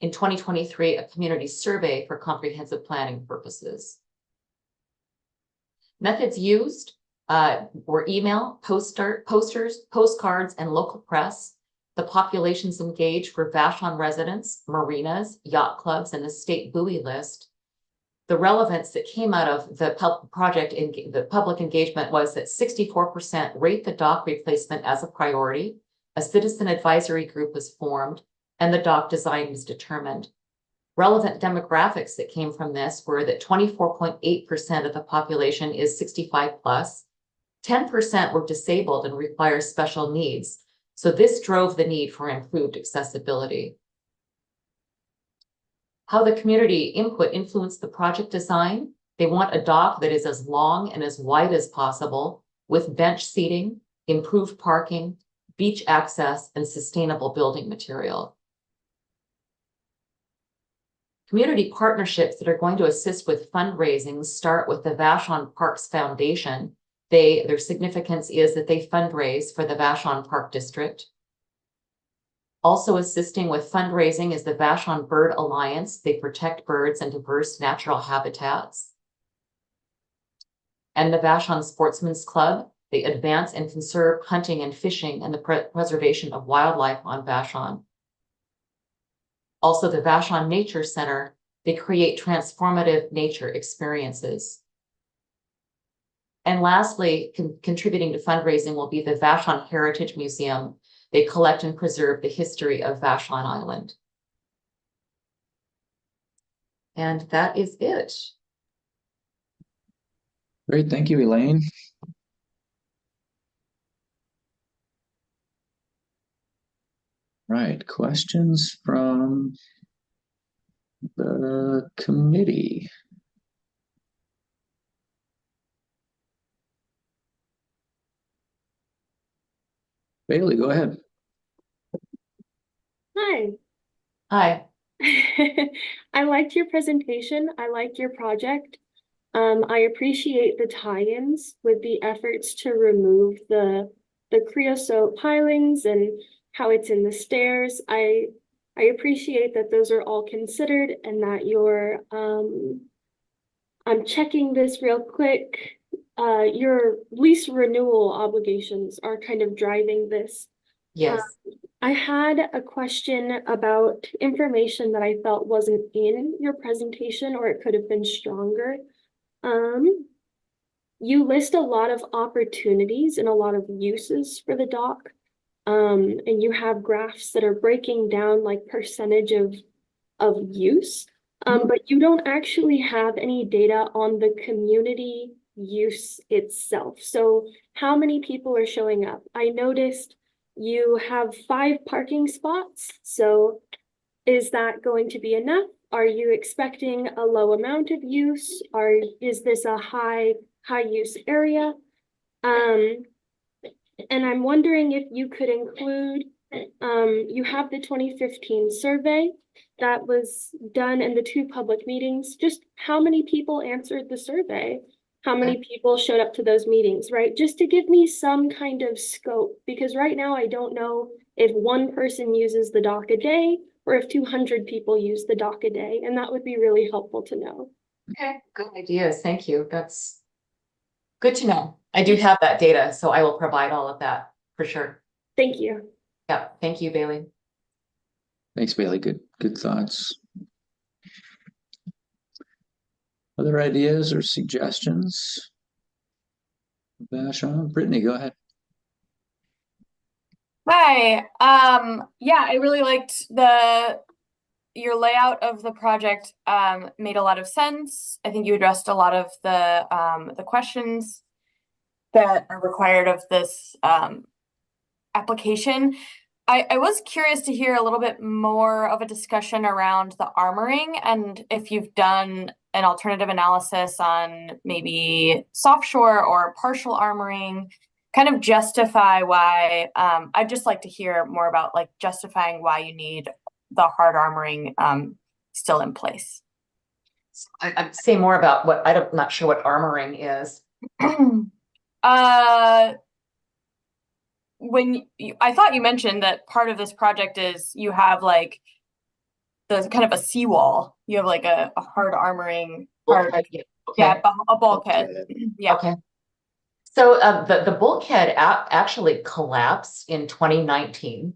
In 2023, a community survey for comprehensive planning purposes. Methods used were email, posters, postcards, and local press. The populations engaged were Vashon residents, marinas, yacht clubs, and the state buoy list. The relevance that came out of the the public engagement was that 64% rate the dock replacement as a priority. A citizen advisory group was formed, and the dock design was determined. Relevant demographics that came from this were that 24.8% of the population is 65 plus, 10% were disabled and require special needs. So this drove the need for improved accessibility. How the community input influenced the project design. They want a dock that is as long and as wide as possible, with bench seating, improved parking, beach access, and sustainable building material. Community partnerships that are going to assist with fundraising start with the Vashon Parks Foundation. Their significance is that they fundraise for the Vashon Park District. Also assisting with fundraising is the Vashon Bird Alliance. They protect birds and diverse natural habitats. And the Vashon Sportsman's Club. They advance and conserve hunting and fishing and the preservation of wildlife on Vashon. Also the Vashon Nature Center. They create transformative nature experiences. And lastly, contributing to fundraising will be the Vashon Heritage Museum. They collect and preserve the history of Vashon Island. And that is it. Great, thank you, Elaine. Right, questions from the committee? Bailey, go ahead. Hi. Hi. I liked your presentation. I liked your project. I appreciate the tie-ins with the efforts to remove the creosote pilings and how it's in the stairs. I appreciate that those are all considered and that you're I'm checking this real quick. Your lease renewal obligations are kind of driving this. Yes. I had a question about information that I felt wasn't in your presentation, or it could have been stronger. You list a lot of opportunities and a lot of uses for the dock. And you have graphs that are breaking down like percentage of use. But you don't actually have any data on the community use itself. So how many people are showing up? I noticed you have 5 parking spots. So is that going to be enough? Are you expecting a low amount of use? Is this a high use area? And I'm wondering if you could include, you have the 2015 survey that was done in the 2 public meetings. Just how many people answered the survey? How many people showed up to those meetings, right? Just to give me some kind of scope, because right now I don't know if 1 person uses the dock a day or if 200 people use the dock a day, and that would be really helpful to know. Okay, good ideas. Thank you. That's good to know. I do have that data, so I will provide all of that for sure. Thank you. Yeah, thank you, Bailey. Thanks, Bailey. Good thoughts. Other ideas or suggestions? Vashon, Brittany, go ahead. Hi. Yeah, I really liked your layout of the project. Made a lot of sense. I think you addressed a lot of the questions that are required of this application. I was curious to hear a little bit more of a discussion around the armoring, and if you've done an alternative analysis on maybe soft shore or partial armoring, kind of justify why. I'd just like to hear more about like justifying why you need the hard armoring still in place. I'd say more about what I'm not sure what armoring is. I thought you mentioned that part of this project is you have like the kind of a seawall. You have like a hard armoring part. Okay. Yeah, a bulkhead. Yeah. Okay. So the bulkhead actually collapsed in 2019.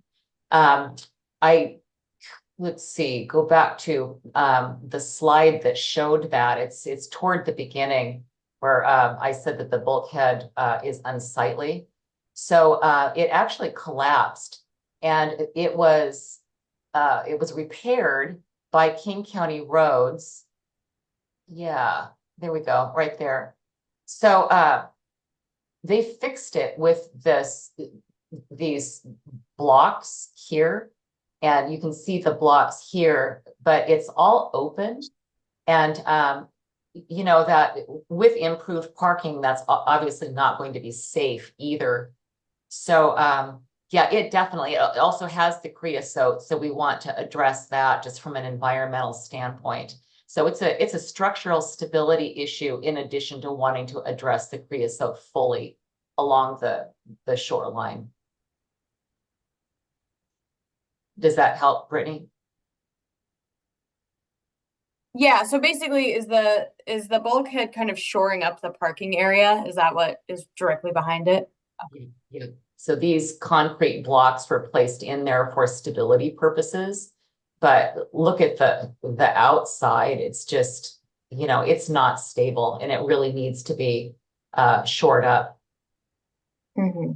Let's see, go back to the slide that showed that. It's toward the beginning where I said that the bulkhead is unsightly. So it actually collapsed, and it was repaired by King County Roads. Yeah, there we go, right there. So they fixed it with these blocks here, and you can see the blocks here, but it's all open. And you know that with improved parking, that's obviously not going to be safe either. So yeah, it also has the creosote, so we want to address that just from an environmental standpoint. So it's a structural stability issue in addition to wanting to address the creosote fully along the shoreline. Does that help, Brittany? Yeah, so basically is the bulkhead kind of shoring up the parking area? Is that what is directly behind it? Yeah. So these concrete blocks were placed in there for stability purposes, but look at the outside. It's just, it's not stable, and it really needs to be shored up. Mm-hmm.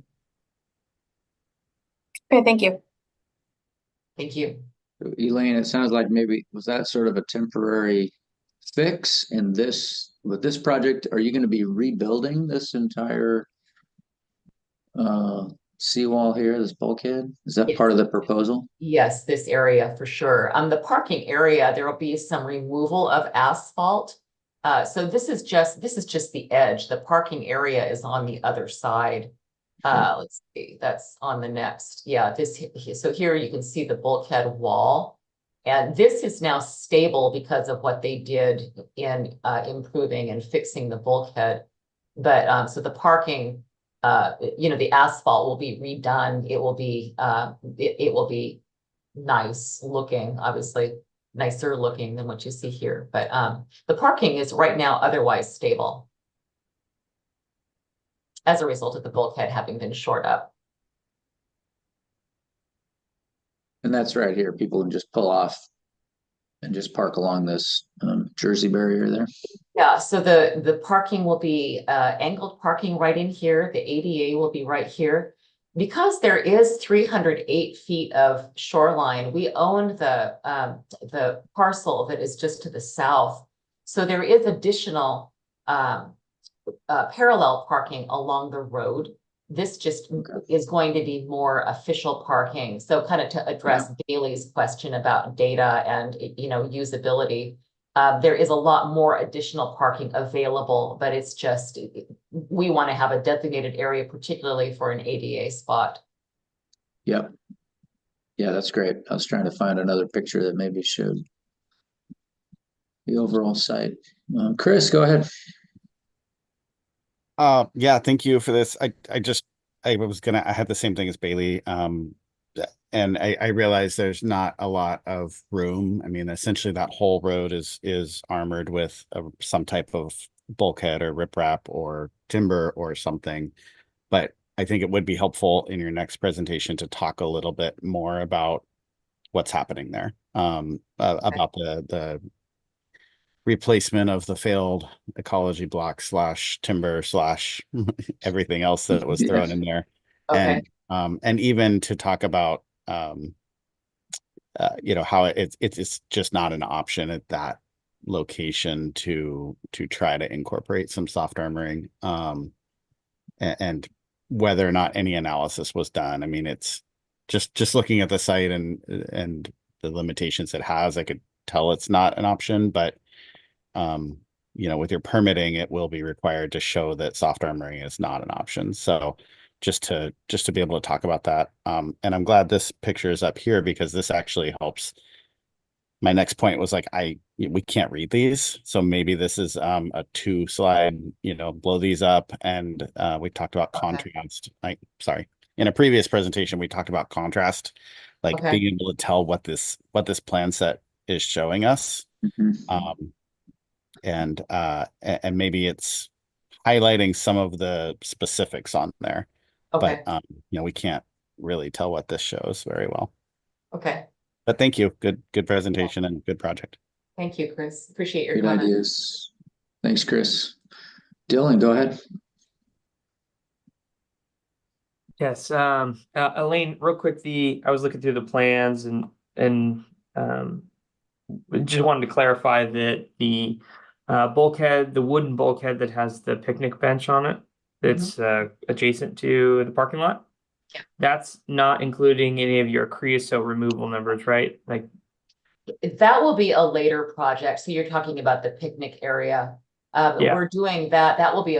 Okay, thank you. Thank you. Elaine, it sounds like maybe was that sort of a temporary fix, and with this project, are you going to be rebuilding this entire seawall here, this bulkhead? Is that part of the proposal? Yes, this area for sure. The parking area, there will be some removal of asphalt. So this is just the edge. The parking area is on the other side. Let's see, that's on the next. Yeah, so here you can see the bulkhead wall. And this is now stable because of what they did in improving and fixing the bulkhead. But so the parking, the asphalt will be redone. It will be nice looking, obviously nicer looking than what you see here. But the parking is right now otherwise stable as a result of the bulkhead having been shored up. And that's right here. People can just pull off and just park along this Jersey barrier there. Yeah, so the parking will be angled parking right in here. The ADA will be right here. Because there is 308 feet of shoreline, we own the parcel that is just to the south. So there is additional parallel parking along the road. This just is going to be more official parking. So kind of to address Bailey's question about data and, you know, usability. There is a lot more additional parking available, but it's just, we want to have a designated area, particularly for an ADA spot. Yep. Yeah, that's great. I was trying to find another picture that maybe showed the overall site. Chris, go ahead. Yeah, thank you for this. I had the same thing as Bailey. And I realized there's not a lot of room. I mean, essentially that whole road is armored with some type of bulkhead or riprap or timber or something. But I think it would be helpful in your next presentation to talk a little bit more about what's happening there. About the replacement of the failed ecology block / timber / everything else that was thrown in there. Okay. And even to talk about you know, how it's just not an option at that location to try to incorporate some soft armoring, and whether or not any analysis was done. I mean, it's just looking at the site and the limitations it has, I could tell it's not an option, but you know, with your permitting, it will be required to show that soft armoring is not an option. So just to be able to talk about that. And I'm glad this picture is up here because this actually helps. My next point was like, we can't read these. So maybe this is a 2-slide, you know, blow these up. And we talked about contrast. Sorry. In a previous presentation, we talked about contrast, like being able to tell what this plan set is showing us. And maybe it's highlighting some of the specifics on there. Okay. But you know, we can't really tell what this shows very well. Okay. But thank you. Good presentation and good project. Thank you, Chris. Appreciate your Good comments. ideas. Thanks, Chris. Dylan, go ahead. Yes, Elaine, real quick, I was looking through the plans and just wanted to clarify that the bulkhead, the wooden bulkhead that has the picnic bench on it, that's adjacent to the parking lot. Yeah. That's not including any of your creosote removal numbers, right? Like that will be a later project. So you're talking about the picnic area. Yeah. We're doing that. That will be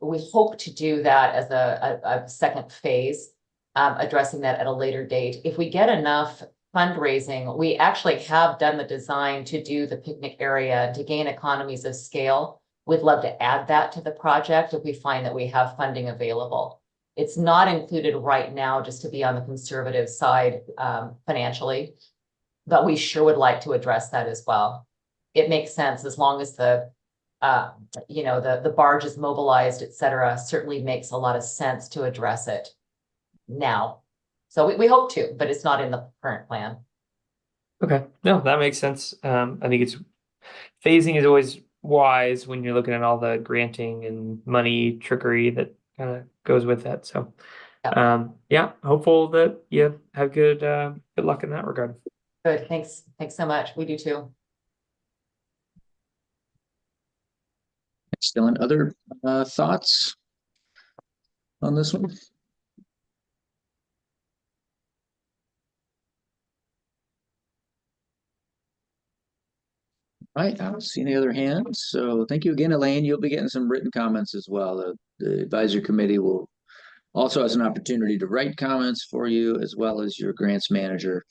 we hope to do that as a second phase, addressing that at a later date. If we get enough fundraising, we actually have done the design to do the picnic area to gain economies of scale. We'd love to add that to the project if we find that we have funding available. It's not included right now, just to be on the conservative side financially, but we sure would like to address that as well. It makes sense as long as the you know, the barge is mobilized, et cetera, certainly makes a lot of sense to address it now. So we hope to, but it's not in the current plan. Okay, no, that makes sense. I think it's phasing is always wise when you're looking at all the granting and money trickery that kind of goes with that. So, yeah, hopeful that you have good luck in that regard. Good, thanks so much. We do too. Thanks, Dylan. Other thoughts on this one? All right, I don't see any other hands. So thank you again, Elaine. You'll be getting some written comments as well. The advisory committee will also has an opportunity to write comments for you as well as your grants manager.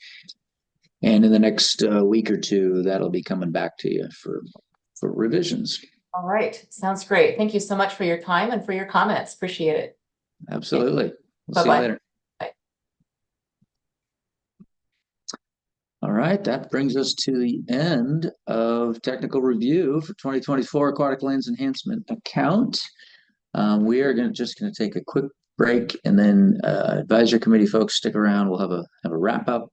And in the next week or two, that'll be coming back to you for revisions. All right, sounds great. Thank you so much for your time and for your comments. Appreciate it. Absolutely. We'll Bye-bye. see you later. Bye. All right, that brings us to the end of technical review for 2024 Aquatic Lands Enhancement Account. We are just going to take a quick break, and then advisory committee folks stick around. We'll have a wrap up,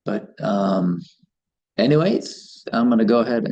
But anyways, I'm gonna go ahead